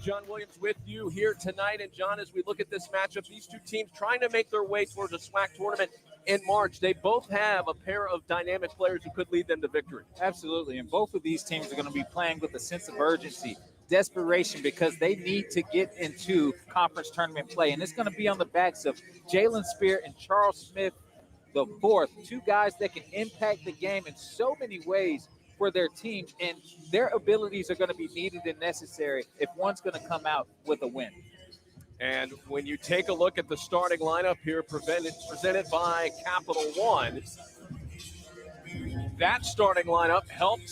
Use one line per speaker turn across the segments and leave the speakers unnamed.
John Williams with you here tonight. And, John, as we look at this matchup, these two teams trying to make their way towards a SWAC tournament in March. They both have a pair of dynamic players who could lead them to victory.
Absolutely, and both of these teams are going to be playing with a sense of urgency, desperation, because they need to get into conference tournament play. And it's going to be on the backs of Jalen Spear and Charles Smith the fourth, two guys that can impact the game in so many ways for their team, and their abilities are going to be needed and necessary if one's going to come out with a win.
And when you take a look at the starting lineup here presented by Capital One, that starting lineup helped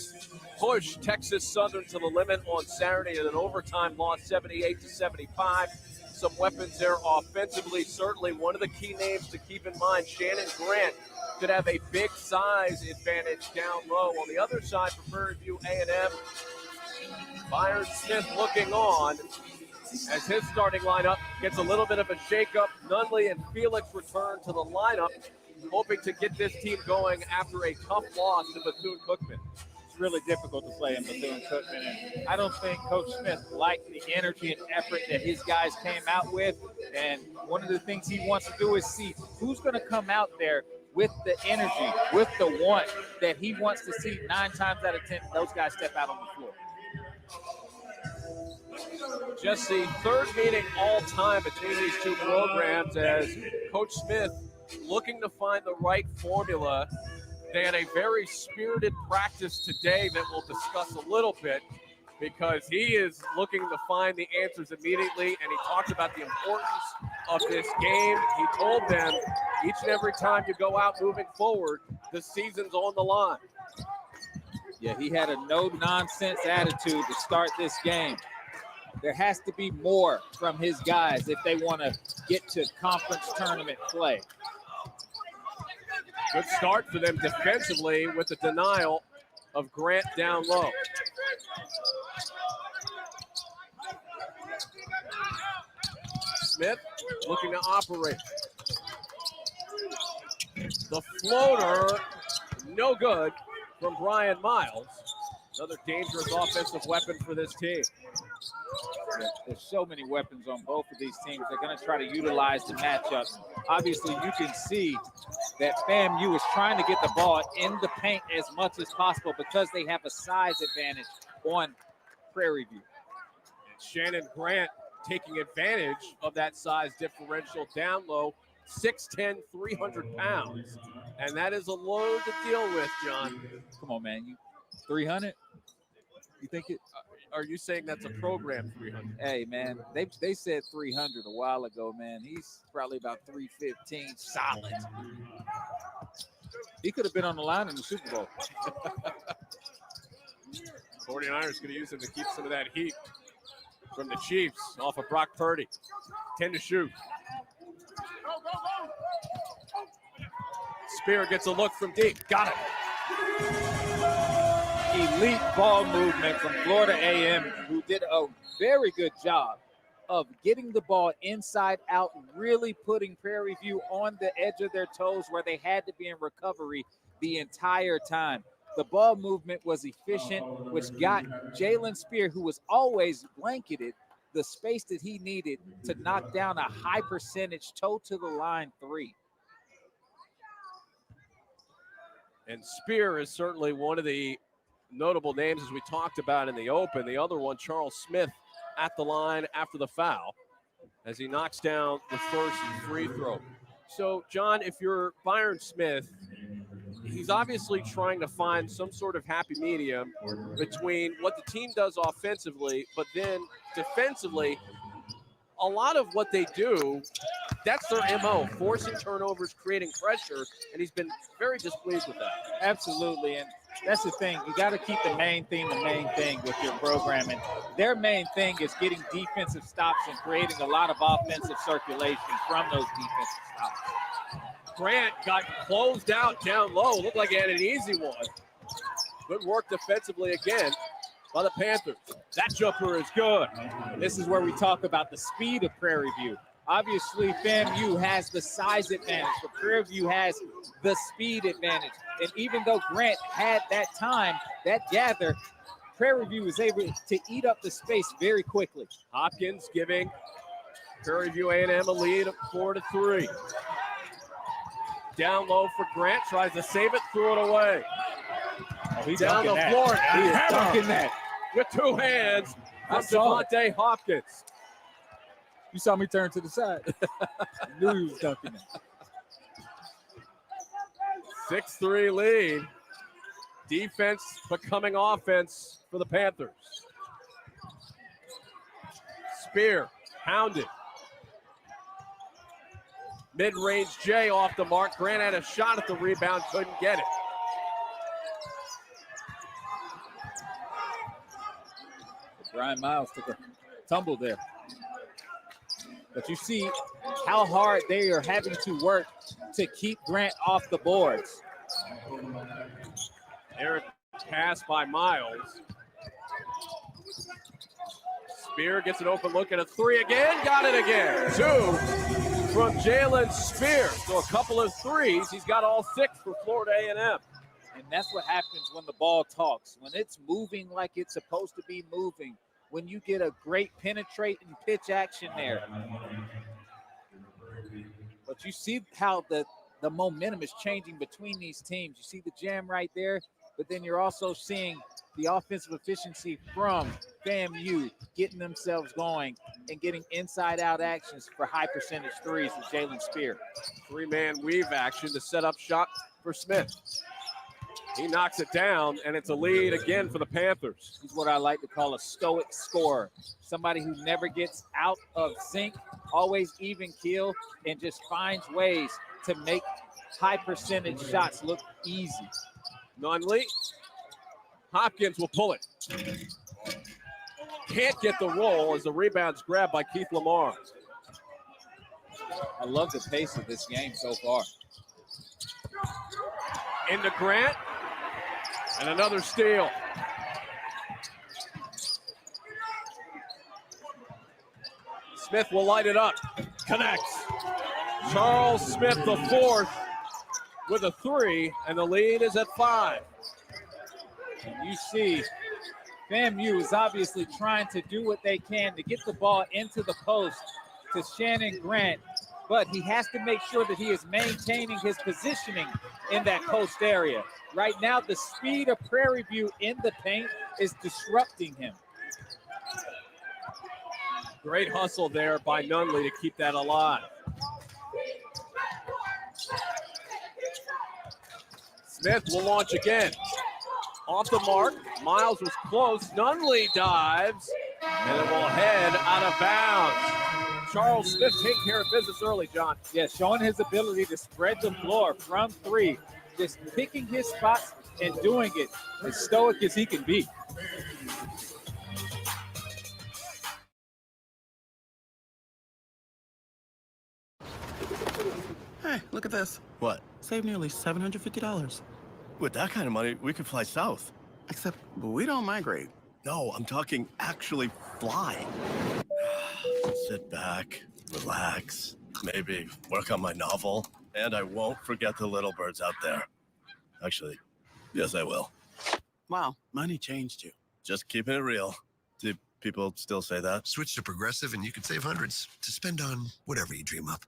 push Texas Southern to the limit on Saturday in an overtime loss, 78-75. Some weapons there offensively. Certainly one of the key names to keep in mind, Shannon Grant, could have a big size advantage down low. On the other side for Prairie View A&M, Byron Smith looking on as his starting lineup gets a little bit of a shakeup. Nunley and Felix return to the lineup, hoping to get this team going after a tough loss to Bethune-Cookman.
It's really difficult to play in Bethune-Cookman, and I don't think Coach Smith liked the energy and effort that his guys came out with. And one of the things he wants to do is see who's going to come out there with the energy, with the want that he wants to see. 9 times out of 10, those guys step out on the floor.
Just the third meeting all time between these two programs as Coach Smith looking to find the right formula. They had a very spirited practice today that we'll discuss a little bit because he is looking to find the answers immediately, and he talked about the importance of this game. He told them each and every time you go out moving forward, the season's on the line.
Yeah, he had a no-nonsense attitude to start this game. There has to be more from his guys if they want to get to conference tournament play.
Good start for them defensively with the denial of Grant down low. Smith looking to operate. The floater, no good from Brian Miles. Another dangerous offensive weapon for this team.
There's so many weapons on both of these teams. They're going to try to utilize the matchups. Obviously, you can see that FAMU is trying to get the ball in the paint as much as possible because they have a size advantage on Prairie View.
And Shannon Grant taking advantage of that size differential down low, 6'10", 300 pounds. And that is a load to deal with, John.
Come on, man. You 300? You think it?
Are you saying that's a program 300?
Hey, man, they said 300 a while ago, man. He's probably about 315 solid. He could have been on the line in the Super Bowl.
49ers going to use him to keep some of that heat from the Chiefs off of Brock Purdy. 10 to shoot. Spear gets a look from deep. Got it.
Elite ball movement from Florida A&M, who did a very good job of getting the ball inside out, really putting Prairie View on the edge of their toes where they had to be in recovery the entire time. The ball movement was efficient, which got Jalen Spear, who was always blanketed, the space that he needed to knock down a high percentage toe-to-the-line three.
And Spear is certainly one of the notable names, as we talked about in the open. The other one, Charles Smith, at the line after the foul as he knocks down the first free throw. So, John, if you're Byron Smith, he's obviously trying to find some sort of happy medium between what the team does offensively, but then defensively, a lot of what they do, that's their MO, forcing turnovers, creating pressure, and he's been very displeased with that.
Absolutely, and that's the thing. You got to keep the main thing with your program. And their main thing is getting defensive stops and creating a lot of offensive circulation from those defensive stops.
Grant got closed out down low. Looked like he had an easy one. Good work defensively again by the Panthers. That jumper is good.
This is where we talk about the speed of Prairie View. Obviously, FAMU has the size advantage, but Prairie View has the speed advantage. And even though Grant had that time, that gather, Prairie View was able to eat up the space very quickly.
Hopkins giving Prairie View A&M a lead of 4-3. Down low for Grant, tries to save it, threw it away.
Oh, he's
down the
that.
floor.
He is dunking that.
With two hands from Devontae Hopkins.
You saw me turn to the side. I knew he was dunking that.
6-3 lead. Defense becoming offense for the Panthers. Spear pounded. Mid-range J off the mark. Grant had a shot at the rebound, couldn't get it.
Brian Miles took a tumble there. But you see how hard they are having to work to keep Grant off the boards.
Eric pass by Miles. Spear gets an open look at a three again. Got it again. Two from Jalen Spear. So a couple of threes. He's got all six for Florida A&M.
And that's what happens when the ball talks. When it's moving like it's supposed to be moving. When you get a great penetrating pitch action there. But you see how the momentum is changing between these teams. You see the jam right there, but then you're also seeing the offensive efficiency from FAMU getting themselves going and getting inside-out actions for high percentage threes with Jalen Spear.
Three-man weave action to set up shot for Smith. He knocks it down, and it's a lead again for the Panthers.
He's what I like to call a stoic scorer. Somebody who never gets out of sync, always even keel, and just finds ways to make high percentage shots look easy.
Nunley. Hopkins will pull it. Can't get the roll as the rebound's grabbed by Keith Lamar.
I love the pace of this game so far.
Into Grant. And another steal. Smith will light it up. Connects. Charles Smith, the fourth, with a three, and the lead is at 5.
And you see FAMU is obviously trying to do what they can to get the ball into the post to Shannon Grant, but he has to make sure that he is maintaining his positioning in that post area. Right now, the speed of Prairie View in the paint is disrupting him.
Great hustle there by Nunley to keep that alive. Smith will launch again. Off the mark. Miles was close. Nunley dives, and it will head out of bounds. Charles Smith taking care of business early, John.
Yeah, showing his ability to spread the floor from three. Just picking his spots and doing it as stoic as he can be.
Hey, look at this.
What?
Saved nearly $750.
With that kind of money, we could fly south.
Except we don't migrate.
No, I'm talking actually fly. Sit back, relax, maybe work on my novel, and I won't forget the little birds out there. Actually, yes, I will.
Wow, money changed you.
Just keeping it real. Do people still say that?
Switch to Progressive and you could save hundreds to spend on whatever you dream up.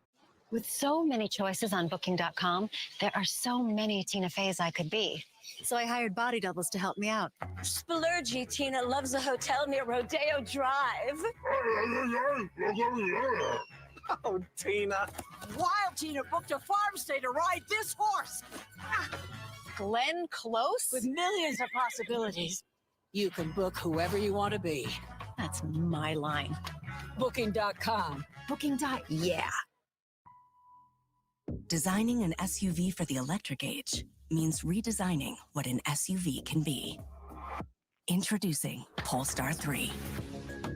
With so many choices on Booking.com, there are so many Tina Feys I could be. So I hired body doubles to help me out.
Splurgy Tina loves a hotel near Rodeo Drive.
Oh, Tina.
Wild Tina booked a farm stay to ride this horse.
Glenn Close?
With millions of possibilities. You can book whoever you want to be.
That's my line.
Booking.com.
Yeah.
Designing an SUV for the electric age means redesigning what an SUV can be. Introducing Polestar 3.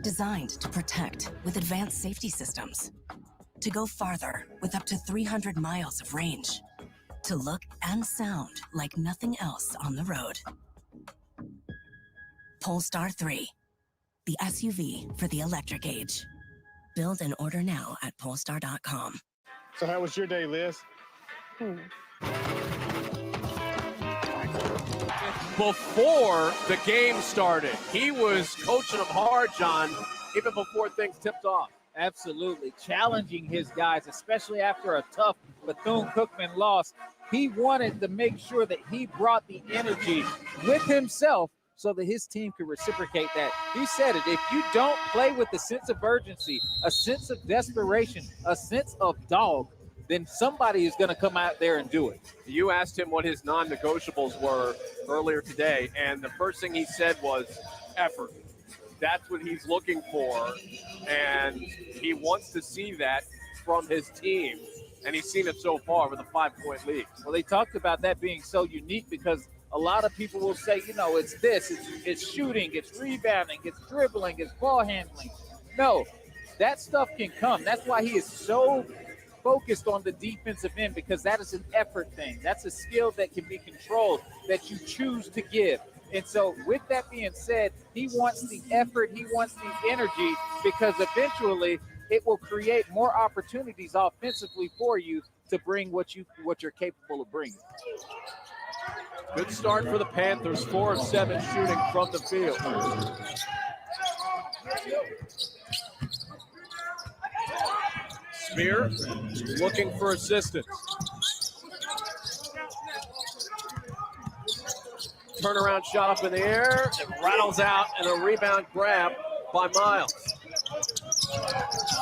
Designed to protect with advanced safety systems. To go farther with up to 300 miles of range. To look and sound like nothing else on the road. Polestar 3. The SUV for the electric age. Build and order now at Polestar.com.
So how was your day, Liz?
before the game started. He was coaching them hard, John, even before things tipped off.
Absolutely. Challenging his guys, especially after a tough Bethune-Cookman loss. He wanted to make sure that he brought the energy with himself so that his team could reciprocate that. He said it, if you don't play with a sense of urgency, a sense of desperation, a sense of dog, then somebody is going to come out there and do it.
You asked him what his non-negotiables were earlier today, and the first thing he said was effort. That's what he's looking for, and he wants to see that from his team, and he's seen it so far with a 5-point lead.
Well, they talked about that being so unique because a lot of people will say, you know, it's this, it's shooting, it's rebounding, it's dribbling, it's ball handling. No, that stuff can come. That's why he is so focused on the defensive end, because that is an effort thing. That's a skill that can be controlled, that you choose to give. And so with that being said, he wants the effort, he wants the energy, because eventually it will create more opportunities offensively for you to bring what you're capable of bringing.
Good start for the Panthers, 4 of 7 shooting from the field. Spear looking for assistance. Turnaround shot up in the air. It rattles out, and a rebound grab by Miles.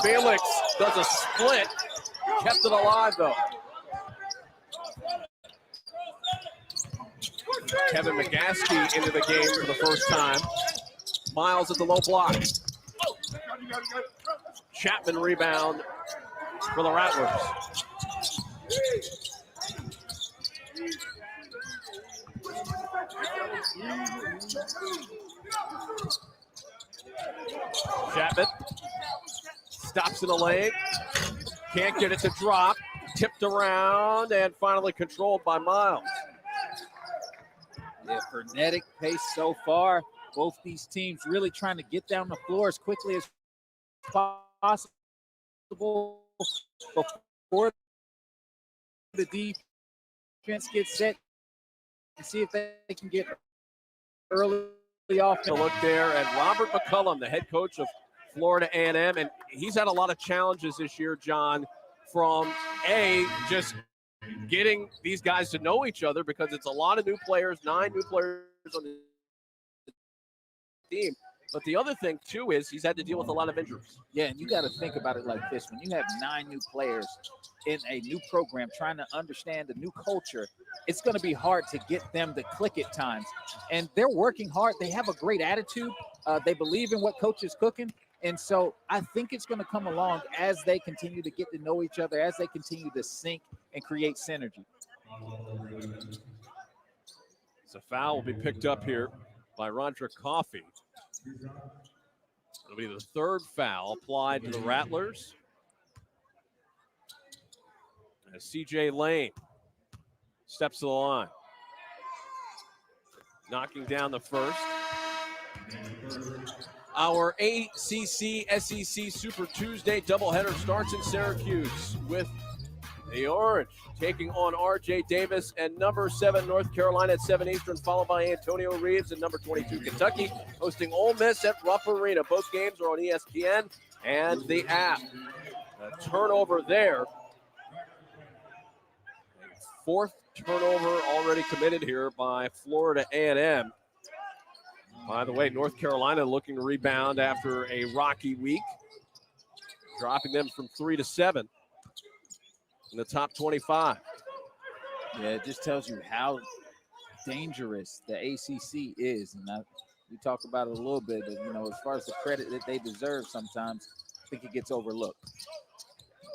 Felix does a split. Kept it alive, though. Kevin McGaskey into the game for the first time. Miles at the low block. Chapman rebound for the Rattlers. Chapman stops in the lane. Can't get it to drop. Tipped around and finally controlled by Miles.
Yeah, frenetic pace so far. Both these teams really trying to get down the floor as quickly as possible before the defense gets set and see if they can get early off.
To look there, and Robert McCullum, the head coach of Florida A&M, and he's had a lot of challenges this year, John, from just getting these guys to know each other, because it's a lot of new players, 9 new players on the team. But the other thing, too, is he's had to deal with a lot of injuries.
Yeah, and you got to think about it like this. When you have 9 new players in a new program trying to understand the new culture, it's going to be hard to get them to click at times. And they're working hard. They have a great attitude. They believe in what coach is cooking. And so I think it's going to come along as they continue to get to know each other, as they continue to sync and create synergy.
So foul will be picked up here by Roderick Coffey. It'll be the 3rd foul applied to the Rattlers. As CJ Lane steps to the line. Knocking down the first. Our ACC SEC Super Tuesday doubleheader starts in Syracuse with the Orange taking on RJ Davis and number 7 North Carolina at 7 Eastern, followed by Antonio Reeves and number 22 Kentucky hosting Ole Miss at Rupp Arena. Both games are on ESPN and the app. A turnover there. 4th turnover already committed here by Florida A&M. By the way, North Carolina looking to rebound after a rocky week, dropping them from 3 to 7 in the top 25.
Yeah, it just tells you how dangerous the ACC is. And we talk about it a little bit, but, you know, as far as the credit that they deserve sometimes, I think it gets overlooked.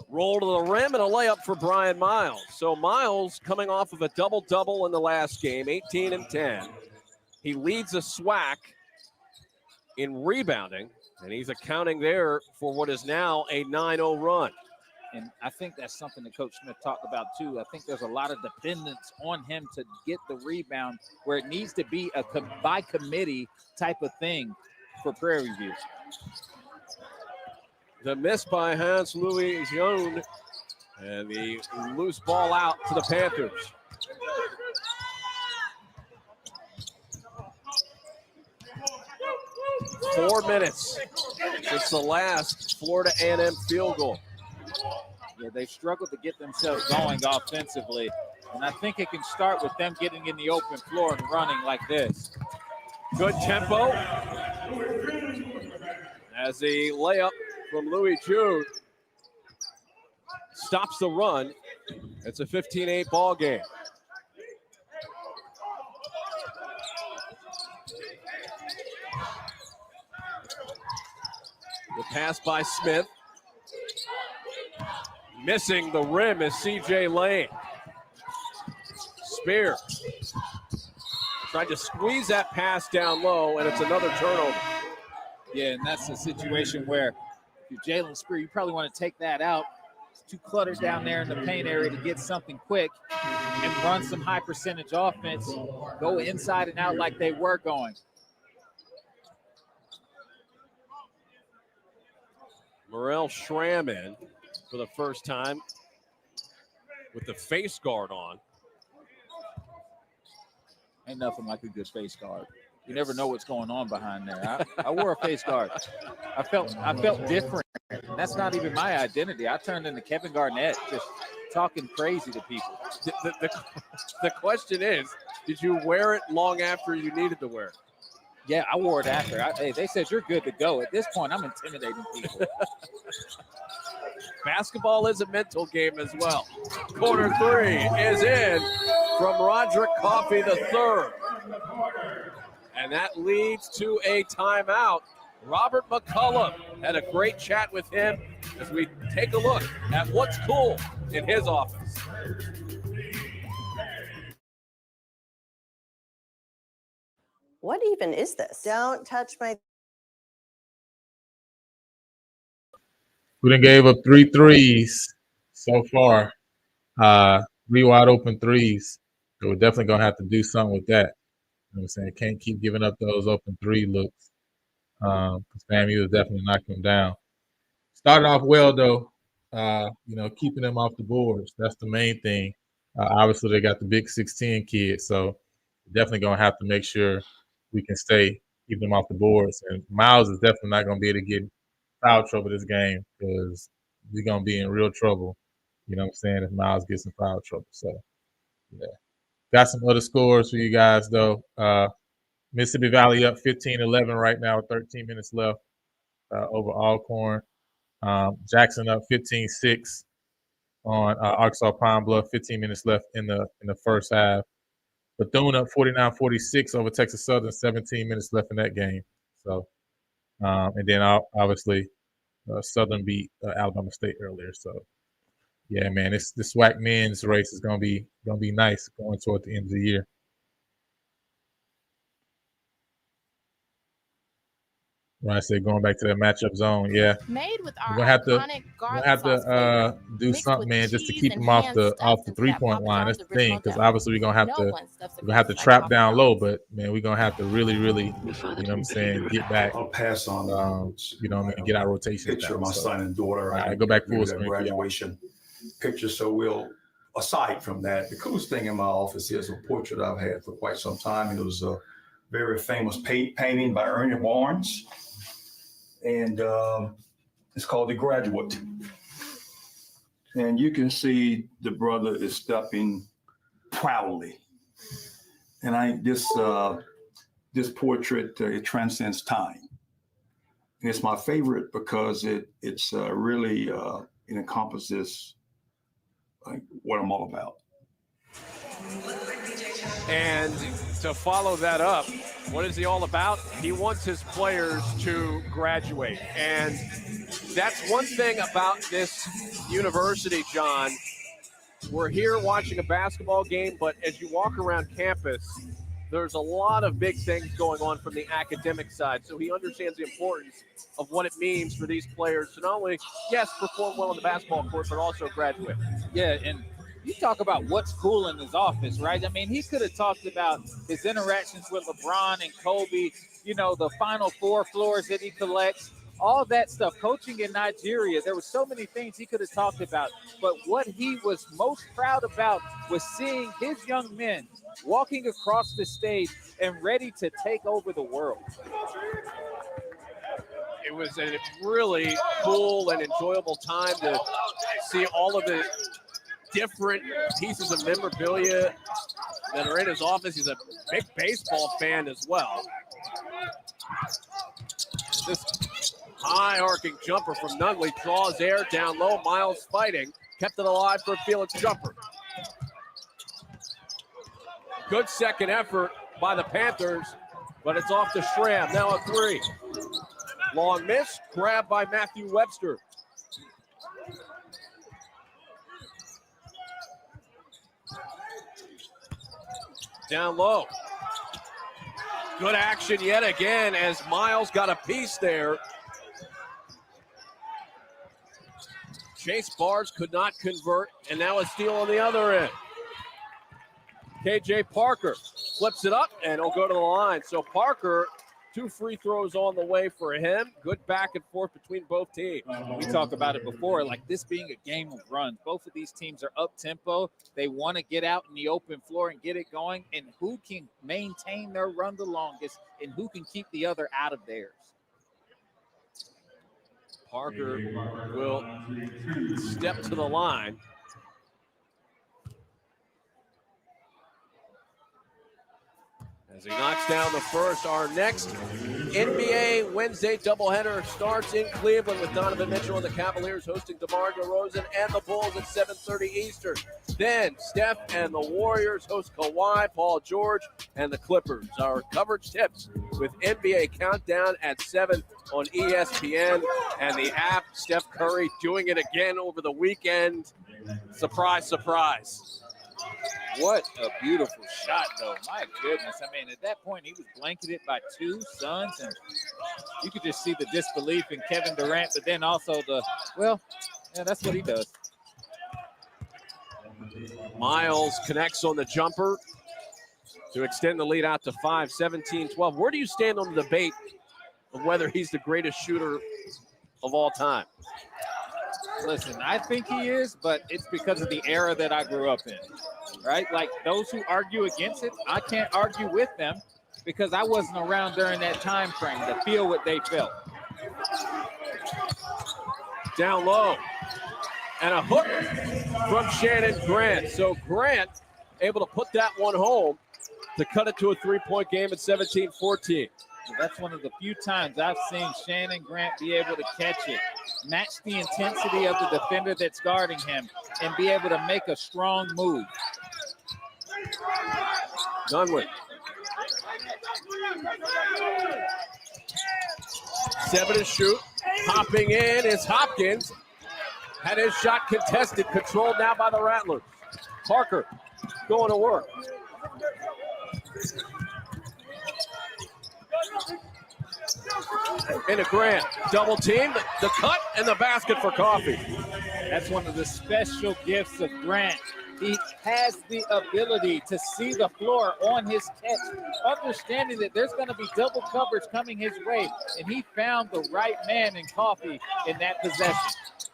Roll to the rim and a layup for Brian Miles. So Miles coming off of a double-double in the last game, 18 and 10. He leads the SWAC in rebounding, and he's accounting there for what is now a 9-0 run.
And I think that's something that Coach Smith talked about too. I think there's a lot of dependence on him to get the rebound where it needs to be a by committee type of thing for Prairie View.
The miss by Hans-Louis Jeune, and the loose ball out to the Panthers. 4 minutes since the last Florida A&M field goal.
Yeah, they struggled to get themselves going offensively. And I think it can start with them getting in the open floor and running like this.
Good tempo. As the layup from Louis Jude stops the run. It's a 15-8 ball game. The pass by Smith. Missing the rim is C.J. Lane. Spear tried to squeeze that pass down low, and it's another turnover.
Yeah, and that's a situation where if you're Jalen Spear, you probably want to take that out. It's too cluttered down there in the paint area to get something quick and run some high percentage offense. Go inside and out like they were going.
Morel Schramm in for the first time with the face guard on.
Ain't nothing like a good face guard. You never know what's going on behind there. I wore a face guard. I felt different. And that's not even my identity. I turned into Kevin Garnett, just talking crazy to people.
The question is, did you wear it long after you needed to wear it?
Yeah, I wore it after. Hey, they said you're good to go. At this point, I'm intimidating people.
Basketball is a mental game as well. Corner three is in from Roderick Coffey III. And that leads to a timeout. Robert McCullum had a great chat with him as we take a look at what's cool in his office.
What even is this? Don't touch my...
We done gave up 3 threes so far. 3 wide open threes. So we're definitely going to have to do something with that. You know what I'm saying? Can't keep giving up those open 3 looks. Because FAMU is definitely knocking them down. Started off well, though. Keeping them off the boards. That's the main thing. Obviously, they got the big 6'10" kids. So definitely going to have to make sure we can keep them off the boards. And Miles is definitely not going to be able to get foul trouble this game because we're going to be in real trouble, you know what I'm saying, if Miles gets in foul trouble. So, yeah. Got some other scores for you guys, though. Mississippi Valley up 15-11 right now with 13 minutes left over Alcorn. Jackson up 15-6 on Arkansas Pine Bluff, 15 minutes left in the first half. Bethune up 49-46 over Texas Southern, 17 minutes left in that game. So, and then obviously Southern beat Alabama State earlier. So, yeah, man, the SWAC men's race is gonna be nice going toward the end of the year. When I say going back to that matchup zone, yeah,
Made with our
we're gonna have to
flavor,
do something, man, just to keep them off the 3-point line. That's the thing, because obviously we're gonna have to trap down low, but man, we're gonna have to really, you know what I'm saying, get back.
I'll pass on.
You know what I mean, get our rotation
Picture
down.
of my son and daughter.
I go back full
screen for graduation picture. So aside from that, the coolest thing in my office is a portrait I've had for quite some time, and it was a very famous painting by Ernie Barnes. And it's called The Graduate. And you can see the brother is stepping proudly. And this portrait, it transcends time. And it's my favorite because it's really, it encompasses like what I'm all about.
And to follow that up, what is he all about? He wants his players to graduate. And that's one thing about this university, John. We're here watching a basketball game, but as you walk around campus, there's a lot of big things going on from the academic side. So he understands the importance of what it means for these players to not only, yes, perform well on the basketball court, but also graduate.
Yeah, and you talk about what's cool in his office, right? I mean, he could have talked about his interactions with LeBron and Kobe, the Final Four floors that he collects, all that stuff, coaching in Nigeria. There were so many things he could have talked about. But what he was most proud about was seeing his young men walking across the stage and ready to take over the world.
it was a really cool and enjoyable time to see all of the different pieces of memorabilia that are in his office. He's a big baseball fan as well. This high arcing jumper from Nunley draws air down low. Miles fighting, kept it alive for a Felix jumper. Good second effort by the Panthers, but it's off to Schramm. Now a three. Long miss, grabbed by Matthew Webster. Down low. Good action yet again as Miles got a piece there. Chase Bars could not convert, and now a steal on the other end. KJ Parker flips it up, and it'll go to the line. So Parker, 2 free throws on the way for him. Good back and forth between both teams.
We talked about it before, like this being a game of runs. Both of these teams are up-tempo. They want to get out in the open floor and get it going, and who can maintain their run the longest and who can keep the other out of theirs.
Parker will step to the line. As he knocks down the first, our next NBA Wednesday doubleheader starts in Cleveland with Donovan Mitchell and the Cavaliers hosting DeMar DeRozan and the Bulls at 7:30 Eastern. Then Steph and the Warriors host Kawhi, Paul George, and the Clippers. Our coverage tips with NBA Countdown at 7 on ESPN and the app. Steph Curry doing it again over the weekend. Surprise, surprise.
What a beautiful shot, though. My goodness. I mean, at that point, he was blanketed by 2 Suns, and you could just see the disbelief in Kevin Durant, but then also that's what he does.
Miles connects on the jumper to extend the lead out to 5, 17-12. Where do you stand on the debate of whether he's the greatest shooter of all time?
Listen, I think he is, but it's because of the era that I grew up in, right? Like those who argue against it, I can't argue with them because I wasn't around during that time frame to feel what they felt.
Down low. And a hook from Shannon Grant. So Grant able to put that one home to cut it to a 3-point game at 17-14.
That's one of the few times I've seen Shannon Grant be able to catch it, match the intensity of the defender that's guarding him, and be able to make a strong move.
Dunwood. 7 to shoot. Hopping in is Hopkins. Had his shot contested, controlled now by the Rattlers. Parker going to work. Into Grant, double team, the cut and the basket for Coffee.
That's one of the special gifts of Grant. He has the ability to see the floor on his catch, understanding that there's going to be double coverage coming his way, and he found the right man in Coffee in that possession.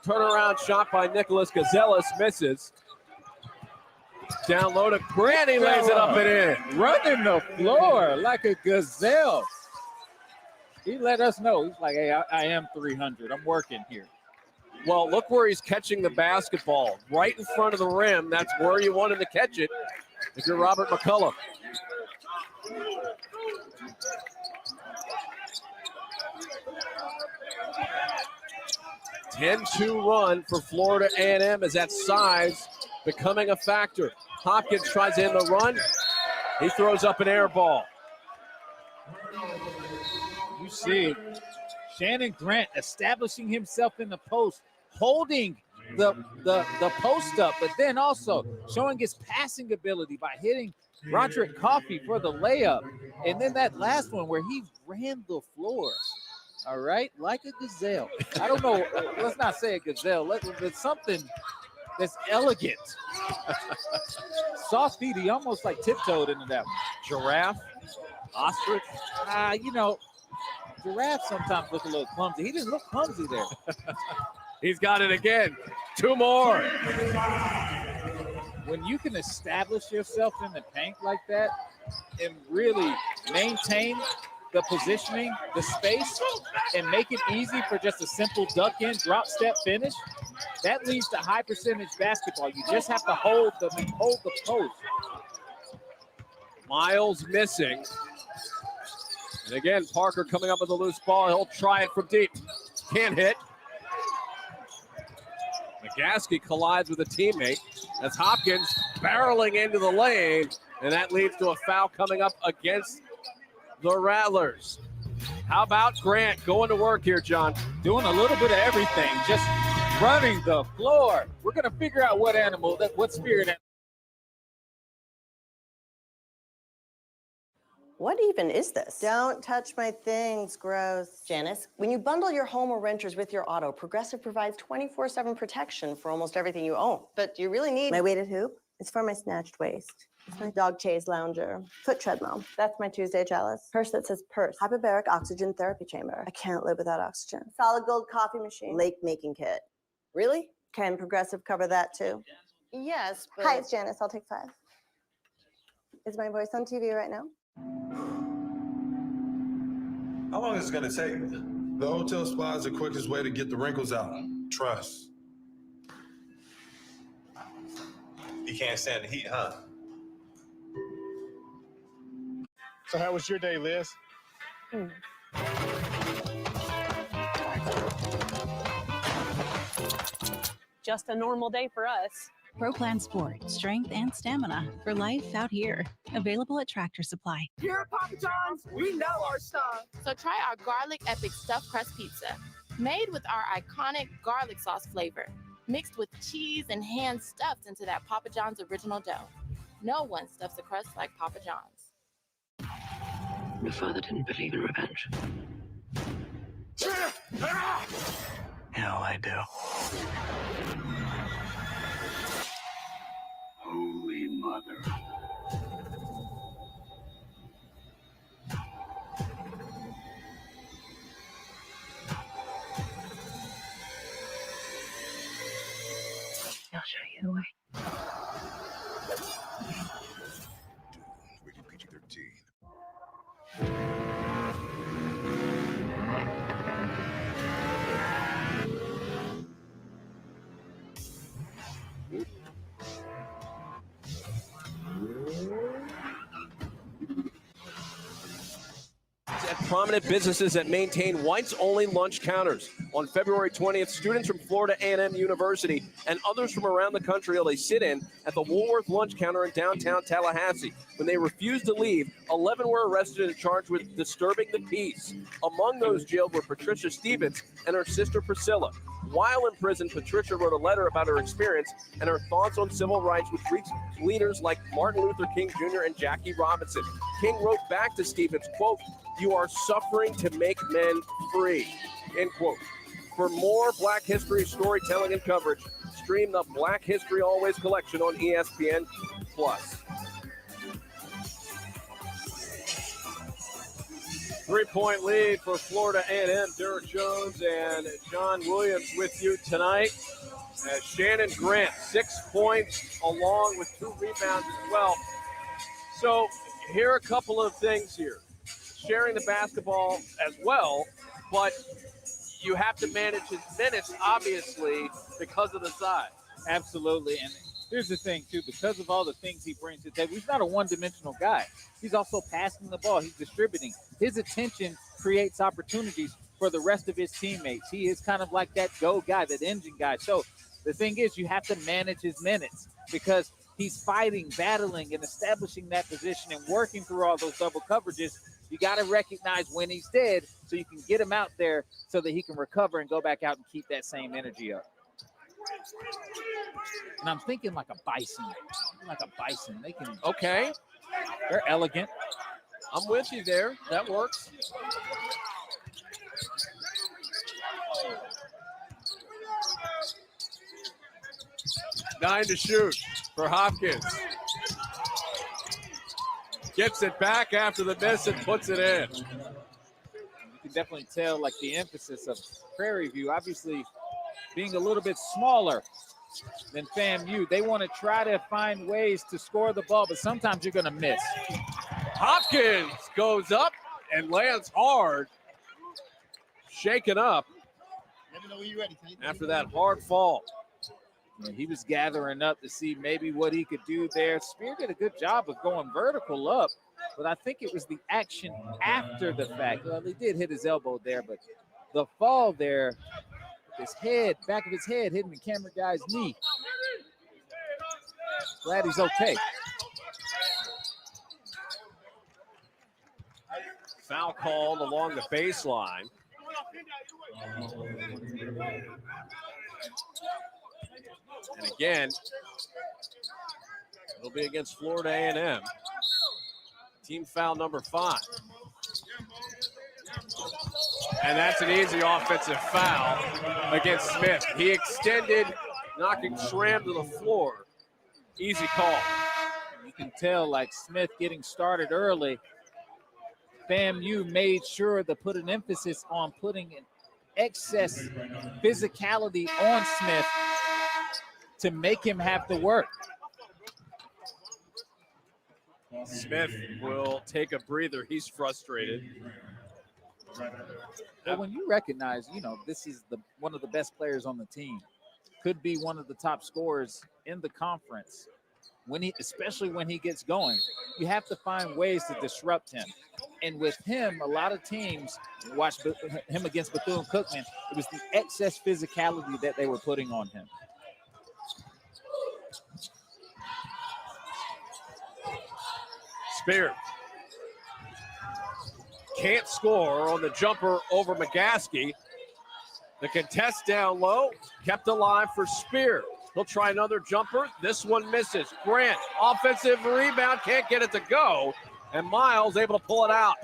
Turnaround shot by Nicholas Gazelas misses. Down low to Grant, he lays it up and in.
Running the floor like a gazelle. He let us know. He's like, hey, I am 300. I'm working here.
Well, look where he's catching the basketball. Right in front of the rim. That's where you want him to catch it if you're Robert McCullough. (10-2) run for Florida A&M as that size becoming a factor. Hopkins tries in the run. He throws up an air ball.
You see Shannon Grant establishing himself in the post, holding the post up, but then also showing his passing ability by hitting Roderick Coffee for the layup. And then that last one where he ran the floor, all right, like a gazelle. I don't know, let's not say a gazelle, it's something that's elegant. Soft feet, he almost like tiptoed into that one.
Giraffe, ostrich.
Giraffe sometimes look a little clumsy. He didn't look clumsy there.
He's got it again. 2 more.
When you can establish yourself in the paint like that and really maintain the positioning, the space, and make it easy for just a simple duck in, drop step finish, that leads to high percentage basketball. You just have to hold the post.
Miles missing. And again, Parker coming up with a loose ball. He'll try it from deep. Can't hit. McGaskey collides with a teammate. That's Hopkins barreling into the lane, and that leads to a foul coming up against the Rattlers. How about Grant going to work here, John?
Doing a little bit of everything, just running the floor. We're going to figure out what spirit.
What even is this? Don't touch my things, gross. Janice, when you bundle your home or renters with your auto, Progressive provides 24/7 protection for almost everything you own. But you really need my weighted hoop. It's for my snatched waist. It's my dog chase lounger. Foot treadmill. That's my Tuesday chalice. Purse that says purse. Hyperbaric oxygen therapy chamber. I can't live without oxygen. Solid gold coffee machine. Lake making kit. Really? Can Progressive cover that too? Yes, but... Hi, it's Janice. I'll take 5. Is my voice on TV right now?
How long is it going to take? The hotel spa is the quickest way to get the wrinkles out. Trust.
You can't stand the heat, huh?
So how was your day, Liz?
Just a normal day for us.
ProPlan Sport, strength and stamina for life out here. Available at Tractor Supply.
Here at Papa John's, we know our stuff. So try our Garlic Epic Stuffed Crust Pizza. Made with our iconic garlic sauce flavor. Mixed with cheese and hand stuffed into that Papa John's original dough. No one stuffs a crust like Papa John's.
Your father didn't believe in revenge.
Hell, I do.
Holy Mother. I'll show you the way.
Rated PG-13.
At prominent businesses that maintain whites-only lunch counters. On February 20th, students from Florida A&M University and others from around the country held a sit-in at the Woolworth lunch counter in downtown Tallahassee. When they refused to leave, 11 were arrested and charged with disturbing the peace. Among those jailed were Patricia Stevens and her sister Priscilla. While in prison, Patricia wrote a letter about her experience and her thoughts on civil rights, which reached leaders like Martin Luther King Jr. and Jackie Robinson. King wrote back to Stevens, quote, "You are suffering to make men free," end quote. For more Black History storytelling and coverage, stream the Black History Always collection on ESPN+. Three-point lead for Florida A&M. Derek Jones and John Williams with you tonight. As Shannon Grant, 6 points along with 2 rebounds as well. So here are a couple of things here. Sharing the basketball as well, but you have to manage his minutes, obviously, because of the size.
Absolutely. And here's the thing, too. Because of all the things he brings to the table, he's not a one-dimensional guy. He's also passing the ball. He's distributing. His attention creates opportunities for the rest of his teammates. He is kind of like that go guy, that engine guy. So the thing is, you have to manage his minutes because he's fighting, battling, and establishing that position and working through all those double coverages. You got to recognize when he's dead so you can get him out there so that he can recover and go back out and keep that same energy up. And I'm thinking like a bison. They can.
Okay.
They're elegant.
I'm with you there. That works. Nine to shoot for Hopkins. Gets it back after the miss and puts it in.
You can definitely tell like the emphasis of Prairie View, obviously being a little bit smaller than FAMU. They want to try to find ways to score the ball, but sometimes you're going to miss.
Hopkins goes up and lands hard. Shaken up
Let me know when you're ready.
after that hard fall.
And he was gathering up to see maybe what he could do there. Spear did a good job of going vertical up, but I think it was the action after the fact. Well, he did hit his elbow there, but the fall there, his head, back of his head hitting the camera guy's knee. Glad he's okay.
Foul called along the baseline. And again, it'll be against Florida A&M. Team foul number 5. And that's an easy offensive foul against Smith. He extended, knocking Schramm to the floor. Easy call.
You can tell, like, Smith getting started early. FAMU made sure to put an emphasis on putting an excess physicality on Smith to make him have to work.
Smith will take a breather. He's frustrated.
But when you recognize, you know, this is one of the best players on the team, could be one of the top scorers in the conference, especially when he gets going, you have to find ways to disrupt him. And with him, a lot of teams watched him against Bethune-Cookman. It was the excess physicality that they were putting on him.
Spear can't score on the jumper over McGaskey. The contest down low, kept alive for Spear. He'll try another jumper. This one misses. Grant, offensive rebound, can't get it to go. And Miles able to pull it out.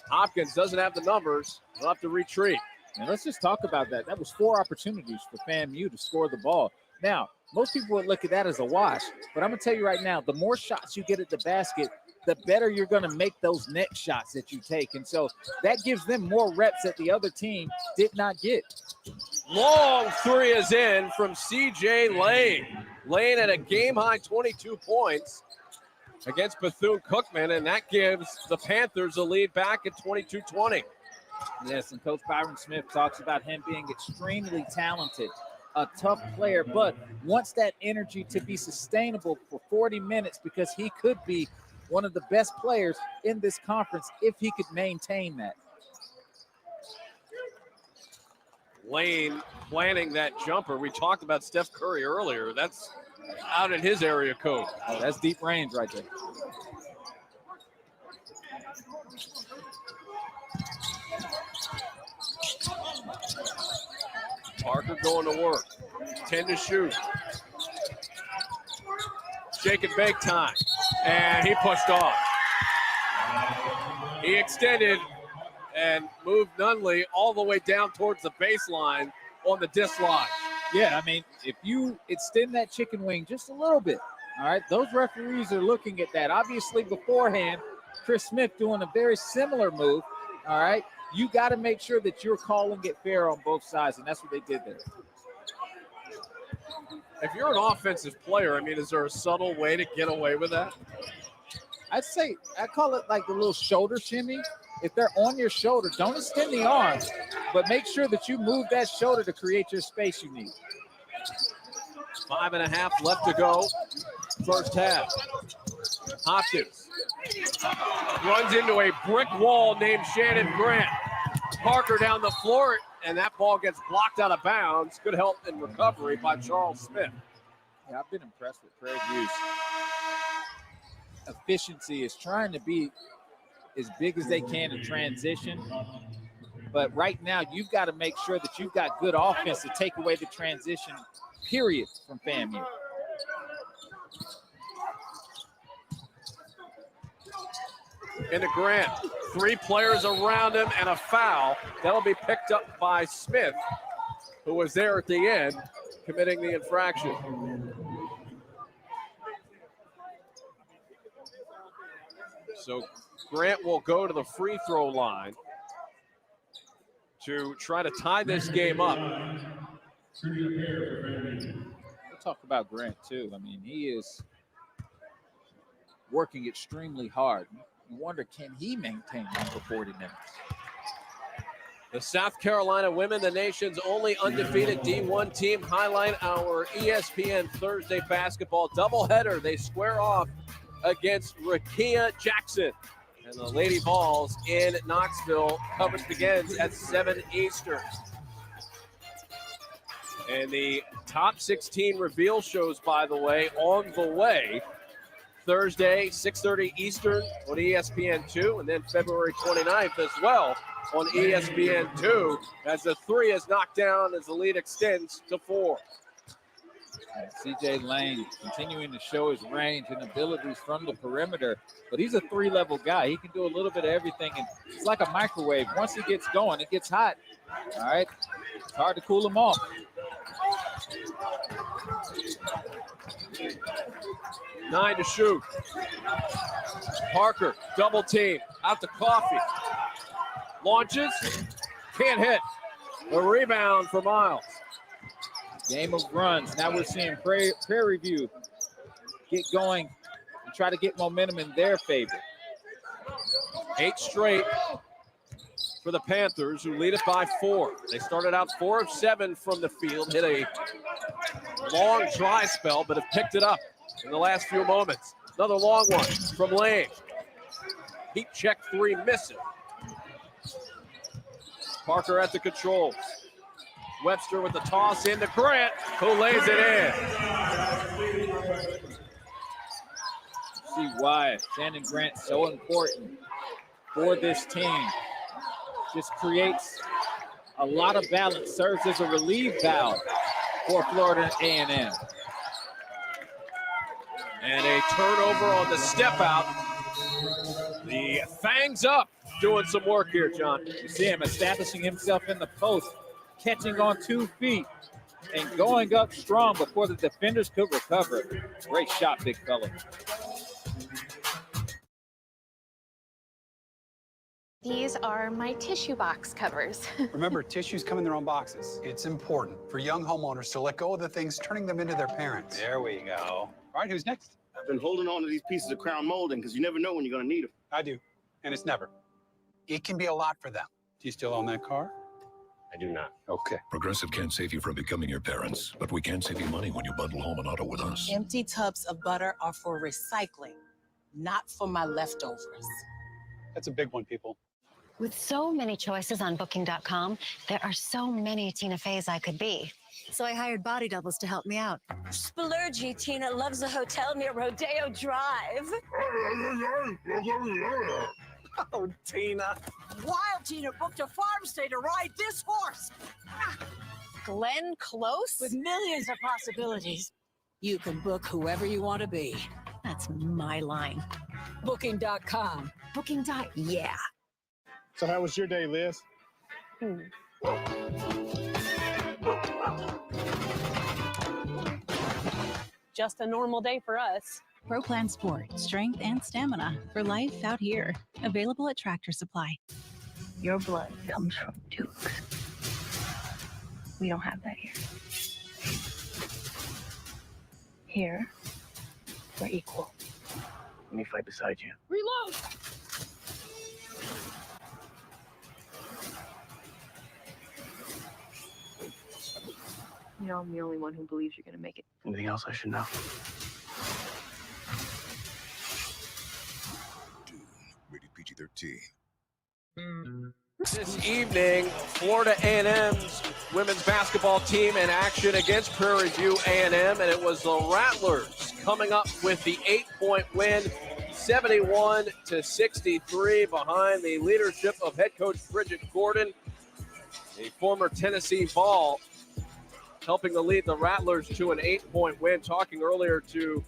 Hopkins doesn't have the numbers. He'll have to retreat.
And let's just talk about that. That was 4 opportunities for FAMU to score the ball. Now, most people would look at that as a wash, but I'm going to tell you right now, the more shots you get at the basket, the better you're going to make those next shots that you take. And so that gives them more reps that the other team did not get.
Long 3 is in from C.J. Lane. Lane at a game-high 22 points against Bethune-Cookman, and that gives the Panthers a lead back at 22-20.
Yes, and Coach Byron Smith talks about him being extremely talented, a tough player, but wants that energy to be sustainable for 40 minutes because he could be one of the best players in this conference if he could maintain that.
Lane planning that jumper. We talked about Steph Curry earlier. That's out in his area code.
Oh, that's deep range right there.
Parker going to work. 10 to shoot. Shake and bake time. And he pushed off. He extended and moved Nunley all the way down towards the baseline on the dislodge.
Yeah, I mean, if you extend that chicken wing just a little bit, all right, those referees are looking at that. Obviously, beforehand, Chris Smith doing a very similar move, all right? You got to make sure that you're calling it fair on both sides, and that's what they did there.
If you're an offensive player, I mean, is there a subtle way to get away with that?
I'd say I call it like the little shoulder shimmy. If they're on your shoulder, don't extend the arm, but make sure that you move that shoulder to create your space you need.
5.5 left to go, first half. Hopkins runs into a brick wall named Shannon Grant. Parker down the floor, and that ball gets blocked out of bounds. Good help in recovery by Charles Smith.
Yeah, I've been impressed with Prairie View's efficiency is trying to be as big as they can in transition. But right now, you've got to make sure that you've got good offense to take away the transition, period, from FAMU.
Into Grant. 3 players around him and a foul. That'll be picked up by Smith, who was there at the end, committing the infraction. So Grant will go to the free throw line to try to tie this game up.
We'll talk about Grant, too. I mean, he is working extremely hard. You wonder, can he maintain number 40 minutes?
The South Carolina women, the nation's only undefeated D1 team, highlight our ESPN Thursday basketball doubleheader. They square off against Rakia Jackson. And the Lady Balls in Knoxville. Coverage begins at 7 Eastern. And the top 16 reveal shows, by the way, on the way. Thursday, 6:30 Eastern on ESPN2, and then February 29th as well on ESPN2 as the three is knocked down as the lead extends to 4.
And C.J. Lane continuing to show his range and abilities from the perimeter, but he's a 3-level guy. He can do a little bit of everything, and it's like a microwave. Once he gets going, it gets hot. All right, it's hard to cool him off.
9 to shoot. Parker, double team, out to Coffee. Launches, can't hit. A rebound for Miles.
Game of runs. Now we're seeing Prairie View get going and try to get momentum in their favor.
8 straight for the Panthers, who lead it by 4. They started out 4 of 7 from the field, hit a long dry spell, but have picked it up in the last few moments. Another long one from Lane. Heat check 3, missing. Parker at the controls. Webster with the toss into Grant, who lays it in.
See why Shannon Grant's so important for this team. Just creates a lot of balance, serves as a relief valve for Florida A&M.
And a turnover on the step out. The Fangs up, doing some work here, John.
You see him establishing himself in the post, catching on 2 feet, and going up strong before the defenders could recover. Great shot, big fella.
These are my tissue box covers.
Remember, tissues come in their own boxes. It's important for young homeowners to let go of the things turning them into their parents.
There we go.
All right, who's next?
I've been holding on to these pieces of crown molding because you never know when you're going to need them.
I do, and it's never. It can be a lot for them. Do you still own that car?
I do not.
Okay.
Progressive can't save you from becoming your parents, but we can save you money when you bundle home and auto with us.
Empty tubs of butter are for recycling, not for my leftovers.
That's a big one, people.
With so many choices on Booking.com, there are so many Tina Feys I could be. So I hired body doubles to help me out.
Splurgy Tina loves a hotel near Rodeo Drive.
Oh, Tina.
Wild Tina booked a farm stay to ride this horse.
Glenn Close?
With millions of possibilities, you can book whoever you want to be.
That's my line.
Booking.com.
Yeah.
So how was your day, Liz?
Just a normal day for us.
Pro Plan Sport, strength and stamina for life out here. Available at Tractor Supply.
Your blood comes from Dukes. We don't have that here. Here, we're equal.
Let me fight beside you.
Reload!
You know, I'm the only one who believes you're going to make it.
Anything else I should know?
Rated PG-13.
This evening, Florida A&M's women's basketball team in action against Prairie View A&M, and it was the Rattlers coming up with the 8-point win, 71-63, behind the leadership of head coach Bridget Gordon, a former Tennessee Bball, helping to lead the Rattlers to an 8-point win. Talking earlier to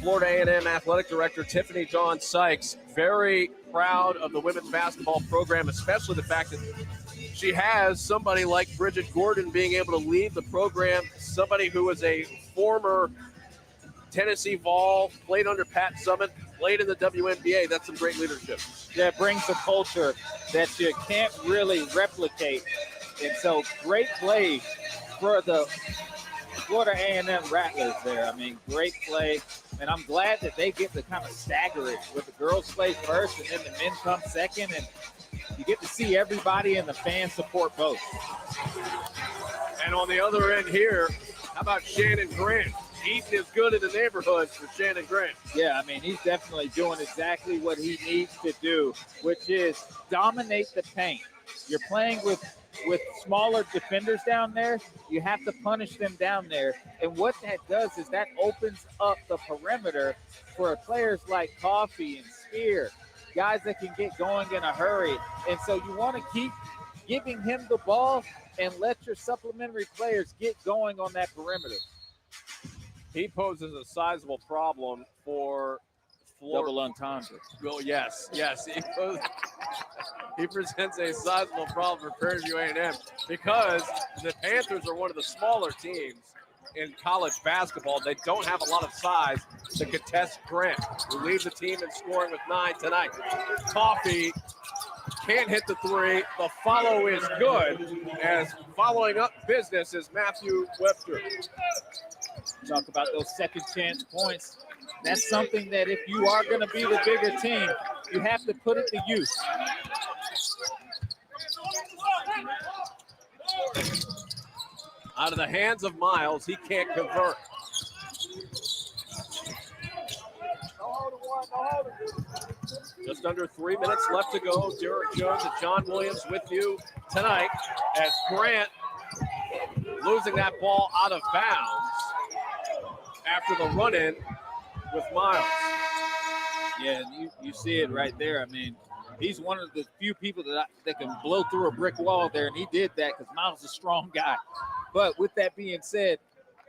Florida A&M Athletic Director Tiffany Dawn Sykes, very proud of the women's basketball program, especially the fact that she has somebody like Bridget Gordon being able to lead the program, somebody who is a former Tennessee Vol, played under Pat Summitt, played in the WNBA. That's some great leadership.
That brings a culture that you can't really replicate. And so great play for the Florida A&M Rattlers there. I mean, great play. And I'm glad that they get to kind of stagger it with the girls play first and then the men come second. And you get to see everybody and the fans support both.
And on the other end here, how about Shannon Grant? Eating is good in the neighborhood for Shannon Grant.
Yeah, I mean, he's definitely doing exactly what he needs to do, which is dominate the paint. You're playing with smaller defenders down there. You have to punish them down there. And what that does is that opens up the perimeter for players like Coffee and Spear, guys that can get going in a hurry. And so you want to keep giving him the ball and let your supplementary players get going on that perimeter.
He poses a sizable problem for Florida.
Double entendre.
Well, yes. He presents a sizable problem for Prairie View A&M because the Panthers are one of the smaller teams in college basketball. They don't have a lot of size to contest Grant, who leads the team in scoring with 9 tonight. Coffee can't hit the three. The follow is good, as following up business is Matthew Webster.
Talk about those second chance points. That's something that if you are going to be the bigger team, you have to put it to use.
Out of the hands of Miles, he can't convert. Just under 3 minutes left to go. Derek Jones and John Williams with you tonight as Grant losing that ball out of bounds after the run-in with Miles.
Yeah, you see it right there. I mean, he's one of the few people that can blow through a brick wall there, and he did that because Miles is a strong guy. But with that being said,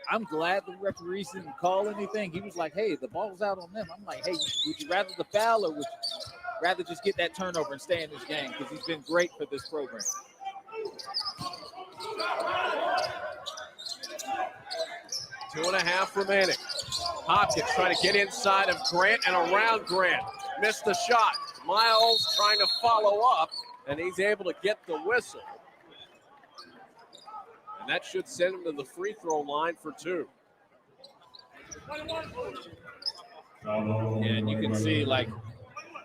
I'm glad the referees didn't call anything. He was like, hey, the ball's out on them. I'm like, hey, would you rather the foul or would you rather just get that turnover and stay in this game? Because he's been great for this program.
2.5 remaining. Hopkins trying to get inside of Grant and around Grant. Missed the shot. Miles trying to follow up, and he's able to get the whistle. And that should send him to the free throw line for 2.
And you can see, like,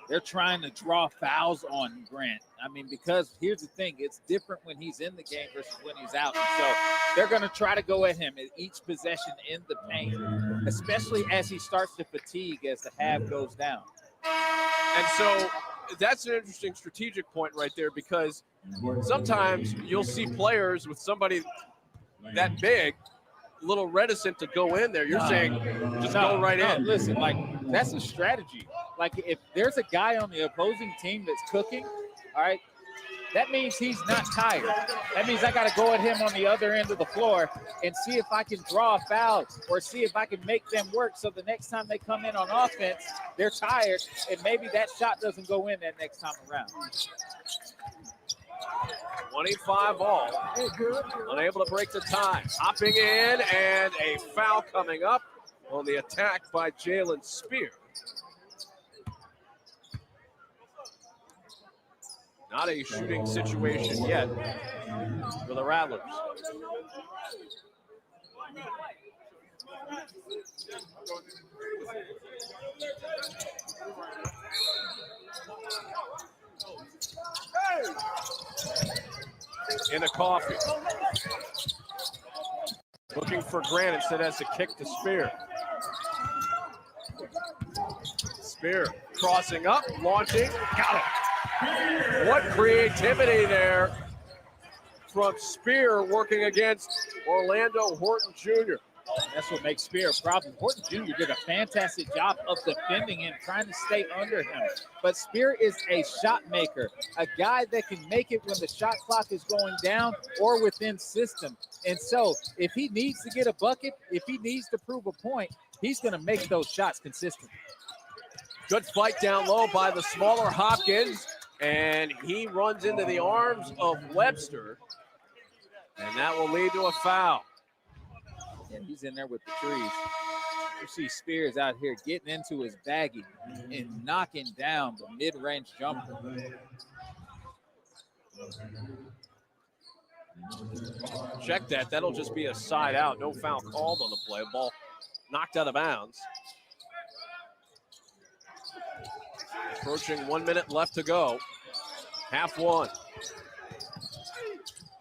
they're trying to draw fouls on Grant. I mean, because here's the thing, it's different when he's in the game versus when he's out. And so they're going to try to go at him at each possession in the paint, especially as he starts to fatigue as the half goes down.
And so that's an interesting strategic point right there, because sometimes you'll see players with somebody that big a little reticent to go in there. You're saying just go right in.
Listen, like, that's a strategy. Like, if there's a guy on the opposing team that's cooking, all right, that means he's not tired. That means I got to go at him on the other end of the floor and see if I can draw a foul or see if I can make them work so the next time they come in on offense, they're tired, and maybe that shot doesn't go in that next time around.
25 all. Unable to break the tie. Hopping in, and a foul coming up on the attack by Jalen Spear. Not a shooting situation yet for the Rattlers. In a Coffee. Looking for Grant, instead has to kick to Spear. Spear crossing up, launching, got it. What creativity there from Spear working against Orlando Horton Jr.
That's what makes Spear a problem. Horton Jr. did a fantastic job of defending him, trying to stay under him. But Spear is a shot maker, a guy that can make it when the shot clock is going down or within system. And so if he needs to get a bucket, if he needs to prove a point, he's going to make those shots consistent.
Good fight down low by the smaller Hopkins, and he runs into the arms of Webster, and that will lead to a foul.
Yeah, he's in there with the trees. You see Spears out here getting into his baggie and knocking down the mid-range jumper.
Check that. That'll just be a side out. No foul called on the play. Ball knocked out of bounds. Approaching 1 minute left to go. Half one.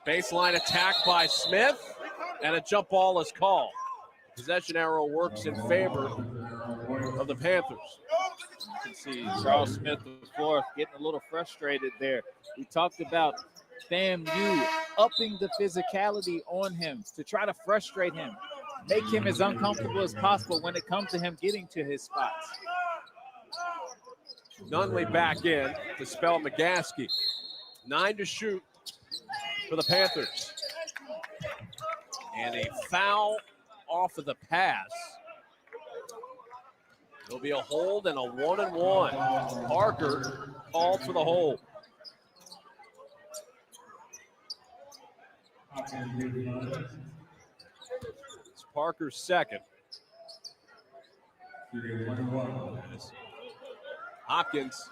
Baseline attack by Smith, and a jump ball is called. Possession arrow works in favor of the Panthers.
You can see Charles Smith, the fourth, getting a little frustrated there. We talked about FAMU upping the physicality on him to try to frustrate him, make him as uncomfortable as possible when it comes to him getting to his spots.
Nunley back in to spell McGaskey. 9 to shoot for the Panthers. And a foul off of the pass. There'll be a hold and a 1-and-1. Parker called for the hold. It's Parker's second. Hopkins.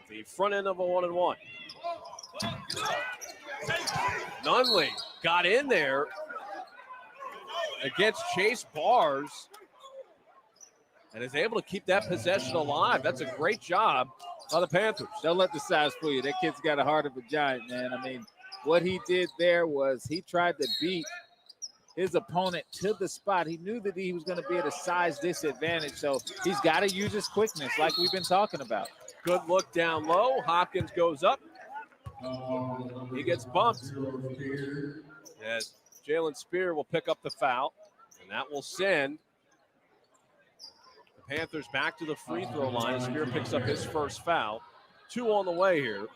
The front end of a 1-and-1. Nunley got in there against Chase Bars and is able to keep that possession alive. That's a great job by the Panthers.
Don't let the size fool you. That kid's got a heart of a giant, man. I mean, what he did there was he tried to beat his opponent to the spot. He knew that he was going to be at a size disadvantage, so he's got to use his quickness like we've been talking about.
Good look down low. Hopkins goes up. He gets bumped. As Jalen Spear will pick up the foul, and that will send the Panthers back to the free throw line as Spear picks up his first foul. 2 on the way here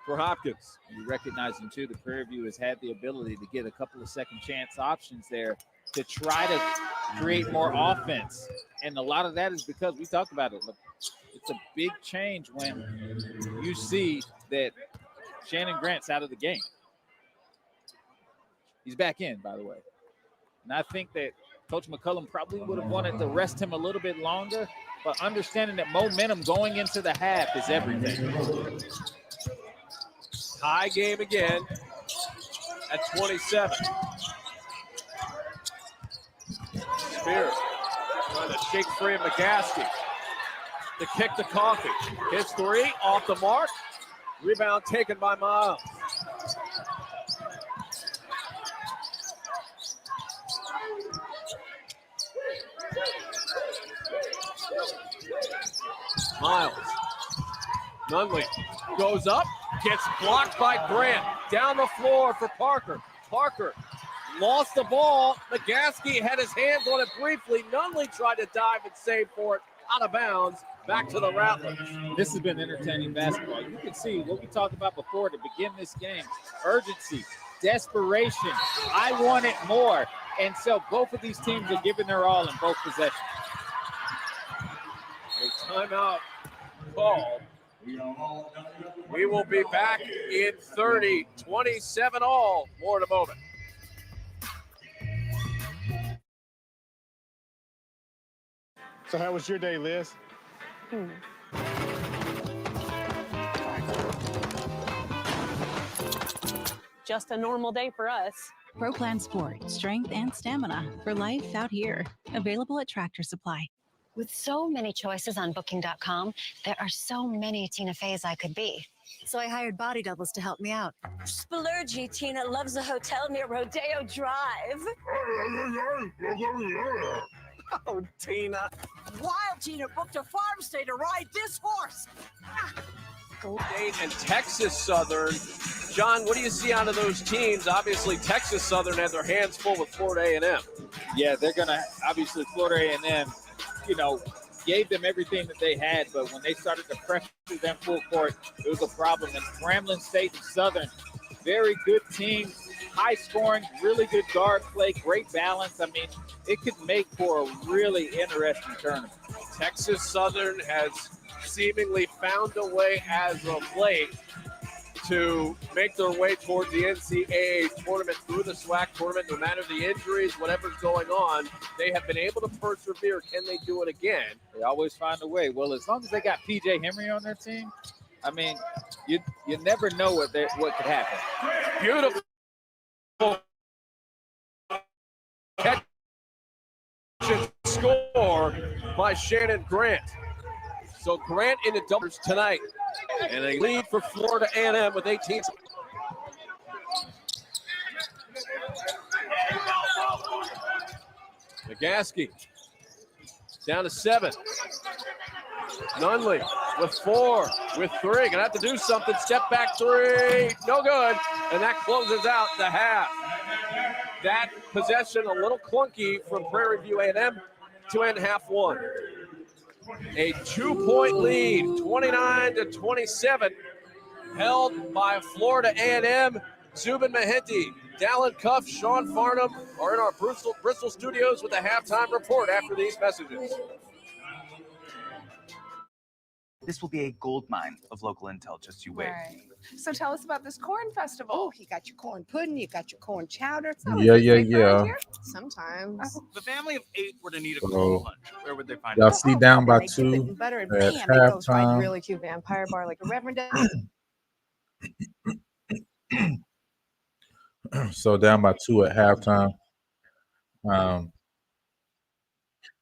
for Hopkins.
You recognize him too, that Prairie View has had the ability to get a couple of second chance options there to try to create more offense. And a lot of that is because we talked about it. It's a big change when you see that Shannon Grant's out of the game. He's back in, by the way. And I think that Coach McCullum probably would have wanted to rest him a little bit longer, but understanding that momentum going into the half is everything.
Tie game again at 27. Spear trying to shake free of McGaskey. The kick to Coffee. His three off the mark. Rebound taken by Miles. Miles. Nunley goes up, gets blocked by Grant. Down the floor for Parker. Parker lost the ball. McGaskey had his hands on it briefly. Nunley tried to dive and save for it. Out of bounds. Back to the Rattlers.
This has been entertaining basketball. You can see what we talked about before to begin this game. Urgency, desperation. I want it more. And so both of these teams are giving their all in both possessions.
A timeout called. We will be back in 30, 27 all. More in a moment.
So how was your day, Liz?
Just a normal day for us.
Pro Plan Sport, strength and stamina for life out here. Available at Tractor Supply.
With so many choices on Booking.com, there are so many Tina Feys I could be. So I hired body doubles to help me out.
Splurgy Tina loves a hotel near Rodeo Drive.
Oh, Tina.
Wild Tina booked a farm stay to ride this horse.
State and Texas Southern. John, what do you see out of those teams? Obviously, Texas Southern had their hands full with Florida A&M.
Yeah, they're going to, obviously, Florida A&M, gave them everything that they had, but when they started to pressure them full court, it was a problem. And Grambling State and Southern, very good team, high scoring, really good guard play, great balance. I mean, it could make for a really interesting tournament.
Texas Southern has seemingly found a way as of late to make their way towards the NCAA tournament through the SWAC tournament. No matter the injuries, whatever's going on, they have been able to persevere. Can they do it again?
They always find a way. Well, as long as they got P.J. Henry on their team, I mean, you never know what could happen.
Beautiful catch and score 4 by Shannon Grant. So Grant in the doubles tonight. And a lead for Florida A&M with 18. McGaskey down to 7. Nunley with 4, with 3. Gonna have to do something. Step back 3, no good. And that closes out the half. That possession a little clunky from Prairie View A&M to end half 1. A 2-point lead, 29-27, held by Florida A&M. Zubin Mehenti, Dallin Cuff, Sean Farnham are in our Bristol studios with a halftime report after these messages.
This will be a gold mine of local intel, just you wait.
Right. So tell us about this corn festival.
Oh, you got your corn pudding, you got your corn chowder.
Yeah.
Sometimes.
If the family of 8 were to need a
So,
cold plunge, where would they find
y'all
it?
see down by
They dip it
2
in butter and
at
bam, it goes right
halftime.
really to vampire bar like a Reverend.
So down by 2 at halftime.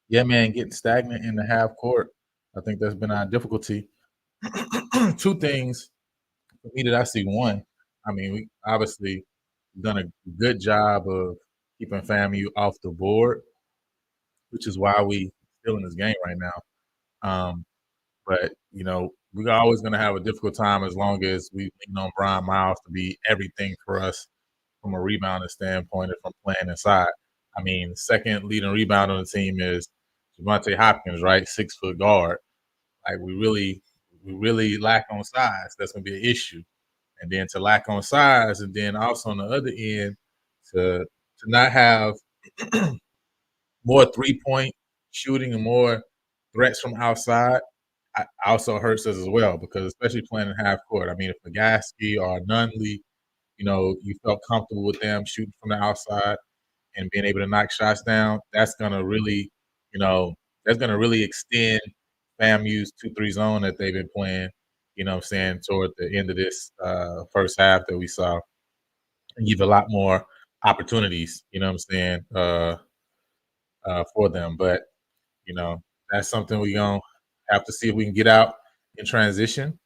Yeah, man, getting stagnant in the half court. I think that's been our difficulty. 2 things for me that I see. One, I mean, we obviously done a good job of keeping FAMU off the board, which is why we still in this game right now. But you know, we're always going to have a difficult time as long as we lean on Brian Miles to be everything for us from a rebounding standpoint and from playing inside. I mean, second leading rebounder on the team is Javante Hopkins, right? 6-foot guard. Like we really lack on size. That's going to be an issue. And then to lack on size, and then also on the other end to not have more 3-point shooting and more threats from outside also hurts us as well, because especially playing in half court. I mean, if McGaskey or Nunley, you know, you felt comfortable with them shooting from the outside and being able to knock shots down, that's gonna really, extend FAMU's 2-3 zone that they've been playing, you know what I'm saying, toward the end of this first half that we saw, and give a lot more opportunities, you know what I'm saying, for them. But, you know, that's something we're gonna have to see if we can get out in transition.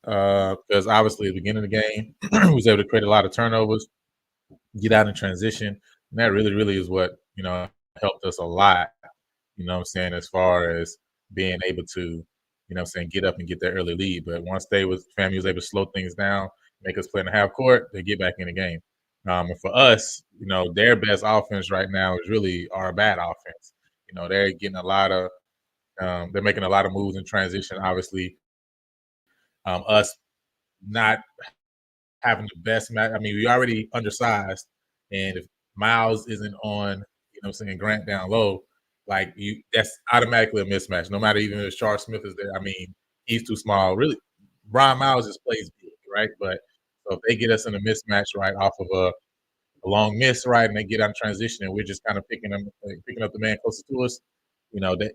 Because obviously at the beginning of the game, we was able to create a lot of turnovers, get out in transition. And that really is what, you know, helped us a lot, you know what I'm saying, as far as being able to, you know what I'm saying, get up and get that early lead. But once FAMU was able to slow things down, make us play in the half court, they get back in the game. And for us, you know, their best offense right now is really our bad offense. You know, they're getting a lot of they're making a lot of moves in transition. Obviously, us not having the best match. I mean, we already undersized, and if Miles isn't on, you know what I'm saying, Grant down low, like that's automatically a mismatch. No matter even if Charles Smith is there. I mean, he's too small. Really, Brian Miles just plays big, right? But so if they get us in a mismatch right off of a long miss, right, and they get on transition, and we're just kind of picking up the man closer to us, you know, they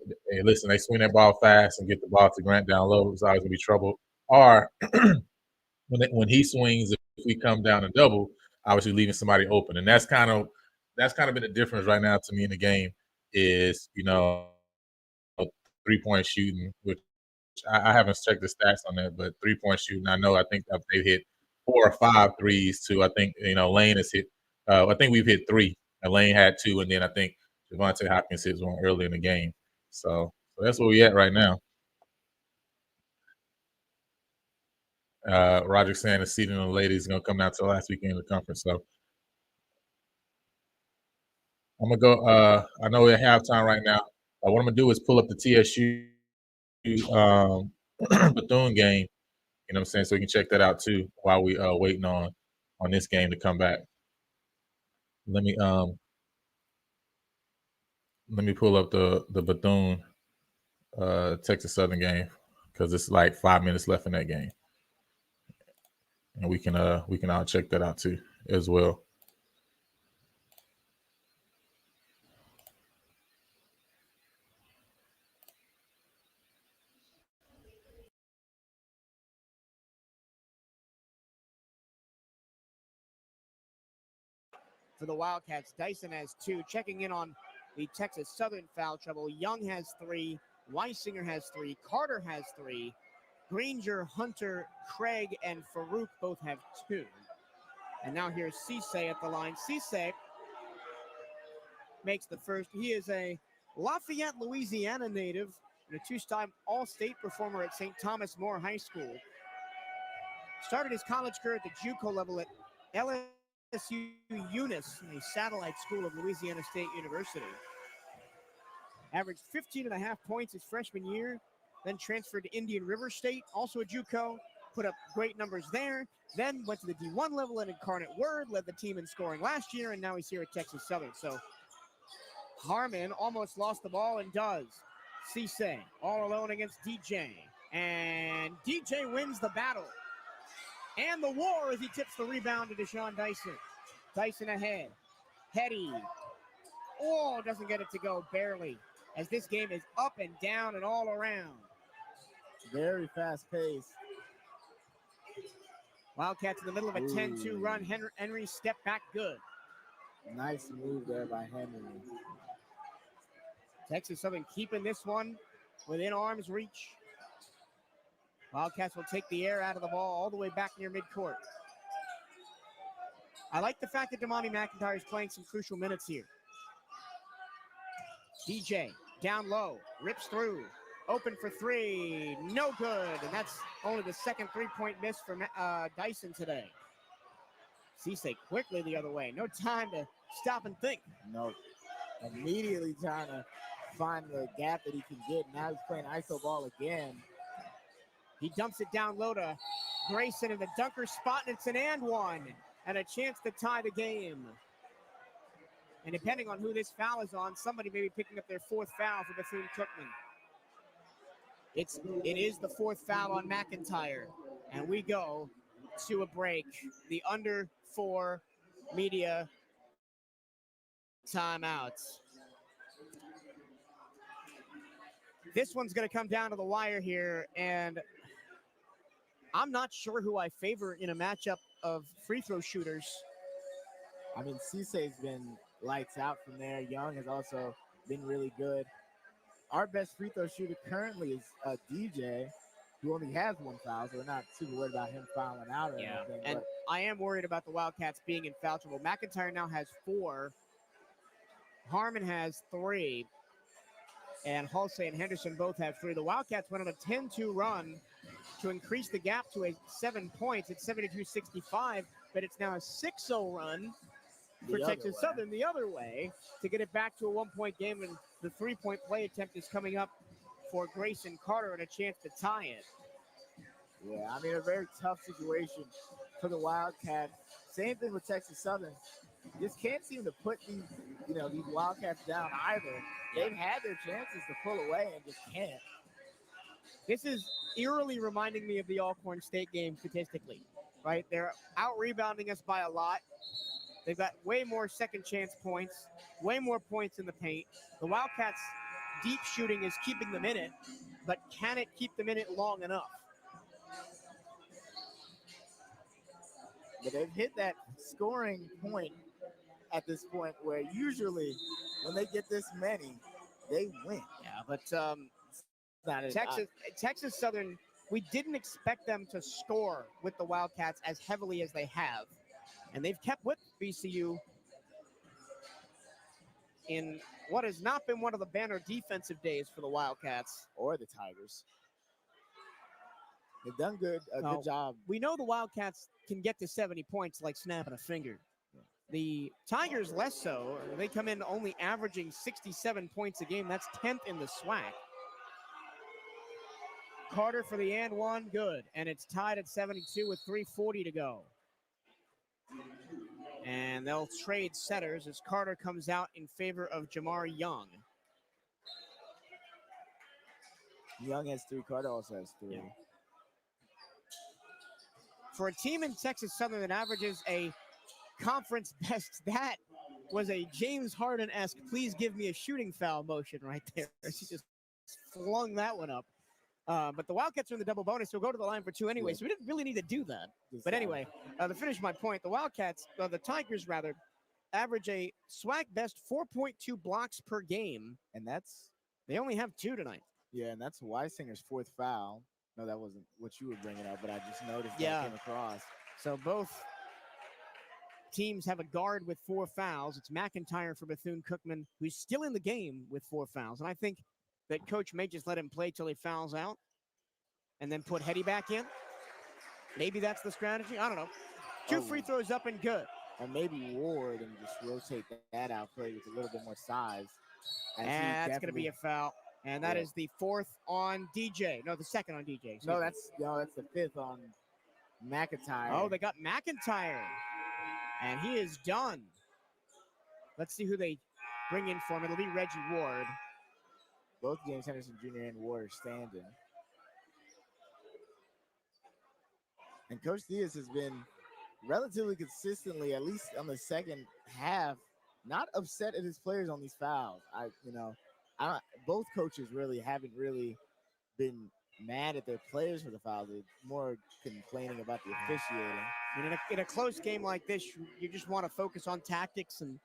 swing that ball fast and get the ball to Grant down low. It's always gonna be trouble. Or when he swings, if we come down and double, obviously leaving somebody open, and that's kind of been the difference right now to me in the game is, you know, 3-point shooting, which I haven't checked the stats on that, but 3-point shooting, I think they've hit 4 or 5 threes too. I think, you know, Lane has hit. I think we've hit 3, and Lane had 2, and then I think Javante Hopkins hit one early in the game. So that's where we at right now. Roger saying the seeding of the ladies is going to come down to the last weekend of the conference. So I'm going to go. I know we're at halftime right now. What I'm going to do is pull up the TSU Bethune game, you know what I'm saying, so we can check that out too while we waiting on this game to come back. Let me pull up the Bethune Texas Southern game, because it's like 5 minutes left in that game, and we can all check that out too as well.
For the Wildcats, Dyson has 2. Checking in on
the Texas Southern foul trouble. Young has 3, Weisinger has 3, Carter has 3, Granger, Hunter, Craig, and Farouk both have 2. And now here's Cisse at the line. Cisse makes the first. He is a Lafayette, Louisiana native and a 2-time All-State performer at St. Thomas More High School. Started his college career at the JUCO level at LSU Eunice, a satellite school of Louisiana State University. Averaged 15.5 points his freshman year, then transferred to Indian River State, also a JUCO, put up great numbers there, then went to the D1 level at Incarnate Word, led the team in scoring last year, and now he's here at Texas Southern. So Harmon almost lost the ball and does. Cisse all alone against DJ, and DJ wins the battle and the war as he tips the rebound to Deshaun Dyson. Dyson ahead. Hetty. Oh, doesn't get it to go, barely, as this game is up and down and all around.
Very fast pace.
Wildcats in the middle of a 10-2 run. Henry step back good.
Nice move there by Henry.
Texas Southern keeping this one within arm's reach. Wildcats will take the air out of the ball all the way back near midcourt. I like the fact that Damani McIntyre is playing some crucial minutes here. DJ down low, rips through, open for 3, no good, and that's only the second 3-point miss for Dyson today. Cisse quickly the other way, no time to stop and think.
No, immediately trying to find the gap that he can get. Now he's playing iso ball again.
He dumps it down low to Grayson in the dunker spot, and it's an and one, and a chance to tie the game. And depending on who this foul is on, somebody may be picking up their 4th foul for Bethune-Cookman. It is the 4th foul on McIntyre, and we go to a break. The under 4 media timeouts. This one's going to come down to the wire here, and I'm not sure who I favor in a matchup of free throw shooters.
I mean, Cisse's been lights out from there. Young has also been really good. Our best free throw shooter currently is DJ, who only has 1 foul, so we're not super worried about him fouling out or anything.
And I am worried about the Wildcats being in foul trouble. McIntyre now has 4. Harmon has 3. And Halsey and Henderson both have 3. The Wildcats went on a 10-2 run to increase the gap to a 7 points. It's 72-65, but it's now a 6-0 run for Texas Southern the other way to get it back to a 1-point game, and the 3-point play attempt is coming up for Grayson Carter and a chance to tie it.
Yeah, I mean, a very tough situation for the Wildcats. Same thing with Texas Southern. Just can't seem to put these Wildcats down either. They've had their chances to pull away and just can't.
This is eerily reminding me of the Alcorn State game statistically, right? They're out-rebounding us by a lot. They've got way more second chance points, way more points in the paint. The Wildcats' deep shooting is keeping them in it, but can it keep them in it long enough?
But they've hit that scoring point at this point where usually when they get this many, they win.
Yeah, but Texas Southern, we didn't expect them to score with the Wildcats as heavily as they have. And they've kept with VCU in what has not been one of the banner defensive days for the Wildcats.
Or the Tigers. They've done good job.
We know the Wildcats can get to 70 points like snapping a finger. The Tigers less so. They come in only averaging 67 points a game. That's 10th in the SWAC. Carter for the and one, good. And it's tied at 72 with 3:40 to go. And they'll trade setters as Carter comes out in favor of Jamar Young.
Young has 3, Carter also has 3.
Yeah. For a team in Texas Southern that averages a conference best, that was a James Harden-esque, please give me a shooting foul motion right there. She just flung that one up. But the Wildcats are in the double bonus, so we'll go to the line for 2 anyway, so we didn't really need to do that. But anyway, to finish my point, the Tigers, average a SWAC best 4.2 blocks per game.
And
they only have 2 tonight.
Yeah, and that's Weisinger's 4th foul. No, that wasn't what you were bringing up, but I just noticed
Yeah.
that came across.
So both teams have a guard with 4 fouls. It's McIntyre for Bethune-Cookman, who's still in the game with 4 fouls. And I think that coach may just let him play till he fouls out and then put Hetty back in. Maybe that's the strategy. I don't know. 2 free throws up and good.
Or maybe Ward and just rotate that out, play with a little bit more size.
And that's going to be a foul. And that is the 4th on DJ. No, the 2nd on DJ.
No, that's the 5th on McIntyre.
Oh, they got McIntyre. And he is done. Let's see who they bring in for him. It'll be Reggie Ward.
Both James Henderson Jr. and Ward are standing. And Coach Diaz has been relatively consistently, at least on the second half, not upset at his players on these fouls. Both coaches really haven't been mad at their players for the fouls. They're more complaining about the officiating.
And in a close game like this, you just want to focus on tactics and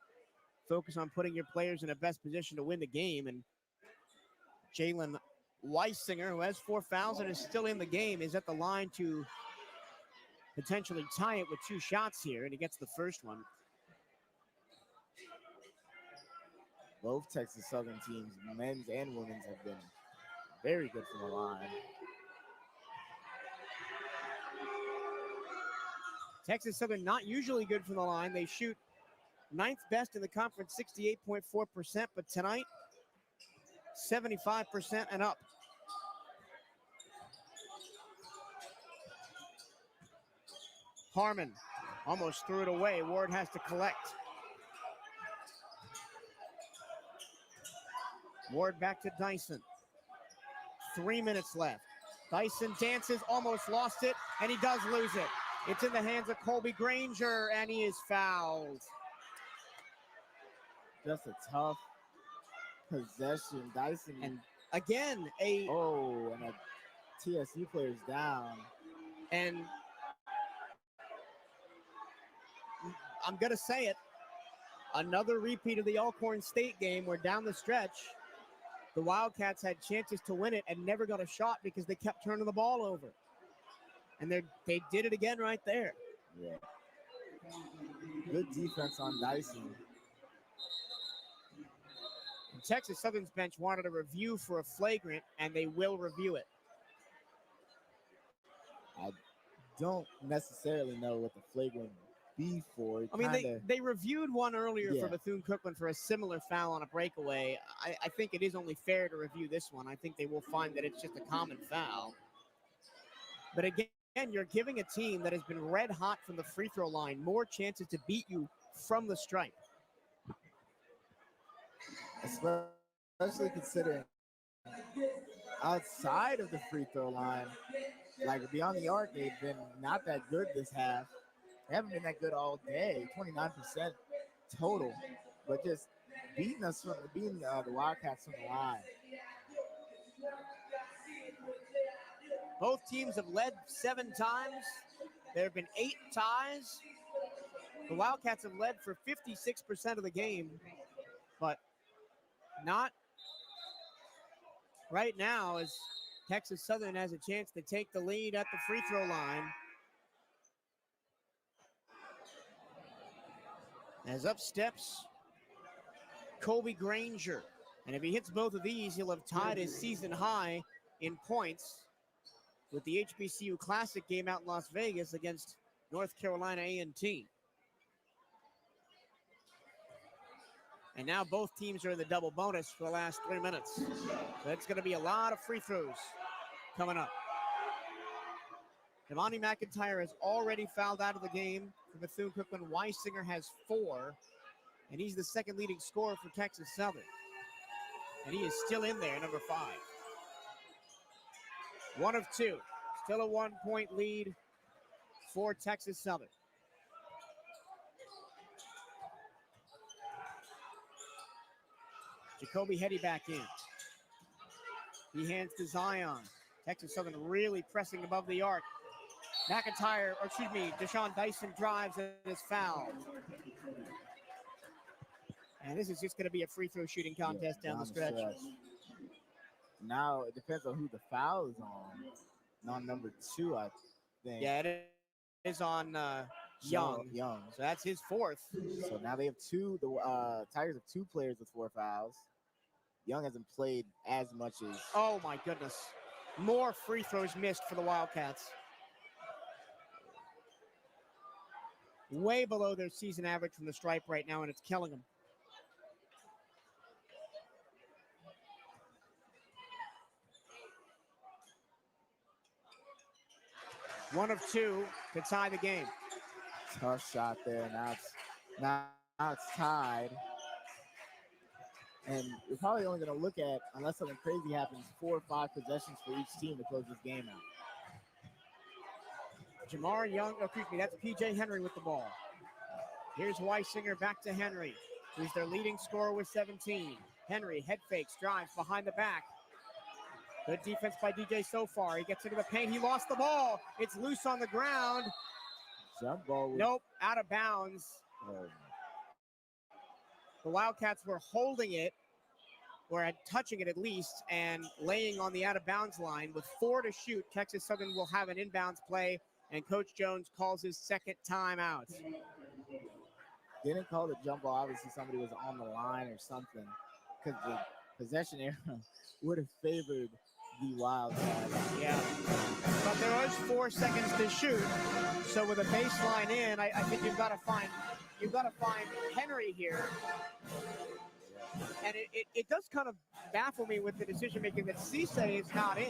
focus on putting your players in the best position to win the game. And Jalen Weisinger, who has 4 fouls and is still in the game, is at the line to potentially tie it with 2 shots here, and he gets the first one.
Both Texas Southern teams, men's and women's, have been very good from the line.
Texas Southern not usually good from the line. They shoot 9th best in the conference, 68.4%, but tonight, 75% and up. Harmon almost threw it away. Ward has to collect. Ward back to Dyson. 3 minutes left. Dyson dances, almost lost it, and he does lose it. It's in the hands of Colby Granger, and he is fouled.
Just a tough possession. Dyson.
And again,
and a TSU player's down.
And I'm going to say it. Another repeat of the Alcorn State game where down the stretch, the Wildcats had chances to win it and never got a shot because they kept turning the ball over. And they did it again right there.
Yeah. Good defense on Dyson.
And Texas Southern's bench wanted a review for a flagrant, and they will review it.
I don't necessarily know what the flagrant be for.
I mean, they reviewed one earlier for Bethune-Cookman for a similar foul on a breakaway. I think it is only fair to review this one. I think they will find that it's just a common foul. But again, you're giving a team that has been red hot from the free throw line more chances to beat you from the stripe.
Especially considering outside of the free throw line, like beyond the arc, they've been not that good this half. They haven't been that good all day, 29% total, but just beating the Wildcats from the line.
Both teams have led 7 times. There have been 8 ties. The Wildcats have led for 56% of the game, but not right now as Texas Southern has a chance to take the lead at the free throw line. As up steps Colby Granger. And if he hits both of these, he'll have tied his season high in points with the HBCU Classic game out in Las Vegas against North Carolina A&T. And now both teams are in the double bonus for the last 3 minutes. So it's going to be a lot of free throws coming up. Devontae McIntyre has already fouled out of the game for Bethune-Cookman. Weisinger has 4, and he's the second leading scorer for Texas Southern. And he is still in there, number 5. 1 of 2. Still a 1-point lead for Texas Southern. Jacoby Hetty back in. He hands to Zion. Texas Southern really pressing above the arc. Deshaun Dyson drives and is fouled. And this is just going to be a free throw shooting contest down the stretch.
Now it depends on who the foul is on. On number 2, I think.
Yeah, it is on Young.
Young.
So that's his 4th.
So now they have 2. The Tigers have 2 players with 4 fouls. Young hasn't played as much as.
Oh my goodness. More free throws missed for the Wildcats. Way below their season average from the stripe right now, and it's killing them. One of 2 to tie the game.
Tough shot there. Now it's tied. And we're probably only going to look at, unless something crazy happens, 4 or 5 possessions for each team to close this game out.
Jamar Young, that's PJ Henry with the ball. Here's Weisinger back to Henry, who's their leading scorer with 17. Henry head fakes, drives behind the back. Good defense by DJ so far. He gets into the paint. He lost the ball. It's loose on the ground.
Jump ball.
Nope, out of bounds. The Wildcats were holding it, or touching it at least, and laying on the out-of-bounds line. With 4 to shoot, Texas Southern will have an inbounds play, and Coach Jones calls his second timeout.
Didn't call the jump ball. Obviously, somebody was on the line or something, because the possession area would have favored the Wildcats.
Yeah, but there was 4 seconds to shoot, so with a baseline in, I think you've got to find Henry here. And it does kind of baffle me with the decision making that Cisse is not in.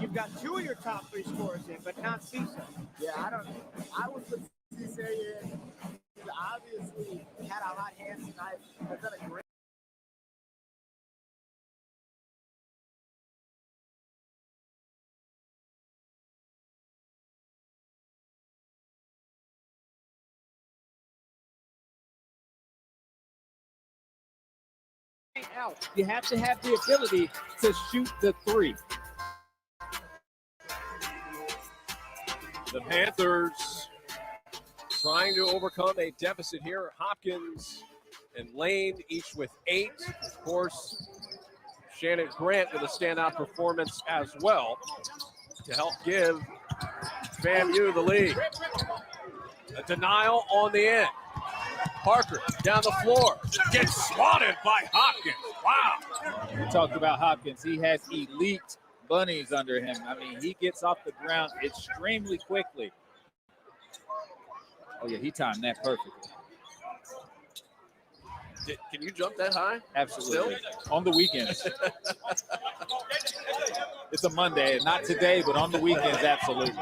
You've got 2 of your top 3 scorers in, but not Cisse.
Yeah, I would put Cisse in. He's obviously had a hot hand tonight. Has done a great.
Out. You have to have the ability to shoot the 3.
The Panthers trying to overcome a deficit here. Hopkins and Lane each with 8. Of course, Shannon Grant with a standout performance as well to help give FAMU the lead. A denial on the end. Parker down the floor, gets swatted by Hopkins. Wow.
We talked about Hopkins. He has elite bunnies under him. I mean, he gets off the ground extremely quickly. Oh, yeah, he timed that perfectly.
Can you jump that high?
Absolutely.
Still?
On the weekends. It's a Monday. Not today, but on the weekends, absolutely.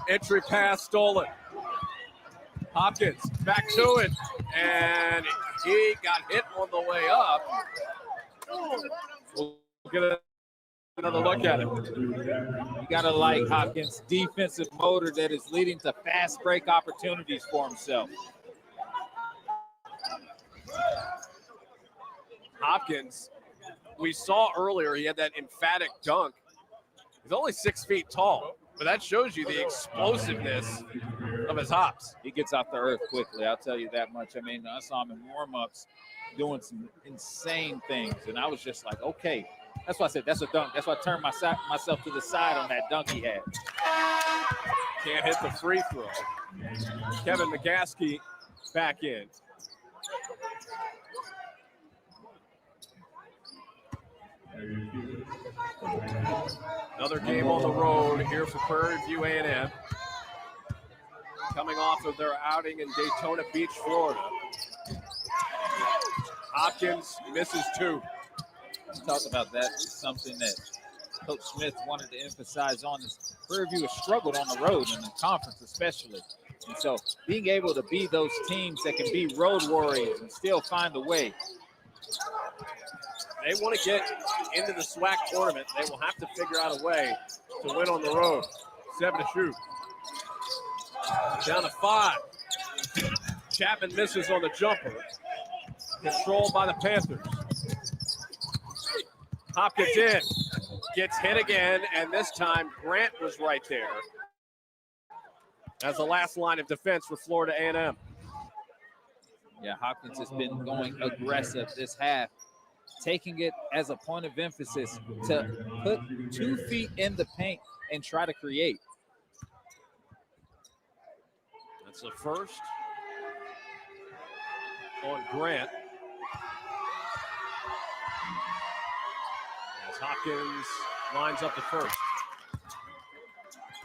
Entry pass stolen. Hopkins back to it, and he got hit on the way up. We'll get another look at it.
You got to like Hopkins' defensive motor that is leading to fast break opportunities for himself.
Hopkins, we saw earlier, he had that emphatic dunk. He's only 6 feet tall, but that shows you the explosiveness of his hops.
He gets off the earth quickly, I'll tell you that much. I mean, I saw him in warm-ups doing some insane things, and I was just like, okay. That's why I said that's a dunk. That's why I turned myself to the side on that dunk he had.
Can't hit the free throw. Kevin McGaskey back in. Another game on the road here for Prairie View A&M. Coming off of their outing in Daytona Beach, Florida. Hopkins misses 2.
Let's talk about that. It's something that Coach Smith wanted to emphasize on. This Prairie View has struggled on the road in the conference especially. And so being able to be those teams that can be road warriors and still find a way.
They want to get into the SWAC tournament. They will have to figure out a way to win on the road. 7 to shoot. Down to 5. Chapman misses on the jumper. Controlled by the Panthers. Hopkins in. Gets hit again, and this time Grant was right there as the last line of defense for Florida A&M.
Yeah, Hopkins has been going aggressive this half, taking it as a point of emphasis to put 2 feet in the paint and try to create.
That's the first on Grant. As Hopkins lines up the first.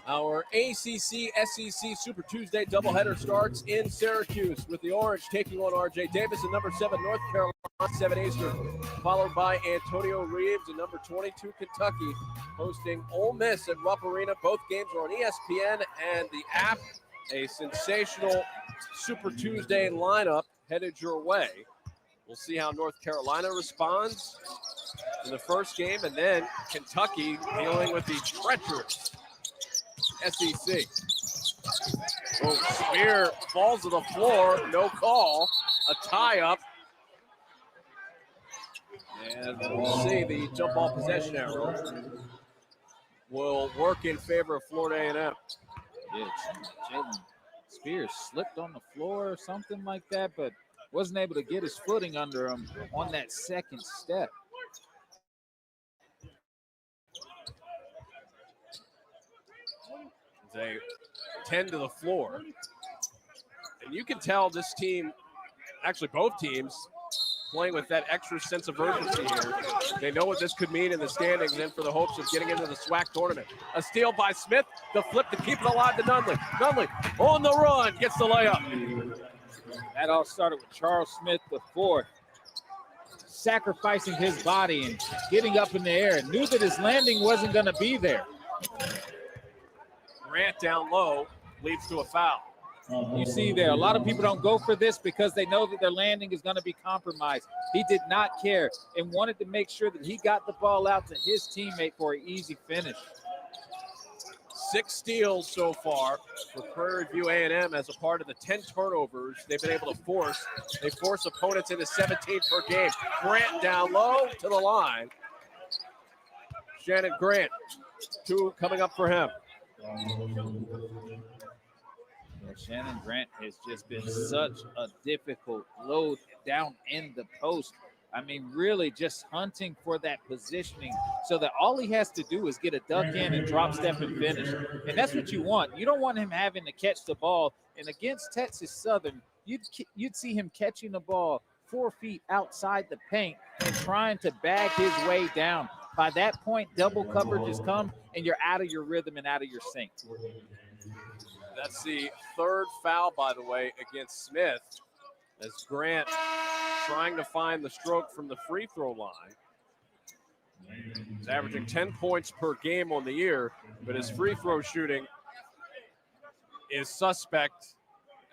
Our ACC SEC Super Tuesday doubleheader starts in Syracuse with the Orange taking on RJ Davis and number 7 North Carolina, 7 Eastern, followed by Antonio Reeves and number 22 Kentucky hosting Ole Miss at Rupp Arena. Both games are on ESPN and the app. A sensational Super Tuesday lineup headed your way. We'll see how North Carolina responds in the first game, and then Kentucky dealing with the treacherous SEC. Oh, Spear falls to the floor, no call, a tie-up. And we'll see the jump ball possession arrow will work in favor of Florida A&M.
Yeah, Jalen Spears slipped on the floor or something like that, but wasn't able to get his footing under him on that second step.
They tend to the floor. And you can tell this team, actually both teams, playing with that extra sense of urgency here. They know what this could mean in the standings and for the hopes of getting into the SWAC tournament. A steal by Smith, the flip to keep it alive to Nunley. Nunley on the run, gets the layup.
That all started with Charles Smith, the fourth, sacrificing his body and getting up in the air. Knew that his landing wasn't going to be there.
Grant down low leads to a foul.
You see there, a lot of people don't go for this because they know that their landing is going to be compromised. He did not care and wanted to make sure that he got the ball out to his teammate for an easy finish.
6 steals so far for Prairie View A&M as a part of the 10 turnovers they've been able to force. They force opponents into 17 per game. Grant down low to the line. Shannon Grant, 2 coming up for him.
Shannon Grant has just been such a difficult load down in the post. I mean, really just hunting for that positioning so that all he has to do is get a duck in and drop step and finish. And that's what you want. You don't want him having to catch the ball. And against Texas Southern, you'd see him catching the ball 4 feet outside the paint and trying to bag his way down. By that point, double coverage has come and you're out of your rhythm and out of your sync.
That's the 3rd foul, by the way, against Smith, as Grant trying to find the stroke from the free throw line. He's averaging 10 points per game on the year, but his free throw shooting is suspect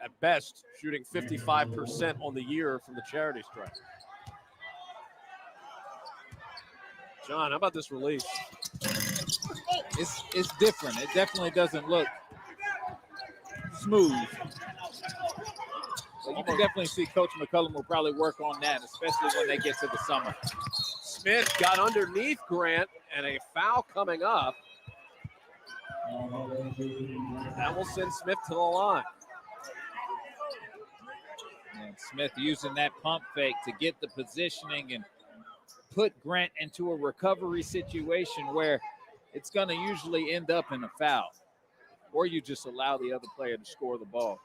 at best, shooting 55% on the year from the charity stripe. John, how about this release?
It's different. It definitely doesn't look smooth. But you can definitely see Coach McCullum will probably work on that, especially when they get to the summer.
Smith got underneath Grant, and a foul coming up. That will send Smith to the line.
And Smith using that pump fake to get the positioning and put Grant into a recovery situation where it's going to usually end up in a foul, or you just allow the other player to score the ball.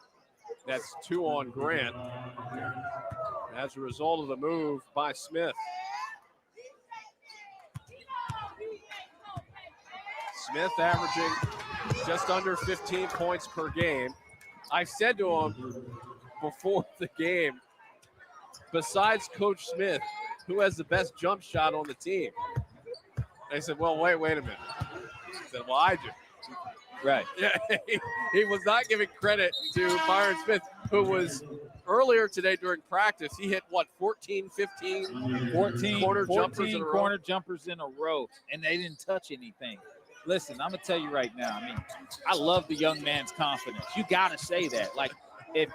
That's 2 on Grant as a result of the move by Smith. Smith averaging just under 15 points per game. I said to him before the game, besides Coach Smith, who has the best jump shot on the team? I said, well, wait a minute. He said, well, I do.
Right.
Yeah, he was not giving credit to Byron Smith, who was earlier today during practice. He hit, 14 corner
jumpers in a row, and they didn't touch anything. Listen, I'm going to tell you right now, I mean, I love the young man's confidence. You got to say that. Like, if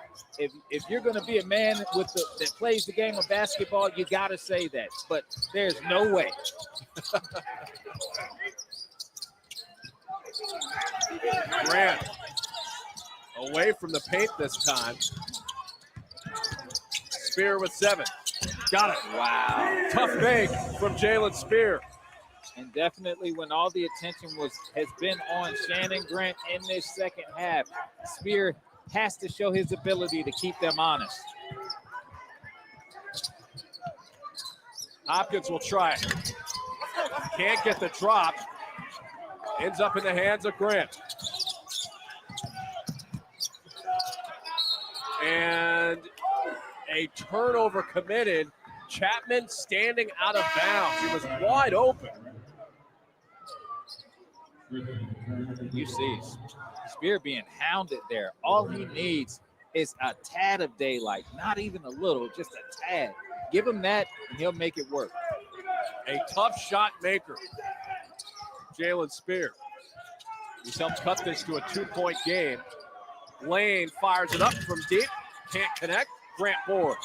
you're going to be a man that plays the game of basketball, you got to say that. But there's no way.
Grant away from the paint this time. Spear with 7. Got it.
Wow.
Tough make from Jalen Spear.
And definitely when all the attention has been on Shannon Grant in this second half, Spear has to show his ability to keep them honest.
Hopkins will try it. Can't get the drop. Ends up in the hands of Grant. And a turnover committed. Chapman standing out of bounds. He was wide open.
You see Spear being hounded there. All he needs is a tad of daylight, not even a little, just a tad. Give him that, and he'll make it work.
A tough shot maker, Jalen Spear. He's helped cut this to a 2-point game. Lane fires it up from deep. Can't connect. Grant board.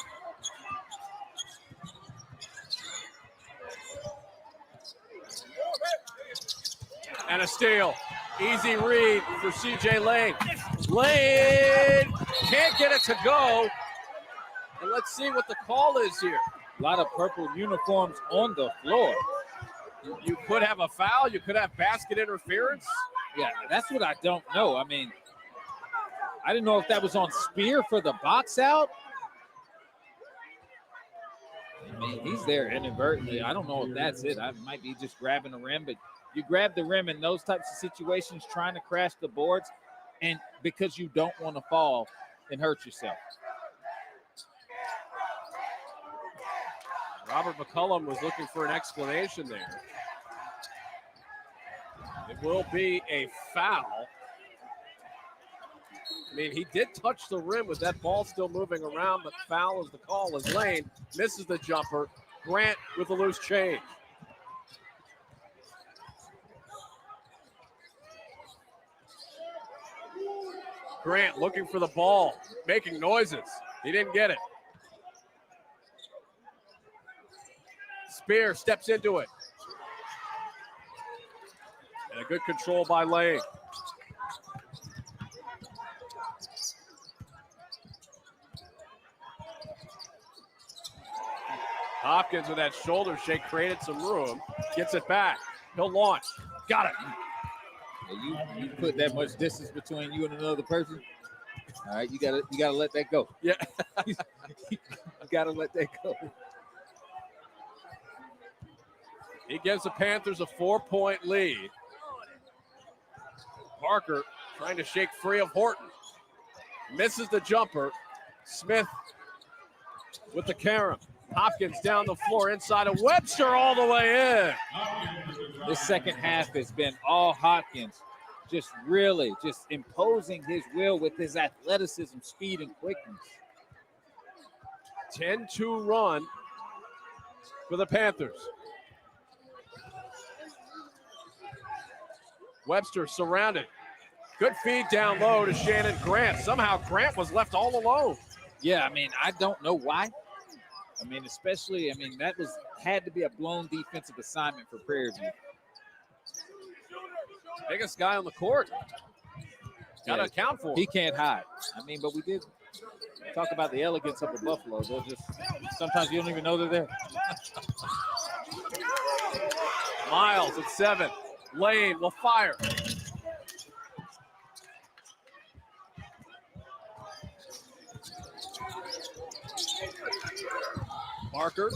And a steal. Easy read for CJ Lane. Lane can't get it to go. And let's see what the call is here.
A lot of purple uniforms on the floor.
You could have a foul. You could have basket interference.
Yeah, that's what I don't know. I mean, I didn't know if that was on Spear for the box out. I mean, he's there inadvertently. I don't know if that's it. I might be just grabbing the rim, but you grab the rim in those types of situations, trying to crash the boards, and because you don't want to fall and hurt yourself.
Robert McCullum was looking for an explanation there. It will be a foul. I mean, he did touch the rim with that ball still moving around, but foul is the call as Lane misses the jumper. Grant with a loose change. Grant looking for the ball, making noises. He didn't get it. Spear steps into it. And a good control by Lane. Hopkins with that shoulder shake created some room. Gets it back. He'll launch. Got it.
You put that much distance between you and another person. All right, you gotta let that go.
Yeah.
You gotta let that go.
He gives the Panthers a 4-point lead. Parker trying to shake free of Horton. Misses the jumper. Smith with the carom. Hopkins down the floor inside of Webster all the way in.
This second half has been all Hopkins, just really just imposing his will with his athleticism, speed, and quickness.
10-2 run for the Panthers. Webster surrounded. Good feed down low to Shannon Grant. Somehow Grant was left all alone.
Yeah, I mean, I don't know why. I mean, especially, that had to be a blown defensive assignment for Prairie View.
Biggest guy on the court. Got to account for him.
He can't hide. But we did talk about the elegance of the Buffalo. They're just, sometimes you don't even know they're there.
Miles at 7. Lane will fire. Parker.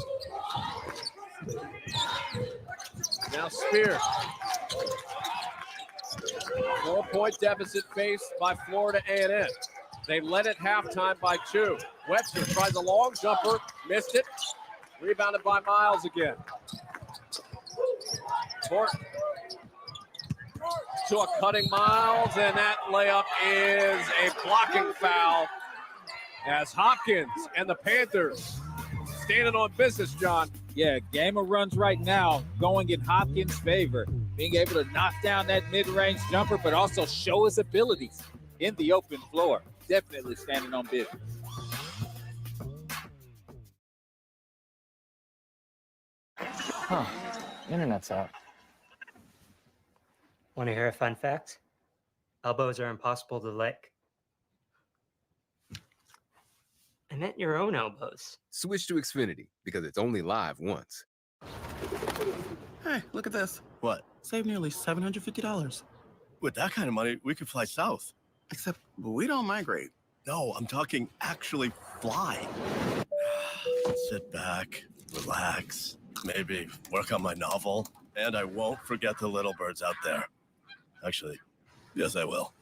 Now Spear. 4-point deficit faced by Florida A&M. They led at halftime by 2. Webster tries a long jumper, missed it. Rebounded by Miles again. Horton to a cutting Miles, and that layup is a blocking foul as Hopkins and the Panthers standing on business, John.
Yeah, game of runs right now going in Hopkins' favor. Being able to knock down that mid-range jumper, but also show his abilities in the open floor. Definitely standing on business.
Huh. Internet's out.
Want to hear a fun fact? Elbows are impossible to lick. I meant your own elbows.
Switch to Xfinity because it's only live once.
Hey, look at this.
What?
Save nearly $750.
With that kind of money, we could fly south.
Except we don't migrate.
No, I'm talking actually fly. Sit back, relax, maybe work on my novel, and I won't forget the little birds out there. Actually, yes, I will.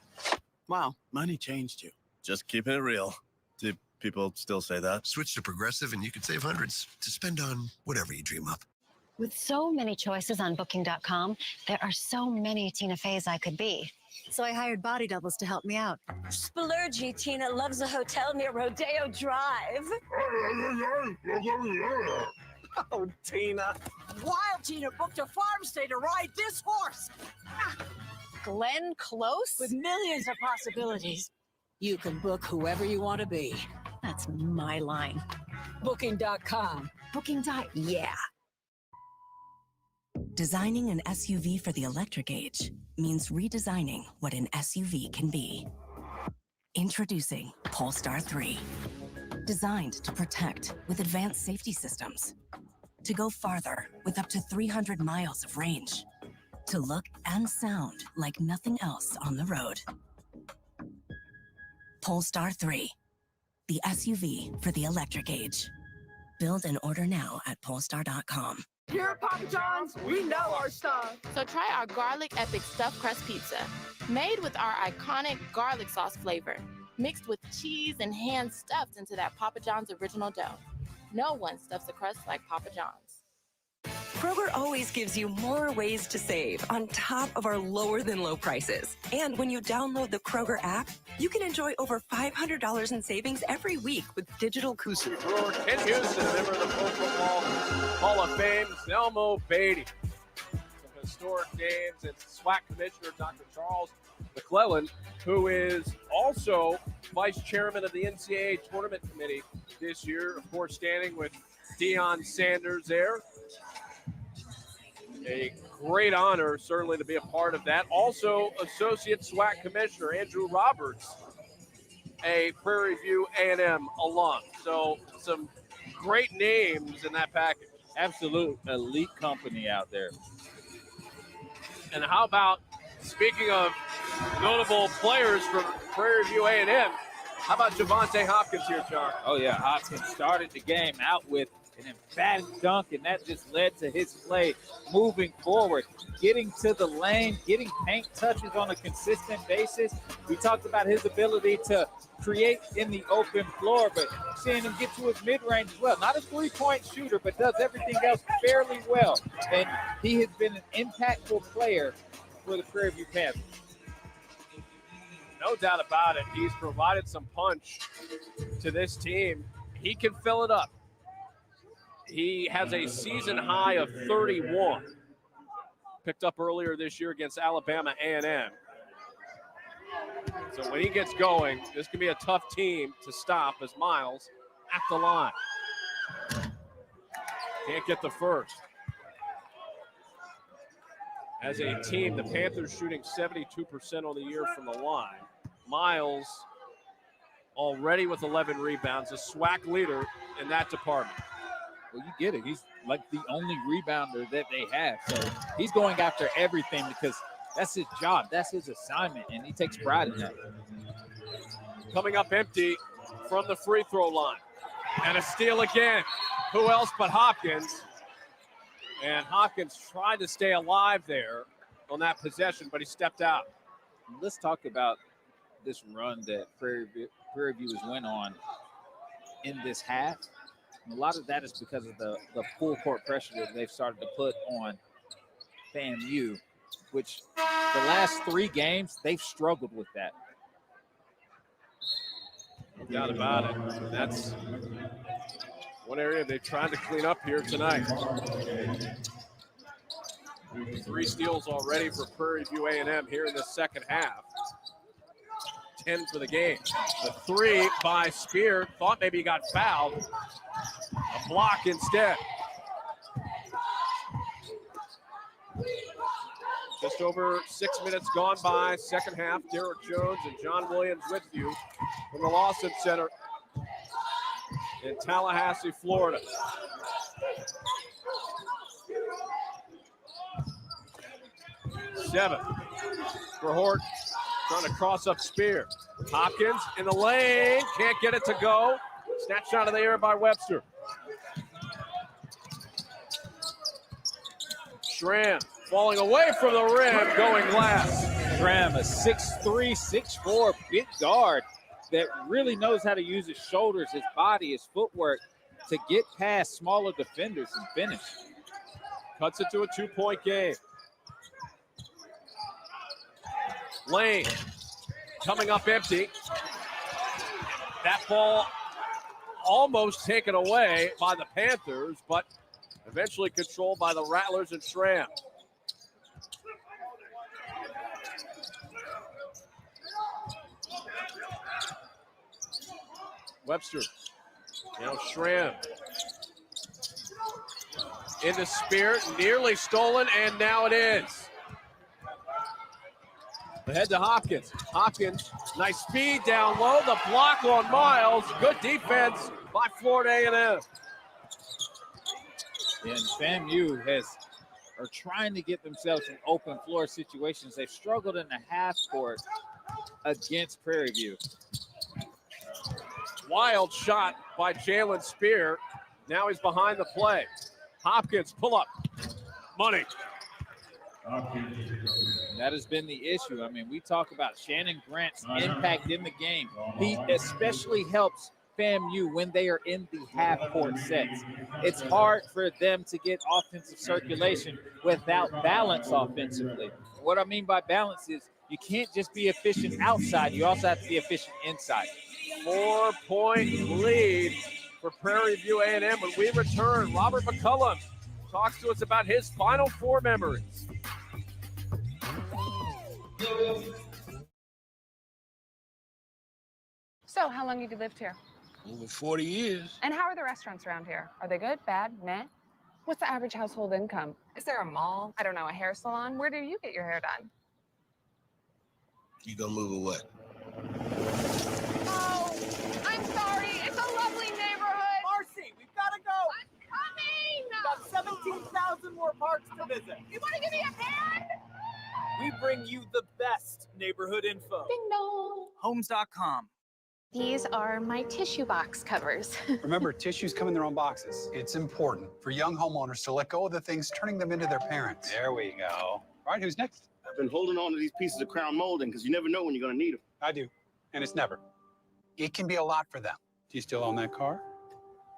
Wow, money changed you.
Just keeping it real. Do people still say that?
Switch to Progressive and you can save hundreds to spend on whatever you dream up.
With so many choices on Booking.com, there are so many Tina Feys I could be. So I hired body doubles to help me out.
Splurgy Tina loves a hotel near Rodeo Drive.
Oh, Tina.
Wild Tina booked a farm stay to ride this horse.
Glenn Close?
With millions of possibilities, you can book whoever you want to be.
That's my line.
Booking.com.
Yeah.
Designing an SUV for the electric age means redesigning what an SUV can be. Introducing Polestar 3. Designed to protect with advanced safety systems. To go farther with up to 300 miles of range. To look and sound like nothing else on the road. Polestar 3. The SUV for the electric age. Build and order now at Polestar.com.
Here at Papa John's, we know our stuff. So try our Garlic Epic Stuffed Crust Pizza. Made with our iconic garlic sauce flavor. Mixed with cheese and hand stuffed into that Papa John's original dough. No one stuffs a crust like Papa John's.
Kroger always gives you more ways to save on top of our lower than low prices. And when you download the Kroger app, you can enjoy over $500 in savings every week with digital coupons.
Brewer Ken Houston, a member of the Pro Football Hall of Fame, Zelmo Beatty. Some historic names, and SWAC Commissioner Dr. Charles McClellan, who is also Vice Chairman of the NCAA Tournament Committee this year, of course, standing with Deion Sanders there. A great honor, certainly, to be a part of that. Also, Associate SWAC Commissioner Andrew Roberts, a Prairie View A&M alum. So some great names in that package.
Absolute elite company out there.
And how about, speaking of notable players from Prairie View A&M, how about Javante Hopkins here, John?
Oh, yeah, Hopkins started the game out with an emphatic dunk, and that just led to his play moving forward, getting to the lane, getting paint touches on a consistent basis. We talked about his ability to create in the open floor, but seeing him get to his mid-range as well. Not a three-point shooter, but does everything else fairly well. And he has been an impactful player for the Prairie View Panthers.
No doubt about it. He's provided some punch to this team. He can fill it up. He has a season high of 31. Picked up earlier this year against Alabama A&M. So when he gets going, this can be a tough team to stop as Miles at the line. Can't get the first. As a team, the Panthers shooting 72% on the year from the line. Miles already with 11 rebounds, a SWAC leader in that department.
Well, you get it. He's like the only rebounder that they have. So he's going after everything because that's his job. That's his assignment, and he takes pride in that.
Coming up empty from the free throw line. And a steal again. Who else but Hopkins? And Hopkins tried to stay alive there on that possession, but he stepped out.
Let's talk about this run that Prairie View has went on in this half. And a lot of that is because of the full court pressure that they've started to put on FAMU, which the last 3 games, they've struggled with that.
No doubt about it. That's one area they're trying to clean up here tonight. 3 steals already for Prairie View A&M here in the second half. 10 for the game. The 3 by Spear. Thought maybe he got fouled. A block instead. Just over 6 minutes gone by, second half. Derek Jones and John Williams with you from the Lawson Center. in Tallahassee, Florida. Seven for Horton, trying to cross up Spear. Hopkins in the lane, can't get it to go. Snatched out of the air by Webster. Schramm falling away from the rim, going glass.
Schramm, a 6'3", 6'4", big guard that really knows how to use his shoulders, his body, his footwork to get past smaller defenders and finish.
Cuts it to a 2-point game. Lane coming up empty. That ball almost taken away by the Panthers, but eventually controlled by the Rattlers and Schramm. Webster, now Schramm. In the Spear, nearly stolen, and now it is. Ahead to Hopkins. Hopkins, nice speed down low. The block on Miles. Good defense by Florida A&M.
And FAMU are trying to get themselves in open floor situations. They've struggled in the half court against Prairie View.
Wild shot by Jalen Spear. Now he's behind the play. Hopkins, pull up. Money.
That has been the issue. I mean, we talk about Shannon Grant's impact in the game. He especially helps FAMU when they are in the half-court sets. It's hard for them to get offensive circulation without balance offensively. What I mean by balance is you can't just be efficient outside. You also have to be efficient inside.
4-point lead for Prairie View A&M. When we return, Robert McCullum talks to us about his Final Four memories.
So, how long have you lived here?
Over 40 years.
And how are the restaurants around here? Are they good, bad, meh? What's the average household income? Is there a mall? I don't know, a hair salon? Where do you get your hair done?
You gonna move or what?
Oh, I'm sorry. It's a lovely neighborhood.
Marcy, we've got to go.
I'm coming.
We've got 17,000 more parks to visit.
You want to give me a hand?
We bring you the best neighborhood info.
Ding dong.
Homes.com.
These are my tissue box covers.
Remember, tissues come in their own boxes. It's important for young homeowners to let go of the things turning them into their parents. There we go. All right, who's next?
I've been holding on to these pieces of crown molding because you never know when you're going to need them.
I do, and it's never. It can be a lot for them. Do you still own that car?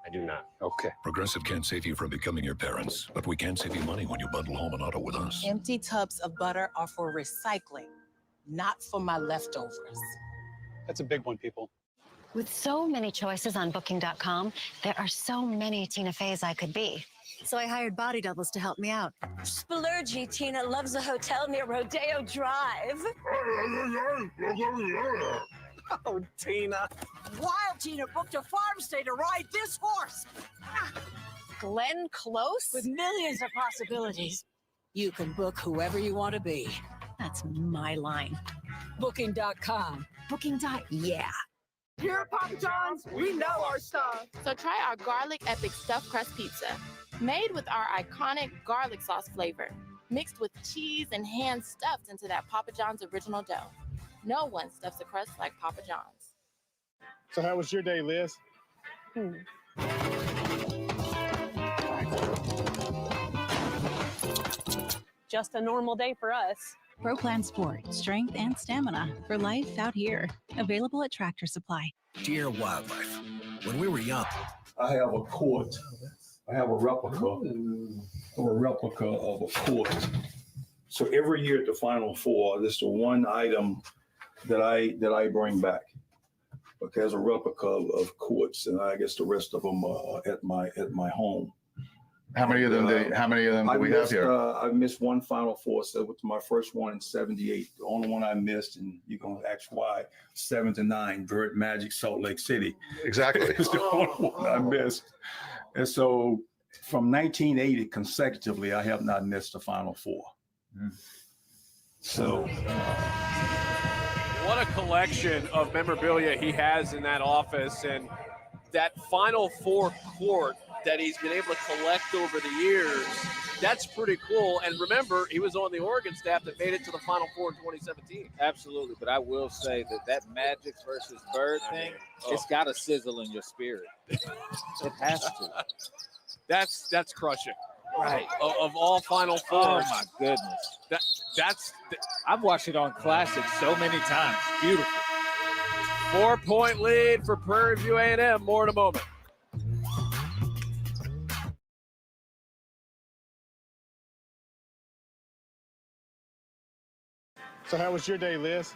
I do not.
Okay.
Progressive can't save you from becoming your parents, but we can save you money when you bundle home and auto with us.
Empty tubs of butter are for recycling, not for my leftovers.
That's a big one, people.
With so many choices on Booking.com, there are so many Tina Feys I could be. So I hired body doubles to help me out.
Splurgy Tina loves a hotel near Rodeo Drive.
Oh, Tina.
Wild Tina booked a farm stay to ride this horse.
Glenn Close?
With millions of possibilities, you can book whoever you want to be.
That's my line.
Booking.com.
Yeah.
Here at Papa John's, we know our stuff.
So try our garlic epic stuffed crust pizza, made with our iconic garlic sauce flavor, mixed with cheese and hand stuffed into that Papa John's original dough. No one stuffs a crust like Papa John's.
So how was your day, Liz?
Just a normal day for us.
Pro Plan Sport, strength and stamina for life out here. Available at Tractor Supply.
Dear Wildlife, when we were young,
I have a court. I have a replica of a court. So every year at the Final Four, this is the one item that I bring back. Because a replica of courts, and I guess the rest of them are at my home.
How many of them? Do we have here?
I missed one Final Four. So it was my first one in '78. The only one I missed, and you're gonna ask why? 7 to 9, Vert Magic, Salt Lake City.
Exactly.
It's the only one I missed. And so, from 1980 consecutively, I have not missed a Final Four. So.
What a collection of memorabilia he has in that office. And that Final Four court that he's been able to collect over the years, that's pretty cool. And remember, he was on the Oregon staff that made it to the Final Four in 2017.
Absolutely, but I will say that Magic versus Bird thing, it's got to sizzle in your spirit. It has to.
That's crushing.
Right.
Of all Final Fours.
Oh, my goodness.
That's
I've watched it on Classic so many times. Beautiful.
4-point lead for Prairie View A&M. More in a moment.
So how was your day, Liz?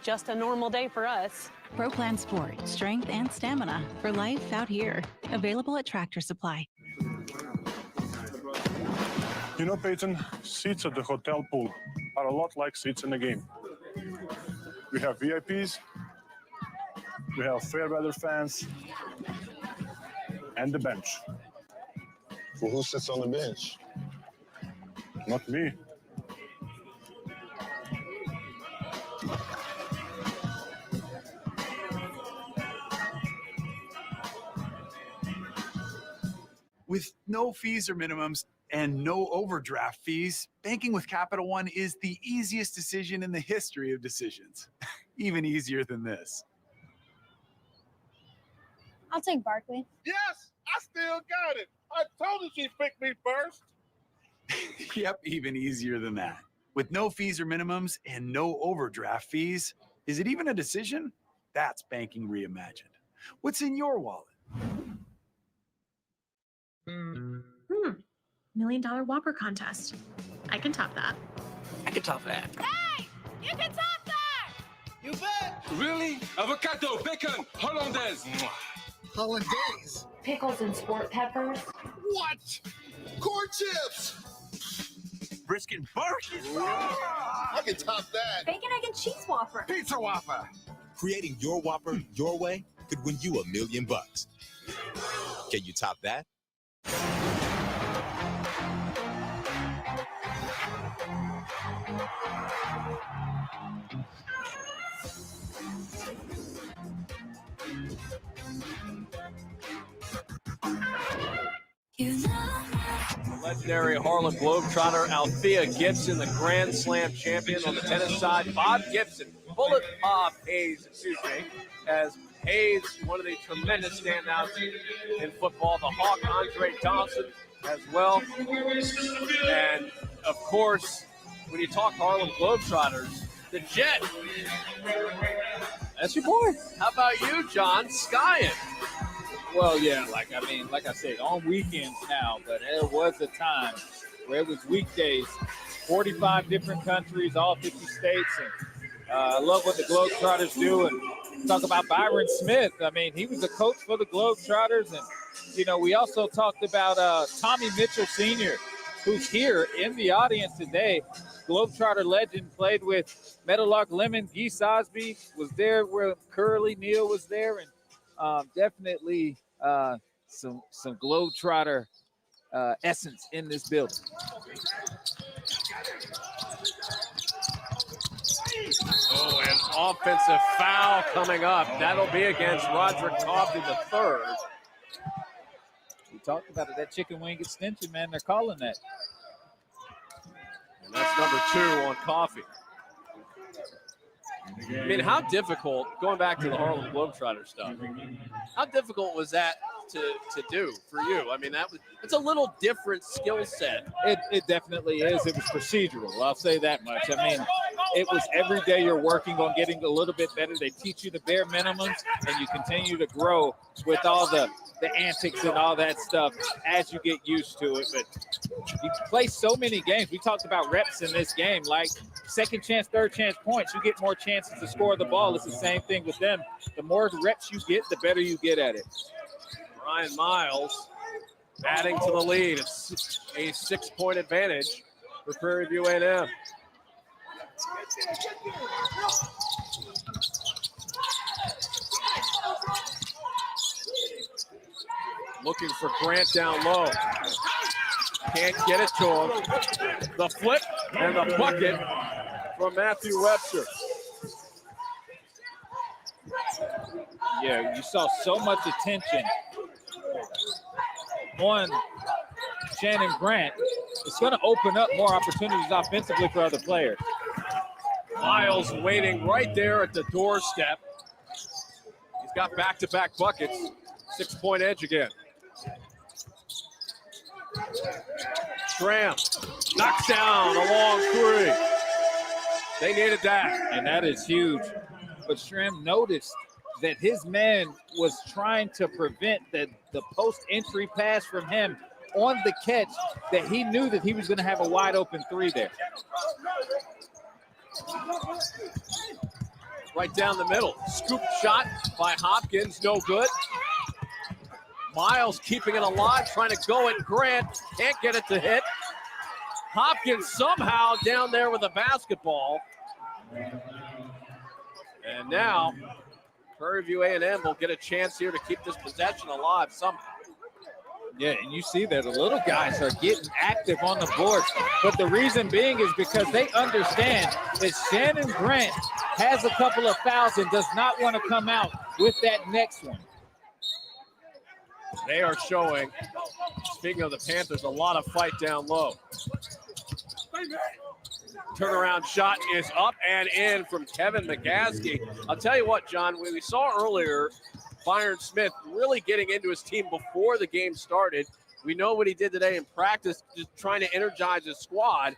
Just a normal day for us.
Pro Plan Sport, strength and stamina for life out here. Available at Tractor Supply.
You know, Peyton, seats at the hotel pool are a lot like seats in the game. We have VIPs, we have fair weather fans, and the bench.
Well, who sits on the bench?
Not me.
With no fees or minimums and no overdraft fees, banking with Capital One is the easiest decision in the history of decisions. Even easier than this.
I'll take Barkley.
Yes, I still got it. I told her she'd pick me first.
Yep, even easier than that. With no fees or minimums and no overdraft fees, is it even a decision? That's banking reimagined. What's in your wallet?
$1 million Whopper contest. I can top that.
I can top that.
Hey! You can top that!
You bet!
Really? Avocado, bacon, hollandaise.
Hollandaise.
Pickles and sport peppers.
What? Corn chips.
Brisket barbecue.
I can top that.
Bacon, egg, and cheese Whopper.
Pizza Whopper.
Creating your Whopper your way could win you $1 million. Can you top that?
The legendary Harlem Globetrotter Althea Gibson, the Grand Slam champion on the tennis side. Bob Gibson, Bullet Bob Hayes, as Hayes, one of the tremendous standouts in football. The Hawk, Andre Dawson, as well. And, of course, when you talk Harlem Globetrotters, the Jet.
That's your boy.
How about you, John? Skying.
Well, yeah, like I said, on weekends now, but there was a time where it was weekdays, 45 different countries, all 50 states, and I love what the Globetrotters do. And talk about Byron Smith. I mean, he was a coach for the Globetrotters, and, you know, we also talked about Tommy Mitchell Sr., who's here in the audience today. Globetrotter legend, played with Meadowlark Lemon. Guy Sosby was there where Curly Neal was there, and definitely some Globetrotter essence in this building.
Oh, an offensive foul coming up. That'll be against Roderick Coffey III.
We talked about it, that chicken wing extension, man. They're calling that.
And that's number 2 on Coffey. I mean, how difficult, going back to the Harlem Globetrotter stuff, how difficult was that to do for you? I mean, it's a little different skill set.
It definitely is. It was procedural. I'll say that much. I mean, it was every day you're working on getting a little bit better. They teach you the bare minimums, and you continue to grow with all the antics and all that stuff as you get used to it. But you play so many games. We talked about reps in this game, like second chance, third chance points. You get more chances to score the ball. It's the same thing with them. The more reps you get, the better you get at it.
Ryan Miles adding to the lead. It's a 6-point advantage for Prairie View A&M. Looking for Grant down low. Can't get it to him. The flip and the bucket from Matthew Webster.
Yeah, you saw so much attention on Shannon Grant. It's going to open up more opportunities offensively for other players.
Miles waiting right there at the doorstep. He's got back-to-back buckets. 6-point edge again. Schramm knocks down a long three. They needed that.
And that is huge. But Schramm noticed that his man was trying to prevent the post-entry pass from him on the catch, that he knew that he was going to have a wide open three there.
Right down the middle. Scoop shot by Hopkins, no good. Miles keeping it alive, trying to go at Grant. Can't get it to hit. Hopkins somehow down there with a basketball. And now Prairie View A&M will get a chance here to keep this possession alive somehow.
Yeah, and you see that the little guys are getting active on the boards. But the reason being is because they understand that Shannon Grant has a couple of fouls and does not want to come out with that next one.
They are showing, speaking of the Panthers, a lot of fight down low. Turnaround shot is up and in from Kevin McGaskey. I'll tell you what, John, we saw earlier Byron Smith really getting into his team before the game started. We know what he did today in practice, just trying to energize his squad.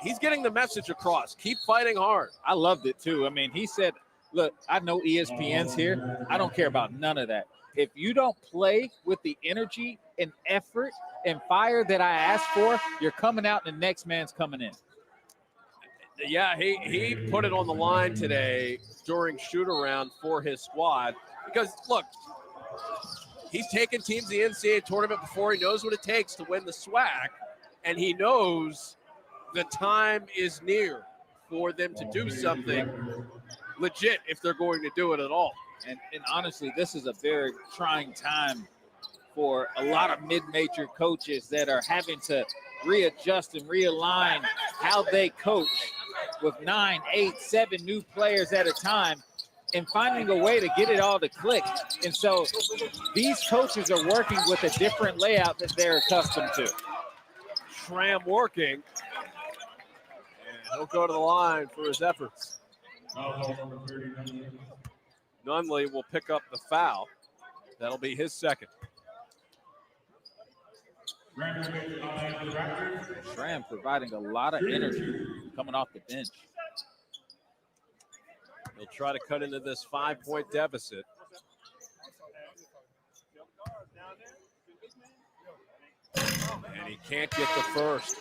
He's getting the message across. Keep fighting hard.
I loved it too. I mean, he said, look, I know ESPN's here. I don't care about none of that. If you don't play with the energy and effort and fire that I asked for, you're coming out and the next man's coming in.
Yeah, he put it on the line today during shoot-around for his squad because, look, he's taken teams to the NCAA tournament before. He knows what it takes to win the SWAC, and he knows the time is near for them to do something legit if they're going to do it at all.
And honestly, this is a very trying time for a lot of mid-major coaches that are having to readjust and realign how they coach with 9, 8, 7 new players at a time and finding a way to get it all to click. And so these coaches are working with a different layout that they're accustomed to.
Schramm working. And he'll go to the line for his efforts. Nunley will pick up the foul. That'll be his second.
Schramm providing a lot of energy coming off the bench.
He'll try to cut into this 5-point deficit. And he can't get the first.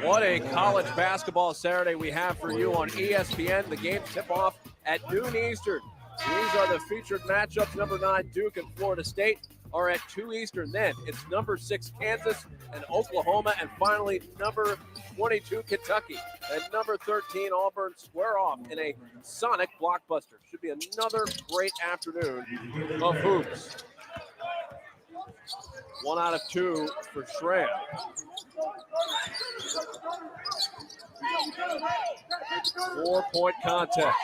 What a college basketball Saturday we have for you on ESPN. The games tip off at noon Eastern. These are the featured matchups. Number 9, Duke and Florida State are at 2 Eastern. Then it's number 6, Kansas and Oklahoma. And finally, number 22, Kentucky. And number 13, Auburn square off in a sonic blockbuster. Should be another great afternoon of hoops. 1 out of 2 for Schramm. Four-point contest.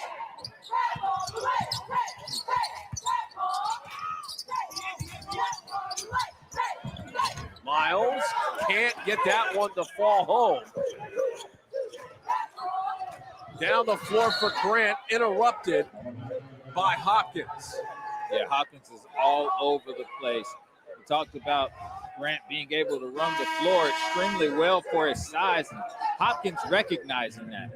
Miles can't get that one to fall home. Down the floor for Grant, interrupted by Hopkins.
Yeah, Hopkins is all over the place. We talked about Grant being able to run the floor extremely well for his size, and Hopkins recognizing that.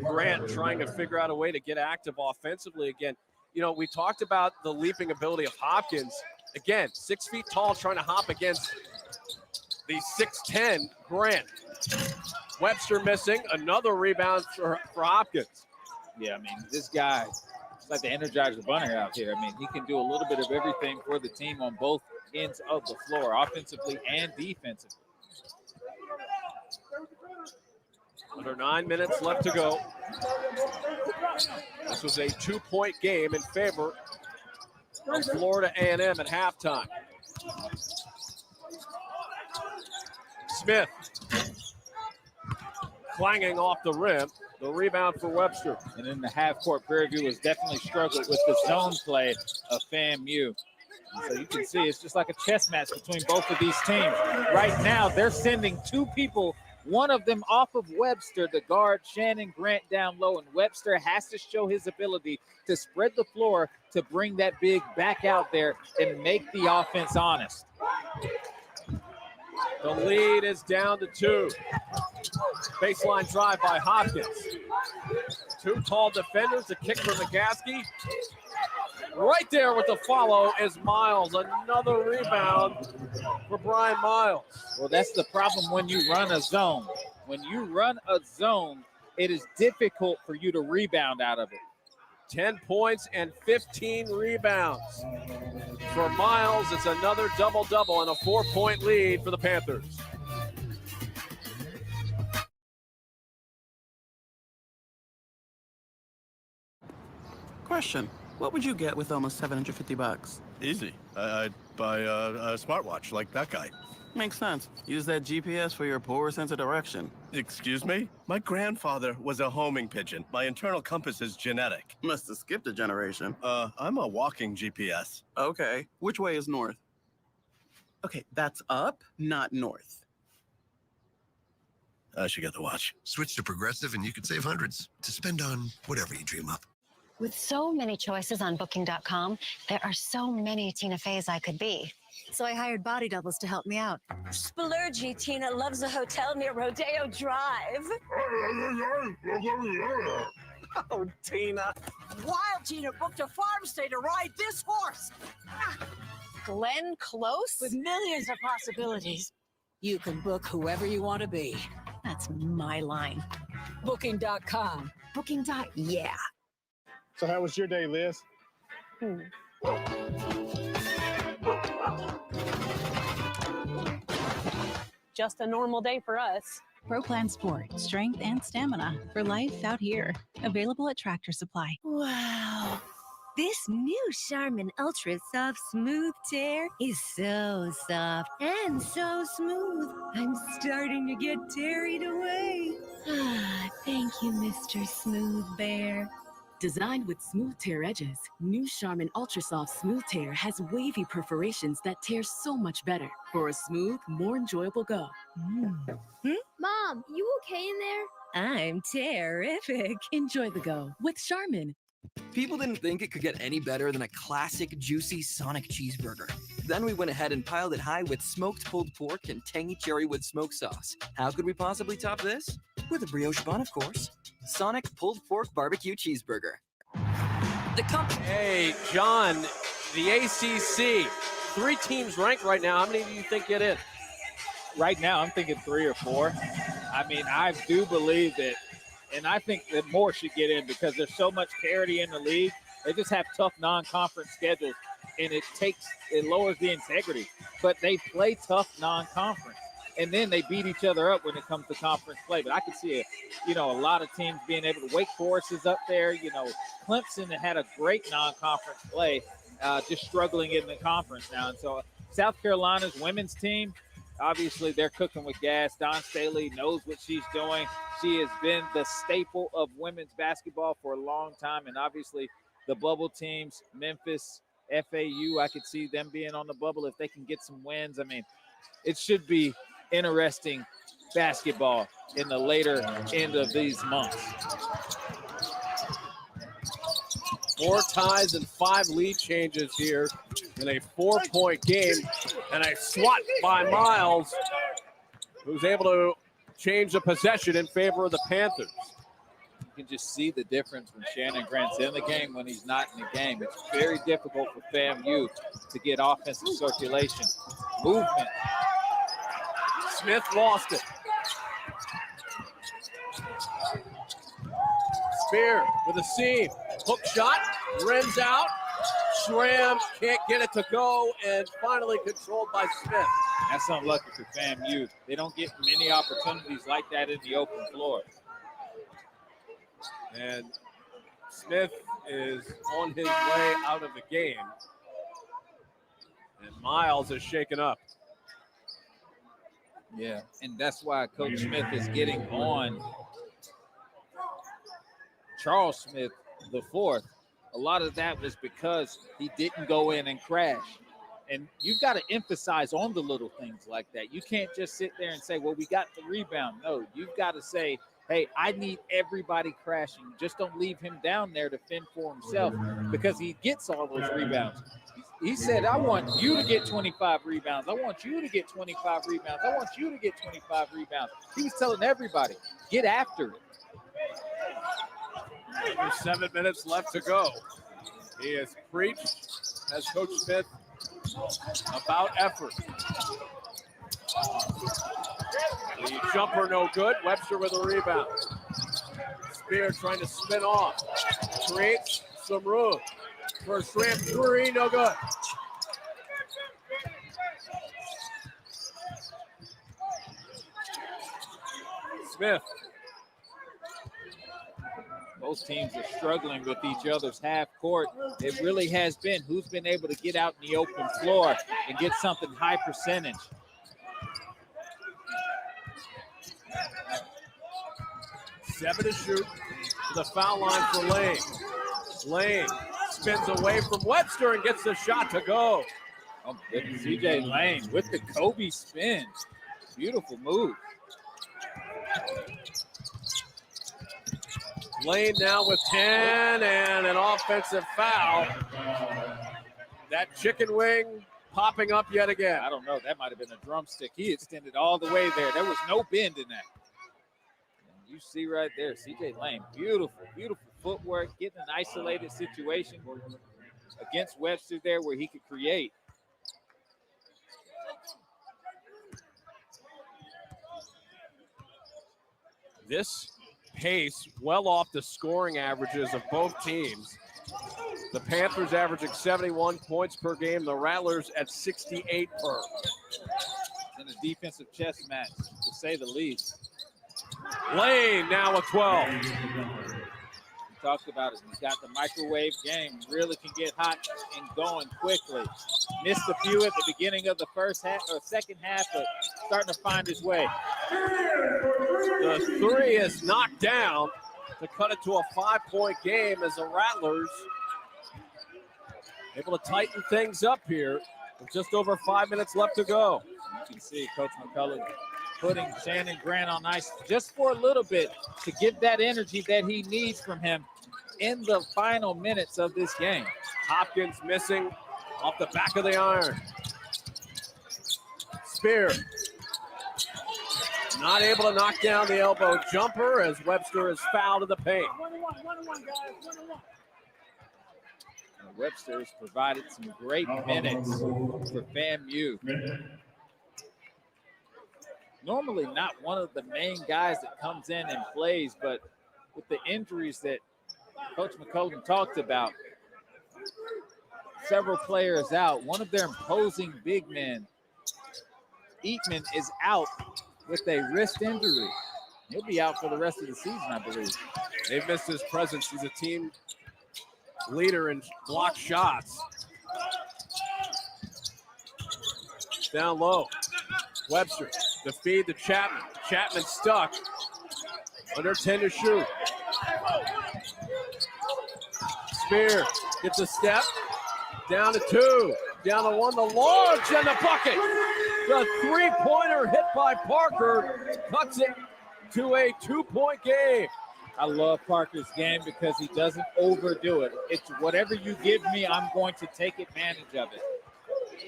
Grant trying to figure out a way to get active offensively again. You know, we talked about the leaping ability of Hopkins. Again, 6 feet tall, trying to hop against the 6'10 Grant. Webster missing, another rebound for Hopkins.
Yeah, I mean, this guy, it's like the Energizer Bunny out here. I mean, he can do a little bit of everything for the team on both ends of the floor, offensively and defensively.
Under 9 minutes left to go. This was a 2-point game in favor of Florida A&M at halftime. Smith clanging off the rim. The rebound for Webster.
And in the half court, Prairie View has definitely struggled with the zone play of FAMU. So you can see it's just like a chess match between both of these teams. Right now, they're sending two people, one of them off of Webster, the guard Shannon Grant down low, and Webster has to show his ability to spread the floor to bring that big back out there and make the offense honest.
The lead is down to 2. Baseline drive by Hopkins. 2 tall defenders, the kick for McGaskey. Right there with the follow is Miles. Another rebound for Brian Miles.
Well, that's the problem when you run a zone. When you run a zone, it is difficult for you to rebound out of it.
10 points and 15 rebounds. For Miles, it's another double-double and a 4-point lead for the Panthers.
Question. What would you get with almost $750?
Easy. I'd buy a smartwatch like that guy.
Makes sense. Use that GPS for your poor sense of direction.
Excuse me? My grandfather was a homing pigeon. My internal compass is genetic.
Must have skipped a generation.
I'm a walking GPS.
Okay. Which way is north? Okay, that's up, not north.
I should get the watch.
Switch to Progressive and you could save hundreds to spend on whatever you dream up.
With so many choices on Booking.com, there are so many Tina Feys I could be. So I hired body doubles to help me out.
Splurgy Tina loves a hotel near Rodeo Drive.
Oh, Tina.
Wild Tina booked a farm stay to ride this horse.
Glenn Close?
With millions of possibilities, you can book whoever you want to be.
That's my line.
Booking.com.
Yeah.
So how was your day, Liz?
Just a normal day for us.
Pro Plan Sport, strength and stamina for life out here. Available at Tractor Supply.
Wow. This new Charmin Ultra Soft Smooth Tear is so soft and so smooth. I'm starting to get carried away. Thank you, Mr. Smooth Bear.
Designed with smooth tear edges, new Charmin Ultra Soft Smooth Tear has wavy perforations that tear so much better for a smooth, more enjoyable go.
Mom, you okay in there?
I'm terrific.
Enjoy the go with Charmin.
People didn't think it could get any better than a classic, juicy Sonic cheeseburger. Then we went ahead and piled it high with smoked pulled pork and tangy cherry wood smoke sauce. How could we possibly top this? With a brioche bun, of course. Sonic pulled pork barbecue cheeseburger.
Hey, John, the ACC, 3 teams ranked right now. How many do you think get in?
Right now, I'm thinking 3 or 4. I mean, I do believe that, and I think that more should get in because there's so much parity in the league. They just have tough non-conference schedules, and it lowers the integrity. But they play tough non-conference, and then they beat each other up when it comes to conference play. But I could see a lot of teams being able to. Wake Forest is up there. Clemson had a great non-conference play, just struggling in the conference now. And so South Carolina's women's team, obviously they're cooking with gas. Dawn Staley knows what she's doing. She has been the staple of women's basketball for a long time. And obviously the bubble teams, Memphis, FAU, I could see them being on the bubble if they can get some wins. I mean, it should be interesting basketball in the later end of these months.
4 ties and 5 lead changes here in a 4-point game, and a swat by Miles, who's able to change the possession in favor of the Panthers.
You can just see the difference when Shannon Grant's in the game when he's not in the game. It's very difficult for FAMU to get offensive circulation. Movement.
Smith lost it. Spear with a seam. Hook shot, rims out. Schramm can't get it to go, and finally controlled by Smith.
That's unlucky for FAMU. They don't get many opportunities like that in the open floor.
And Smith is on his way out of the game. And Miles is shaken up.
Yeah, and that's why Coach Smith is getting on Charles Smith the fourth. A lot of that was because he didn't go in and crash. And you've got to emphasize on the little things like that. You can't just sit there and say, well, we got the rebound. No, you've got to say, hey, I need everybody crashing. Just don't leave him down there to fend for himself because he gets all those rebounds. He said, I want you to get 25 rebounds. I want you to get 25 rebounds. I want you to get 25 rebounds. He was telling everybody, get after it.
There's 7 minutes left to go. He has preached, as Coach Smith, about effort. The jumper no good. Webster with a rebound. Spear trying to spin off. Creates some room. First slam three, no good. Smith.
Both teams are struggling with each other's half court. It really has been who's been able to get out in the open floor and get something high percentage.
Seven to shoot to the foul line for Lane. Lane spins away from Webster and gets the shot to go.
Oh, CJ Lane with the Kobe spin. Beautiful move.
Lane now with 10 and an offensive foul. That chicken wing popping up yet again.
I don't know. That might have been a drumstick. He extended all the way there. There was no bend in that. And you see right there, CJ Lane. Beautiful, beautiful footwork, getting an isolated situation against Webster there where he could create.
This pace well off the scoring averages of both teams. The Panthers averaging 71 points per game. The Rattlers at 68 per.
In a defensive chess match, to say the least.
Lane now with 12.
We talked about it. He's got the microwave game. Really can get hot and going quickly. Missed a few at the beginning of the first half or second half, but starting to find his way.
The three is knocked down to cut it to a 5-point game as the Rattlers able to tighten things up here with just over 5 minutes left to go.
You can see Coach McCullough putting Shannon Grant on ice just for a little bit to give that energy that he needs from him in the final minutes of this game.
Hopkins missing off the back of the iron. Spear not able to knock down the elbow jumper as Webster is fouled in the paint.
Webster has provided some great minutes for FAMU. Normally not one of the main guys that comes in and plays, but with the injuries that Coach McCullough talked about, several players out. One of their imposing big men, Eatman, is out with a wrist injury. He'll be out for the rest of the season, I believe.
They've missed his presence. He's a team leader in block shots. Down low. Webster to feed to Chapman. Chapman stuck. Under 10 to shoot. Spear gets a step. Down to 2. Down to 1. The launch and the bucket. The three-pointer hit by Parker cuts it to a 2-point game.
I love Parker's game because he doesn't overdo it. It's whatever you give me, I'm going to take advantage of it.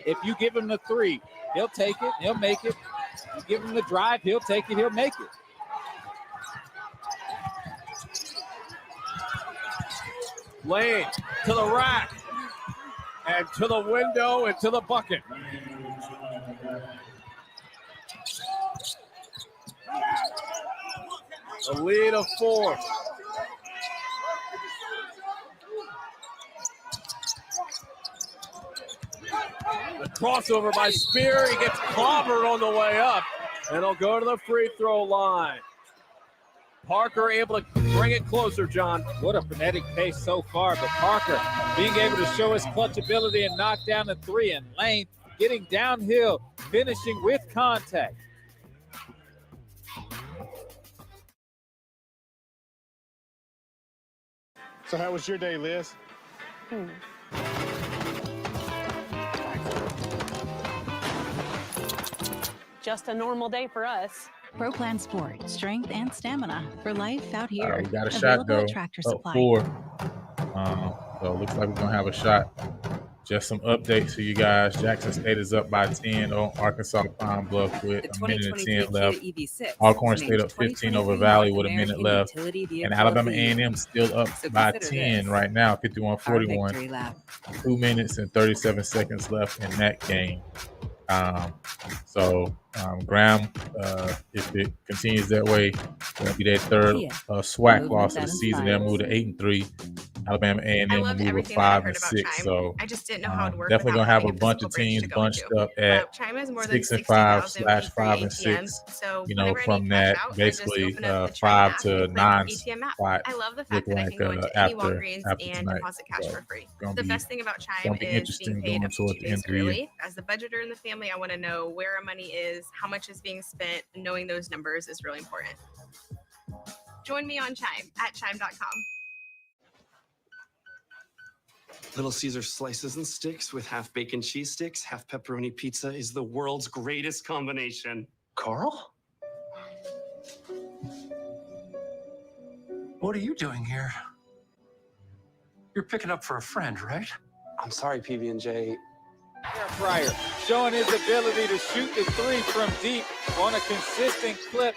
If you give him the three, he'll take it, he'll make it. You give him the drive, he'll take it, he'll make it.
Lane to the rack and to the window and to the bucket. A lead of 4. The crossover by Spear. He gets clobbered on the way up, and he'll go to the free throw line. Parker able to bring it closer, John.
What a frenetic pace so far, but Parker being able to show his clutch ability and knock down the three, and Lane getting downhill, finishing with contact.
So how was your day, Liz?
Just a normal day for us.
Pro Plan Sport, strength and stamina for life out here.
We got a shot
Available
though.
at Tractor
Up
Supply.
4. So it looks like we're gonna have a shot. Just some updates for you guys. Jackson State is up by 10 on Arkansas Pine Bluff with a minute and 10 left. Alcorn State up 15 over Valley with a minute left. And Alabama A&M still up by 10 right now, 51-41. 2 minutes and 37 seconds left in that game. Graham, if it continues that way, that'll be their third SWAC loss of the season. They'll move to 8-3. Alabama A&M will move to 5-6. So
I just didn't know how it would work.
definitely gonna have a bunch of teams bunched up at 6-5/5-6.
So
you know, from that basically 5 to 9 spots.
I love the fact that I can go into any Walgreens and deposit cash for free. The best thing about Chime is being paid up to 2 days early. As the budgeter in the family, I want to know where our money is, how much is being spent, and knowing those numbers is really important. Join me on Chime at chime.com.
Little Caesar slices and sticks with half bacon cheese sticks, half pepperoni pizza is the world's greatest combination.
Carl? What are you doing here? You're picking up for a friend, right?
I'm sorry, PB&J.
Prairie showing his ability to shoot the 3 from deep on a consistent clip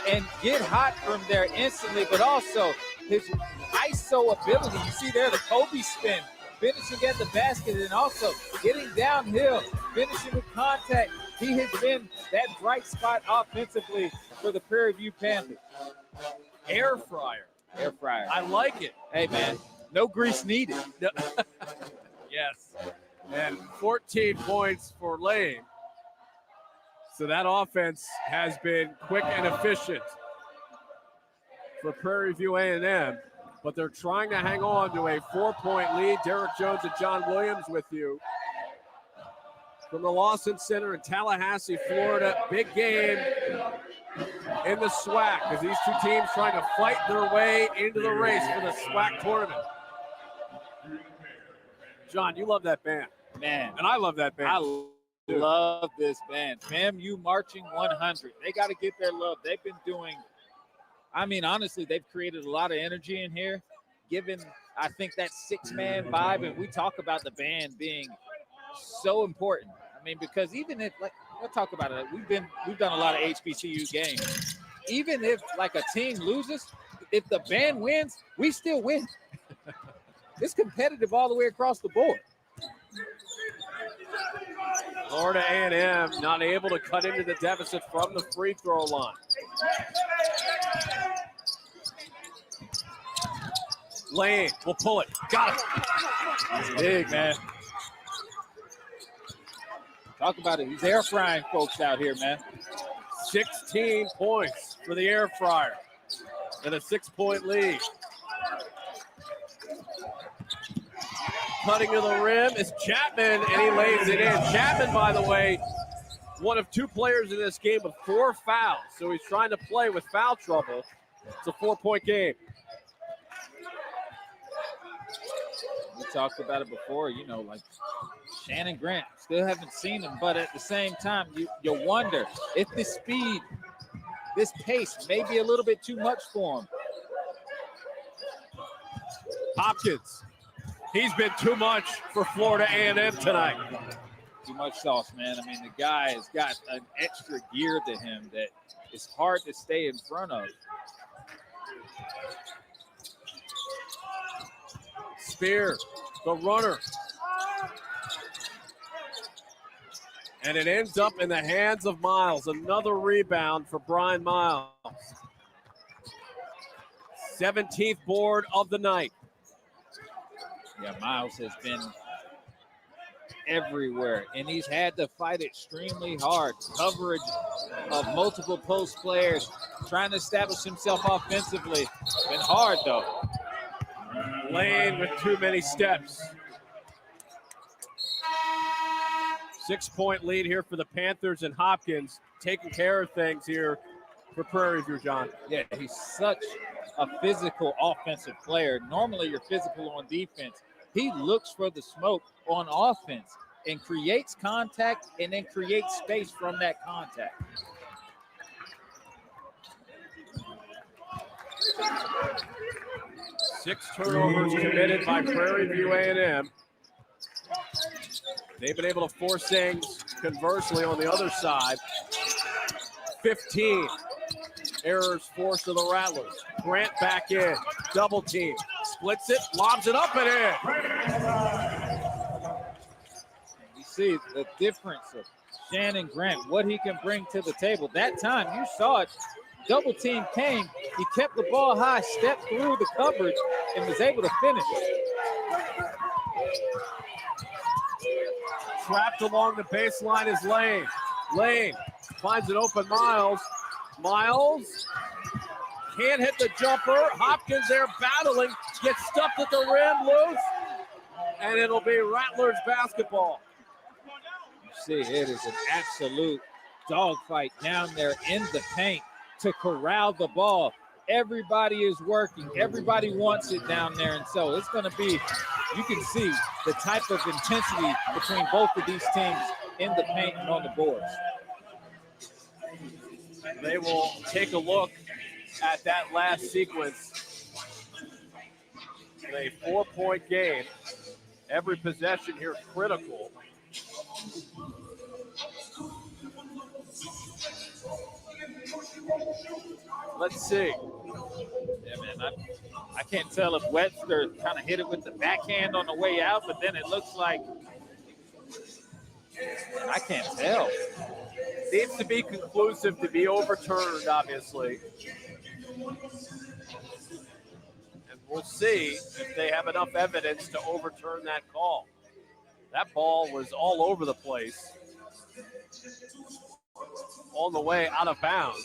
and get hot from there instantly, but also his ISO ability. You see there the Kobe spin, finishing at the basket and also getting downhill, finishing with contact. He has been that bright spot offensively for the Prairie View Panthers.
Air fryer.
Air fryer.
I like it.
Hey, man, no grease needed.
Yes. And 14 points for Lane. So that offense has been quick and efficient for Prairie View A&M, but they're trying to hang on to a 4-point lead. Derek Jones and John Williams with you from the Lawson Center in Tallahassee, Florida. Big game in the SWAC as these two teams trying to fight their way into the race for the SWAC tournament. John, you love that band.
Man.
And I love that band.
I love this band. FAMU Marching 100. They got to get their love. They've been doing, I mean, honestly, they've created a lot of energy in here, given, I think, that 6-man vibe. And we talk about the band being so important. I mean, because even if, like, we'll talk about it. We've done a lot of HBCU games. Even if, like, a team loses, if the band wins, we still win. It's competitive all the way across the board.
Florida A&M not able to cut into the deficit from the free throw line. Lane will pull it. Got it.
It's big, man. Talk about it. These air frying folks out here, man.
16 points for the air fryer and a 6-point lead. Cutting to the rim is Chapman, and he lays it in. Chapman, by the way, one of 2 players in this game with 4 fouls, so he's trying to play with foul trouble. It's a 4-point game.
We talked about it before, you know, like Shannon Grant. Still haven't seen him, but at the same time, you wonder if the speed, this pace may be a little bit too much for him.
Hopkins. He's been too much for Florida A&M tonight.
Too much sauce, man. I mean, the guy has got an extra gear to him that is hard to stay in front of.
Spear, the runner. And it ends up in the hands of Miles. Another rebound for Brian Miles. 17th board of the night.
Yeah, Miles has been everywhere, and he's had to fight extremely hard. Coverage of multiple post players, trying to establish himself offensively. Been hard, though.
Lane with too many steps. 6-point lead here for the Panthers, and Hopkins taking care of things here for Prairie View, John.
Yeah, he's such a physical offensive player. Normally you're physical on defense. He looks for the smoke on offense and creates contact and then creates space from that contact.
Six turnovers committed by Prairie View A&M. They've been able to force things conversely on the other side. 15 errors forced to the Rattlers. Grant back in, double team, splits it, lobs it up and in.
You see the difference of Shannon Grant, what he can bring to the table. That time, you saw it, double team came, he kept the ball high, stepped through the coverage, and was able to finish it.
Trapped along the baseline is Lane. Lane finds an open Miles. Miles can't hit the jumper. Hopkins there battling, gets stuffed at the rim, loose, and it'll be Rattlers basketball.
You see, it is an absolute dogfight down there in the paint to corral the ball. Everybody is working. Everybody wants it down there, and so it's going to be, you can see the type of intensity between both of these teams in the paint and on the boards.
They will take a look at that last sequence. A 4-point game. Every possession here critical. Let's see.
Yeah, man, I can't tell if Webster kind of hit it with the backhand on the way out, but then it looks like, I can't tell.
Needs to be conclusive to be overturned, obviously. And we'll see if they have enough evidence to overturn that call. That ball was all over the place on the way out of bounds.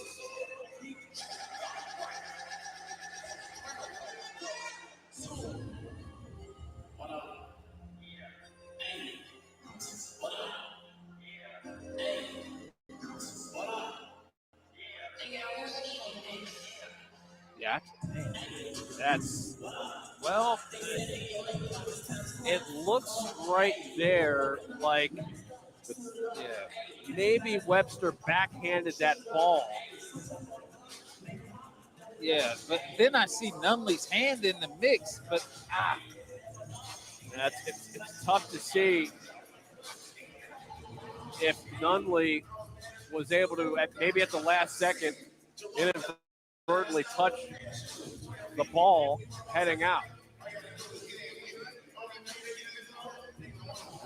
Yeah, that's, well, it looks right there like, yeah, maybe Webster backhanded that ball.
Yeah, but then I see Nunley's hand in the mix, but
it's tough to see if Nunley was able to, maybe at the last second, inadvertently touch the ball heading out.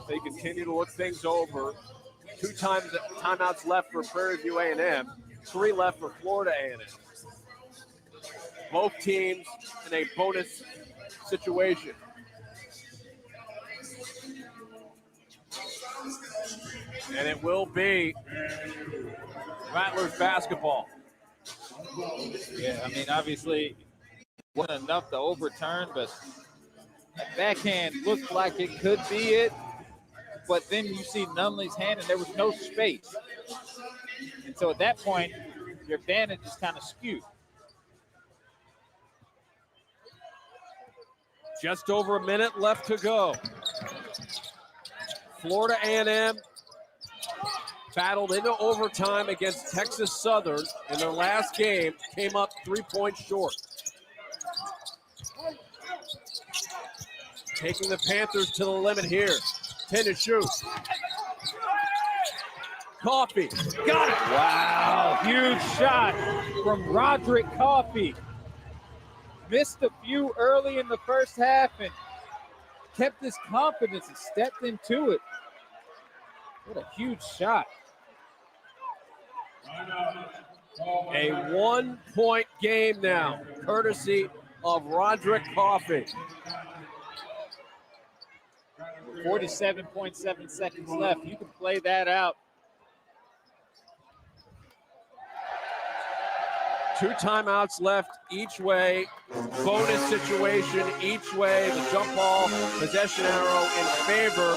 They continue to look things over. 2 timeouts left for Prairie View A&M, 3 left for Florida A&M. Both teams in a bonus situation. And it will be Rattlers basketball.
Yeah, I mean, obviously, wasn't enough to overturn, but that backhand looked like it could be it. But then you see Nunley's hand, and there was no space. And so at that point, your advantage is kind of skewed.
Just over a minute left to go. Florida A&M battled into overtime against Texas Southern in their last game, came up 3 points short. Taking the Panthers to the limit here. 10 to shoot. Coffee, got it.
Wow, huge shot from Roderick Coffey. Missed a few early in the first half and kept his confidence and stepped into it. What a huge shot.
A 1-point game now, courtesy of Roderick Coffey.
47.7 seconds left. You can play that out.
2 timeouts left each way. Bonus situation each way. The jump ball, possession arrow in favor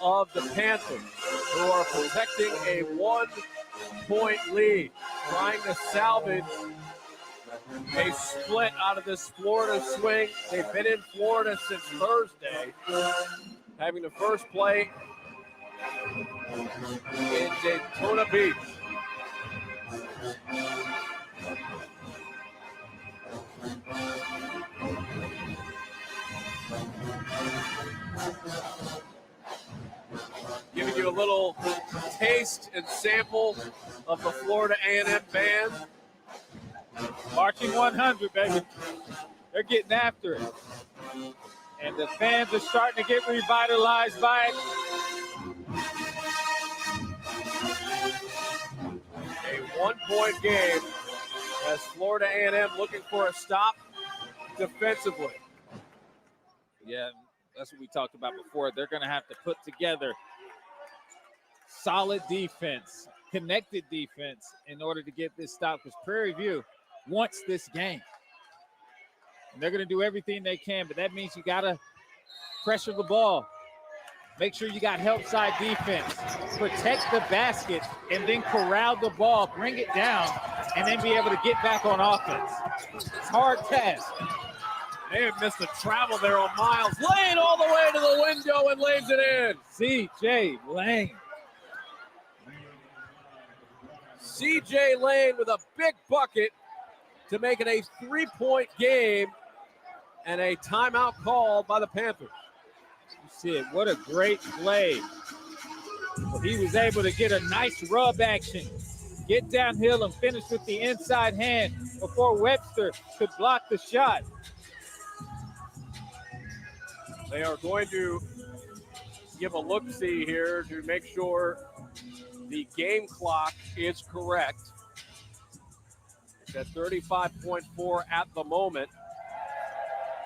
of the Panthers. who are protecting a 1-point lead, trying to salvage a split out of this Florida swing. They've been in Florida since Thursday, having the first play in Daytona Beach. Giving you a little taste and sample of the Florida A&M band.
Marching 100, baby. They're getting after it. And the fans are starting to get revitalized by it.
A 1-point game as Florida A&M looking for a stop defensively.
Yeah, that's what we talked about before. They're going to have to put together solid defense, connected defense in order to get this stop, because Prairie View wants this game. And they're going to do everything they can, but that means you got to pressure the ball. Make sure you got help side defense. Protect the basket and then corral the ball, bring it down, and then be able to get back on offense. It's a hard task.
They have missed a travel there on Miles. Lane all the way to the window and lays it in.
C.J. Lane.
C.J. Lane with a big bucket to make it a 3-point game and a timeout called by the Panthers.
You see it. What a great play. He was able to get a nice rub action, get downhill and finish with the inside hand before Webster could block the shot.
They are going to give a look-see here to make sure the game clock is correct. It's at 35.4 at the moment.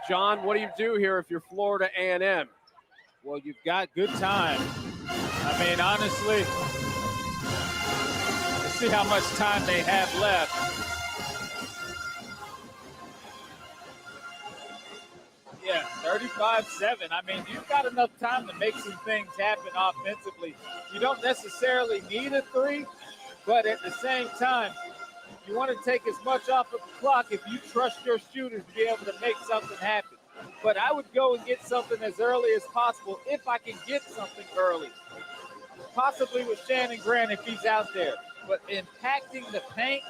John, what do you do here if you're Florida A&M?
Well, you've got good time. I mean, honestly, let's see how much time they have left. Yeah, 35-7. I mean, you've got enough time to make some things happen offensively. You don't necessarily need a three, but at the same time, you want to take as much off of the clock if you trust your shooters to be able to make something happen. But I would go and get something as early as possible if I can get something early. Possibly with Shannon Grant if he's out there. But impacting the paint,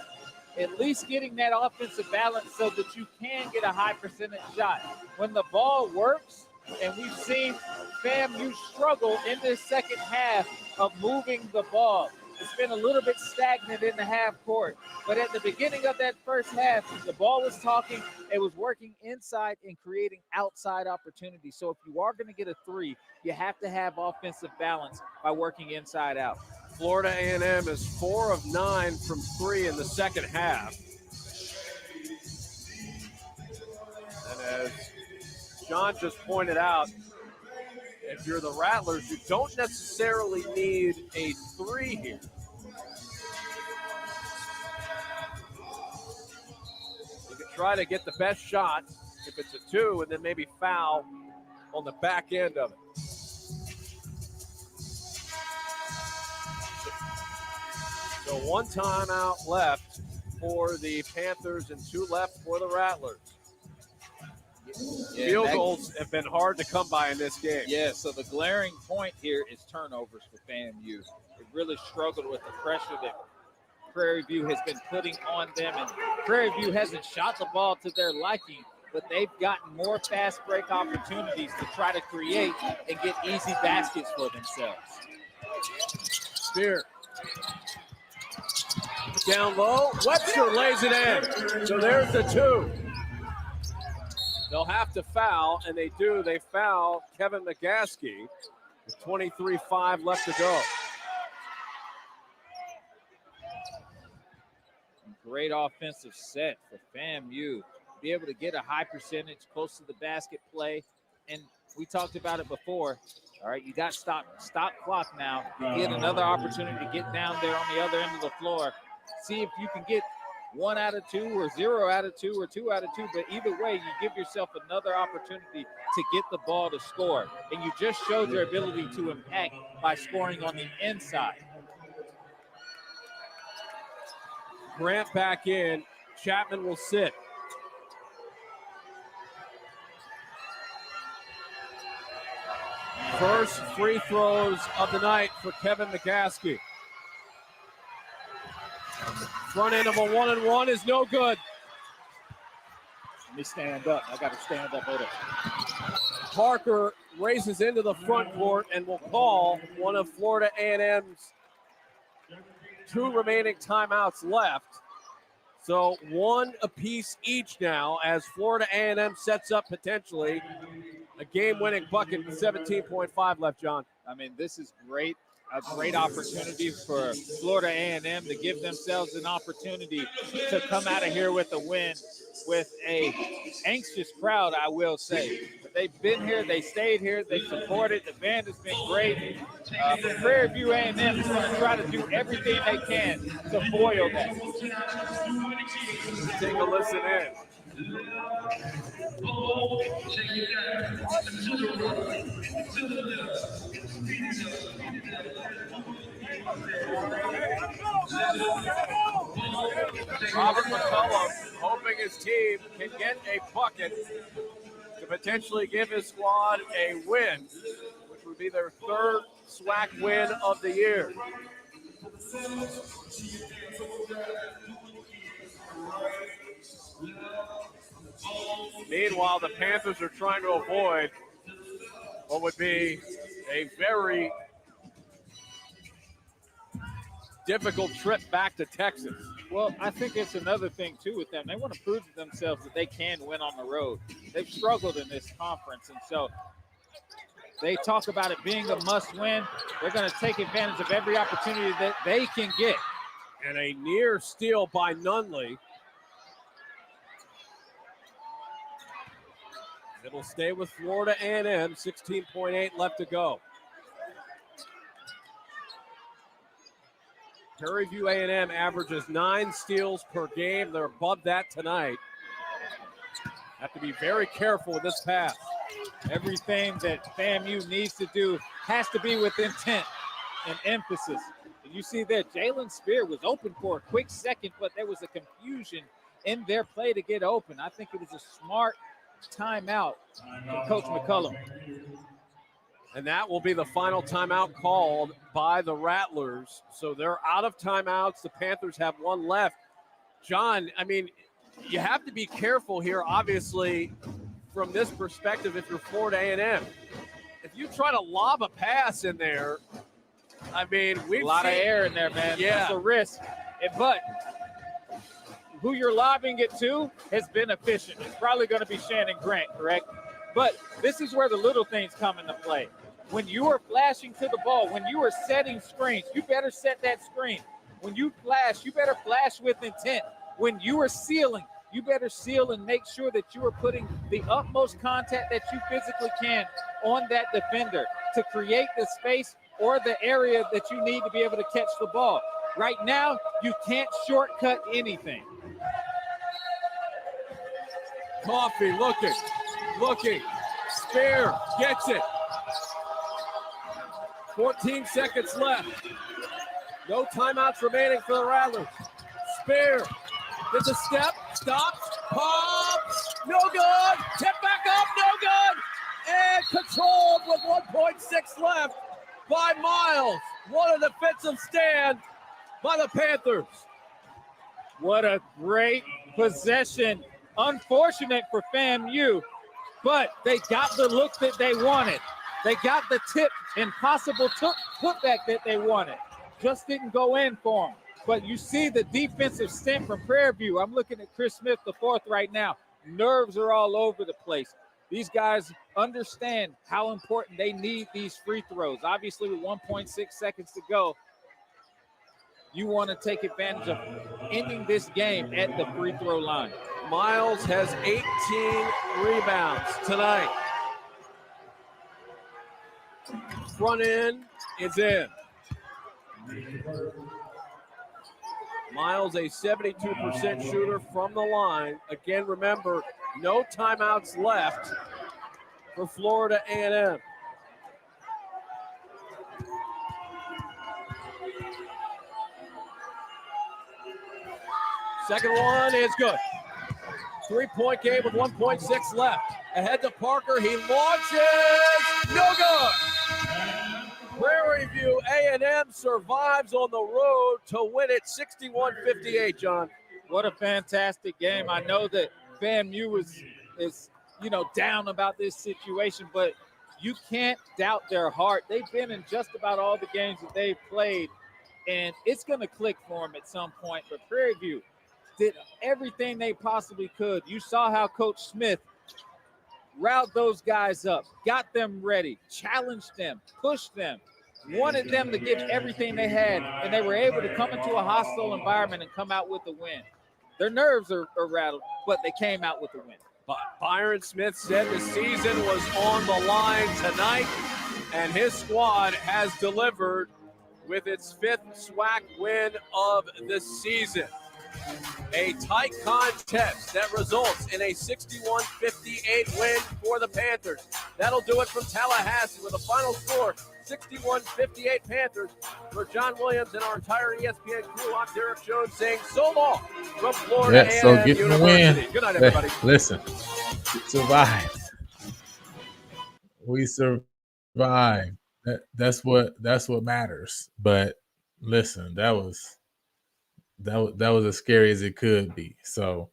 at least getting that offensive balance so that you can get a high percentage shot. When the ball works, and we've seen FAMU struggle in this second half of moving the ball. It's been a little bit stagnant in the half court. But at the beginning of that first half, the ball was talking. It was working inside and creating outside opportunities. So if you are going to get a three, you have to have offensive balance by working inside out.
Florida A&M is 4 of 9 from 3 in the second half. And as John just pointed out, if you're the Rattlers, you don't necessarily need a three here. You can try to get the best shot if it's a 2 and then maybe foul on the back end of it. So 1 timeout left for the Panthers and 2 left for the Rattlers. Field goals have been hard to come by in this game.
Yeah, so the glaring point here is turnovers for FAMU. They really struggled with the pressure that Prairie View has been putting on them, and Prairie View hasn't shot the ball to their liking, but they've gotten more fast break opportunities to try to create and get easy baskets for themselves.
Spear. Down low, Webster lays it in. So there's the 2. They'll have to foul, and they do. They foul Kevin McGaskey with 23-5 left to go.
Great offensive set for FAMU. Be able to get a high percentage close to the basket play. And we talked about it before. All right, you got stop clock now. You get another opportunity to get down there on the other end of the floor. See if you can get 1 out of 2 or 0 out of 2 or 2 out of 2. But either way, you give yourself another opportunity to get the ball to score. And you just showed your ability to impact by scoring on the inside.
Grant back in. Chapman will sit. First free throws of the night for Kevin McCaskey. Front end of a 1-and-1 is no good.
Let me stand up. I got to stand up. Hold it.
Parker races into the front court and will call one of Florida A&M's 2 remaining timeouts left. So 1 apiece each now as Florida A&M sets up potentially a game-winning bucket with 17.5 left, John.
I mean, this is great. A great opportunity for Florida A&M to give themselves an opportunity to come out of here with a win with a anxious crowd, I will say. But they've been here, they stayed here, they supported. The band has been great. Prairie View A&M is going to try to do everything they can to foil that.
Take a listen in. Robert McCullum hoping his team can get a bucket to potentially give his squad a win, which would be their 3rd SWAC win of the year. Meanwhile, the Panthers are trying to avoid what would be a very difficult trip back to Texas.
Well, I think it's another thing, too, with them. They want to prove to themselves that they can win on the road. They've struggled in this conference, and so they talk about it being a must-win. They're going to take advantage of every opportunity that they can get.
And a near steal by Nunley. It'll stay with Florida A&M, 16.8 left to go. Prairie View A&M averages 9 steals per game. They're above that tonight. Have to be very careful with this pass.
Everything that FAMU needs to do has to be with intent and emphasis. And you see that Jalen Spear was open for a quick second, but there was a confusion in their play to get open. I think it was a smart timeout from Coach McCullum.
And that will be the final timeout called by the Rattlers. So they're out of timeouts. The Panthers have 1 left. John, I mean, you have to be careful here, obviously, from this perspective if you're Florida A&M. If you try to lob a pass in there, I mean, we've
a lot of air in there, man.
Yeah.
That's a risk. But who you're lobbing it to has been efficient. It's probably going to be Shannon Grant, correct? But this is where the little things come into play. When you are flashing to the ball, when you are setting screens, you better set that screen. When you flash, you better flash with intent. When you are sealing, you better seal and make sure that you are putting the utmost contact that you physically can on that defender to create the space or the area that you need to be able to catch the ball. Right now, you can't shortcut anything.
Coffee looking. Spear gets it. 14 seconds left. No timeouts remaining for the Rattlers. Spear gets a step, stops, pops, no good. Tip back up, no good. And controlled with 1.6 left by Miles. What a defensive stand by the Panthers.
What a great possession. Unfortunate for FAMU, but they got the look that they wanted. They got the tip and possible putback that they wanted. Just didn't go in for them. But you see the defensive stint from Prairie View. I'm looking at Chris Smith, the 4th right now. Nerves are all over the place. These guys understand how important they need these free throws. Obviously, with 1.6 seconds to go, you want to take advantage of ending this game at the free throw line.
Miles has 18 rebounds tonight. Front end is in. Miles, a 72% shooter from the line. Again, remember, no timeouts left for Florida A&M. Second one is good. 3-point game with 1.6 left. Ahead to Parker. He launches. No good. Prairie View A&M survives on the road to win it 61-58, John.
What a fantastic game. I know that FAMU is down about this situation, but you can't doubt their heart. They've been in just about all the games that they've played, and it's going to click for them at some point. But Prairie View did everything they possibly could. You saw how Coach Smith riled those guys up, got them ready, challenged them, pushed them, wanted them to give everything they had, and they were able to come into a hostile environment and come out with a win. Their nerves are rattled, but they came out with a win.
But Byron Smith said the season was on the line tonight, and his squad has delivered with its 5th SWAC win of the season. A tight contest that results in a 61-58 win for the Panthers. That'll do it from Tallahassee with a final score, 61-58 Panthers. For John Williams and our entire ESPN crew, I'm Derek Jones saying so long from Florida A&M
so get the win.
Good night, everybody.
Listen, we survived. We survived. That's what matters. But listen, that was as scary as it could be. So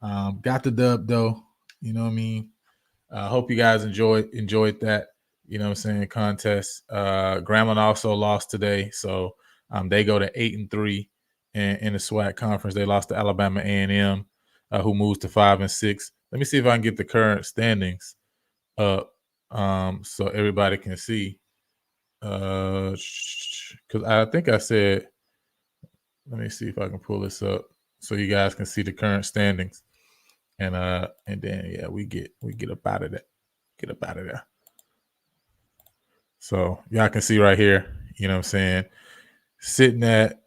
got the dub though. You know what I mean? Hope you guys enjoyed that. You know what I'm saying? Contest. Grambling also lost today, so they go to 8-3 in the SWAC conference. They lost to Alabama A&M, who moves to 5-6. Let me see if I can get the current standings up so everybody can see. Because I think I said. Let me see if I can pull this up so you guys can see the current standings, and then we get up out of that. Get up out of there. So y'all can see right here, you know what I'm saying, sitting at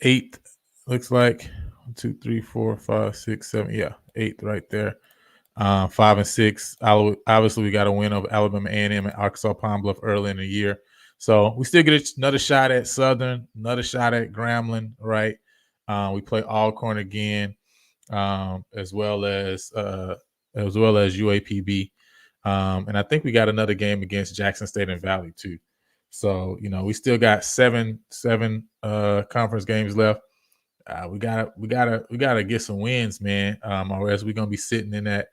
8th, looks like 1, 2, 3, 4, 5, 6, 7, 8th right there. 5-6. Obviously, we got a win over Alabama A&M and Arkansas Pine Bluff early in the year. So we still get another shot at Southern, another shot at Grambling, right? We play Alcorn again, as well as UAPB. And I think we got another game against Jackson State and Valley too. So, we still got seven conference games left. We gotta get some wins, man. Or else we're gonna be sitting in that.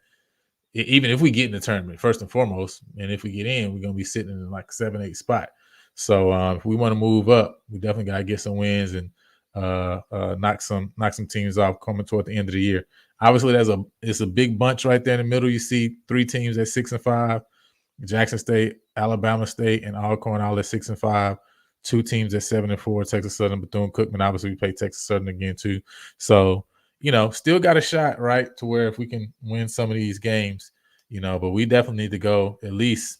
Even if we get in the tournament, first and foremost, and if we get in, we're gonna be sitting in like 7-8 spot. So if we want to move up, we definitely gotta get some wins and knock some teams off coming toward the end of the year. Obviously, it's a big bunch right there in the middle. You see 3 teams at 6-5, Jackson State, Alabama State, and Alcorn all at 6-5. 2 teams at 7-4, Texas Southern, Bethune-Cookman. Obviously, we play Texas Southern again too. So, still got a shot, right, to where if we can win some of these games, but we definitely need to go at least,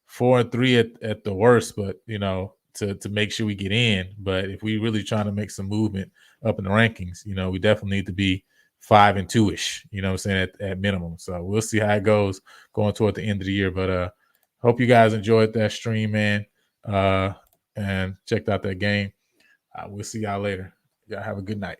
4-3 at the worst, but, to make sure we get in. But if we really trying to make some movement up in the rankings, we definitely need to be 5-2-ish, you know what I'm saying, at minimum. So we'll see how it goes going toward the end of the year. But hope you guys enjoyed that stream, man, and checked out that game. We'll see y'all later. Y'all have a good night.